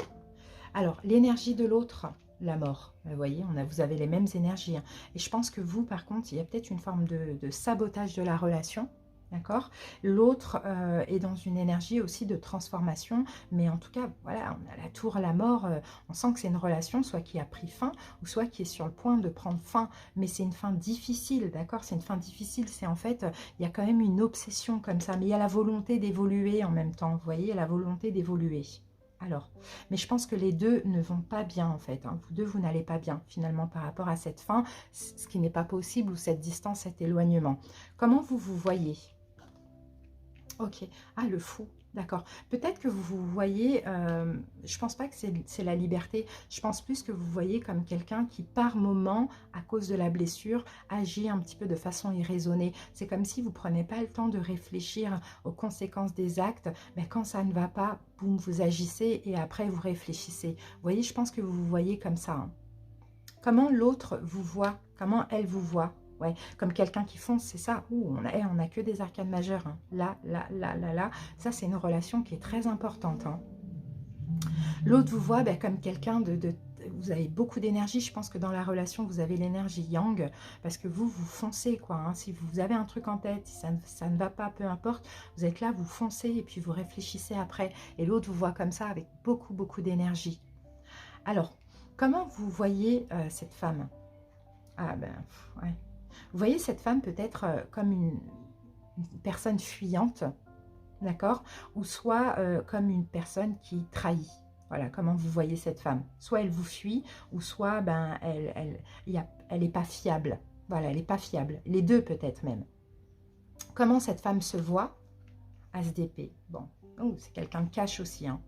Alors, l'énergie de l'autre, la mort. Vous voyez, vous avez les mêmes énergies. Hein. Et je pense que vous, par contre, il y a peut-être une forme de sabotage de la relation. D'accord. L'autre est dans une énergie aussi de transformation. Mais en tout cas, voilà, on a la tour, la mort. On sent que c'est une relation, soit qui a pris fin, ou soit qui est sur le point de prendre fin. Mais c'est une fin difficile, d'accord. C'est une fin difficile. C'est en fait, il y a quand même une obsession comme ça. Mais il y a la volonté d'évoluer en même temps. Vous voyez, la volonté d'évoluer. Alors, mais je pense que les deux ne vont pas bien en fait. Hein. Vous deux, vous n'allez pas bien finalement par rapport à cette fin, ce qui n'est pas possible, ou cette distance, cet éloignement. Comment vous vous voyez? Ok. Ah, le fou. D'accord. Peut-être que vous vous voyez, je pense pas que c'est la liberté, je pense plus que vous voyez comme quelqu'un qui, par moment, à cause de la blessure, agit un petit peu de façon irraisonnée. C'est comme si vous ne prenez pas le temps de réfléchir aux conséquences des actes, mais quand ça ne va pas, boum, vous agissez et après vous réfléchissez. Vous voyez, je pense que vous vous voyez comme ça. Hein. Comment l'autre vous voit? Comment elle vous voit? Ouais, comme quelqu'un qui fonce, c'est ça. Ouh, on a que des arcanes majeures. Hein. Là, là, là, là, là. Ça, c'est une relation qui est très importante. Hein. L'autre vous voit comme quelqu'un vous avez beaucoup d'énergie. Je pense que dans la relation, vous avez l'énergie yang. Parce que vous foncez, quoi. Hein. Si vous avez un truc en tête, si ça ne va pas, peu importe. Vous êtes là, vous foncez et puis vous réfléchissez après. Et l'autre vous voit comme ça, avec beaucoup, beaucoup d'énergie. Alors, comment vous voyez cette femme? Ah ben, ouais. Vous voyez cette femme peut-être comme une personne fuyante, d'accord? Ou soit comme une personne qui trahit. Voilà, comment vous voyez cette femme? Soit elle vous fuit, ou soit ben, elle n'est pas fiable. Voilà, elle n'est pas fiable. Les deux peut-être même. Comment cette femme se voit? As d'épée. Bon, oh, c'est quelqu'un de cash aussi, hein.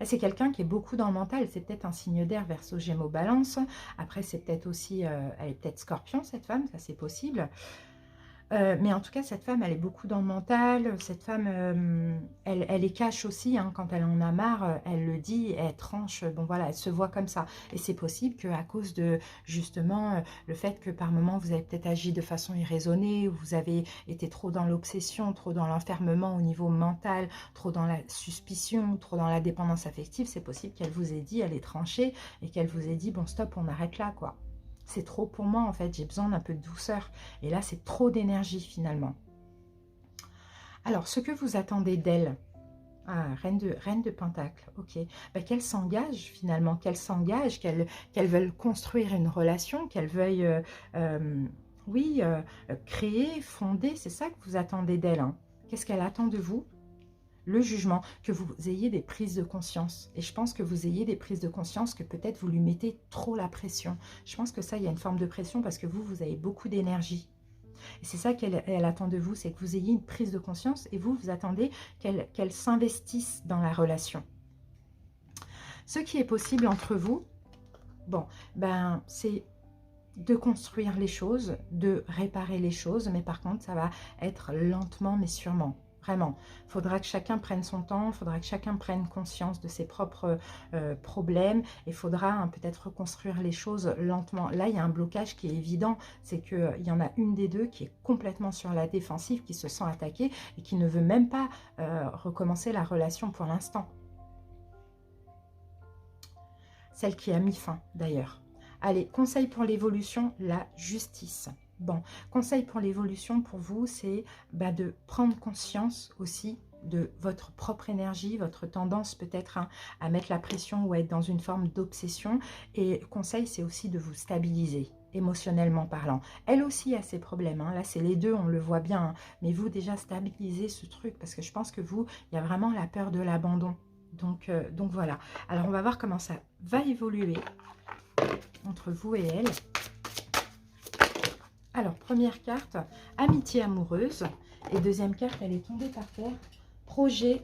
C'est quelqu'un qui est beaucoup dans le mental, c'est peut-être un signe d'air, Verseau, Gémeaux, Balance. Après, c'est peut-être aussi, elle est peut-être Scorpion, cette femme, ça c'est possible. Mais en tout cas, cette femme, elle est beaucoup dans le mental. Cette femme, elle est cache aussi. Hein, quand elle en a marre, elle le dit, elle tranche. Bon, voilà, elle se voit comme ça. Et c'est possible qu'à cause de, justement, le fait que par moment, vous avez peut-être agi de façon irraisonnée, ou vous avez été trop dans l'obsession, trop dans l'enfermement au niveau mental, trop dans la suspicion, trop dans la dépendance affective, c'est possible qu'elle vous ait dit, elle est tranchée, et qu'elle vous ait dit, bon, stop, on arrête là, quoi. C'est trop pour moi, en fait, j'ai besoin d'un peu de douceur. Et là, c'est trop d'énergie, finalement. Alors, ce que vous attendez d'elle, ah, reine de Pentacle, ok. Ben, qu'elle s'engage, finalement, qu'elle s'engage, qu'elle veuille construire une relation, qu'elle veuille, oui, créer, fonder, c'est ça que vous attendez d'elle. Hein. Qu'est-ce qu'elle attend de vous? Le jugement, que vous ayez des prises de conscience. Et je pense que vous ayez des prises de conscience que peut-être vous lui mettez trop la pression. Je pense que ça, il y a une forme de pression parce que vous avez beaucoup d'énergie. Et c'est ça qu'elle attend de vous, c'est que vous ayez une prise de conscience et vous attendez qu'elle s'investisse dans la relation. Ce qui est possible entre vous, bon, ben c'est de construire les choses, de réparer les choses, mais par contre, ça va être lentement mais sûrement. Vraiment, il faudra que chacun prenne son temps, il faudra que chacun prenne conscience de ses propres problèmes. Il faudra peut-être reconstruire les choses lentement. Là, il y a un blocage qui est évident, c'est qu'il y en a une des deux qui est complètement sur la défensive, qui se sent attaquée et qui ne veut même pas recommencer la relation pour l'instant. Celle qui a mis fin, d'ailleurs. Allez, conseil pour l'évolution, la justice. Bon, conseil pour l'évolution pour vous, c'est de prendre conscience aussi de votre propre énergie, votre tendance peut-être à mettre la pression ou à être dans une forme d'obsession. Et conseil, c'est aussi de vous stabiliser, émotionnellement parlant. Elle aussi a ses problèmes, hein. Là c'est les deux, on le voit bien. Hein. Mais vous déjà stabilisez ce truc parce que je pense que vous, il y a vraiment la peur de l'abandon. Donc voilà. Alors on va voir comment ça va évoluer entre vous et elle. Alors, première carte, amitié amoureuse. Et deuxième carte, elle est tombée par terre. Projet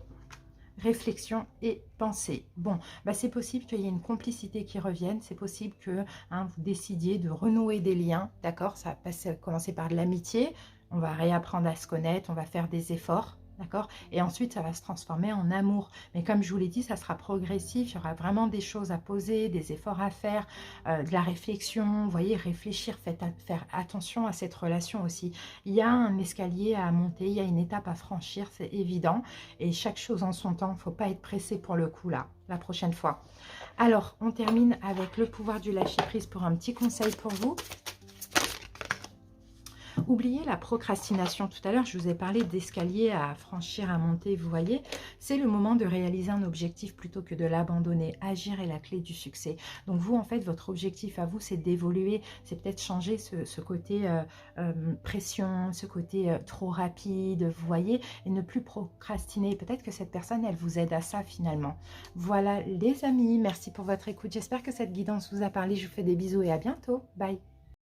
réflexion et pensée. Bon, bah c'est possible qu'il y ait une complicité qui revienne, c'est possible que vous décidiez de renouer des liens, d'accord? Ça va commencer par de l'amitié, on va réapprendre à se connaître, on va faire des efforts, d'accord? Et ensuite, ça va se transformer en amour. Mais comme je vous l'ai dit, ça sera progressif, il y aura vraiment des choses à poser, des efforts à faire, de la réflexion, vous voyez, réfléchir, faire attention à cette relation aussi. Il y a un escalier à monter, il y a une étape à franchir, c'est évident. Et chaque chose en son temps, il ne faut pas être pressé pour le coup là, la prochaine fois. Alors, on termine avec le pouvoir du lâcher-prise pour un petit conseil pour vous. Oubliez la procrastination. Tout à l'heure, je vous ai parlé d'escalier à franchir, à monter, vous voyez. C'est le moment de réaliser un objectif plutôt que de l'abandonner. Agir est la clé du succès. Donc vous, en fait, votre objectif à vous, c'est d'évoluer. C'est peut-être changer ce côté pression, ce côté trop rapide, vous voyez, et ne plus procrastiner. Peut-être que cette personne, elle vous aide à ça finalement. Voilà les amis, merci pour votre écoute. J'espère que cette guidance vous a parlé. Je vous fais des bisous et à bientôt. Bye.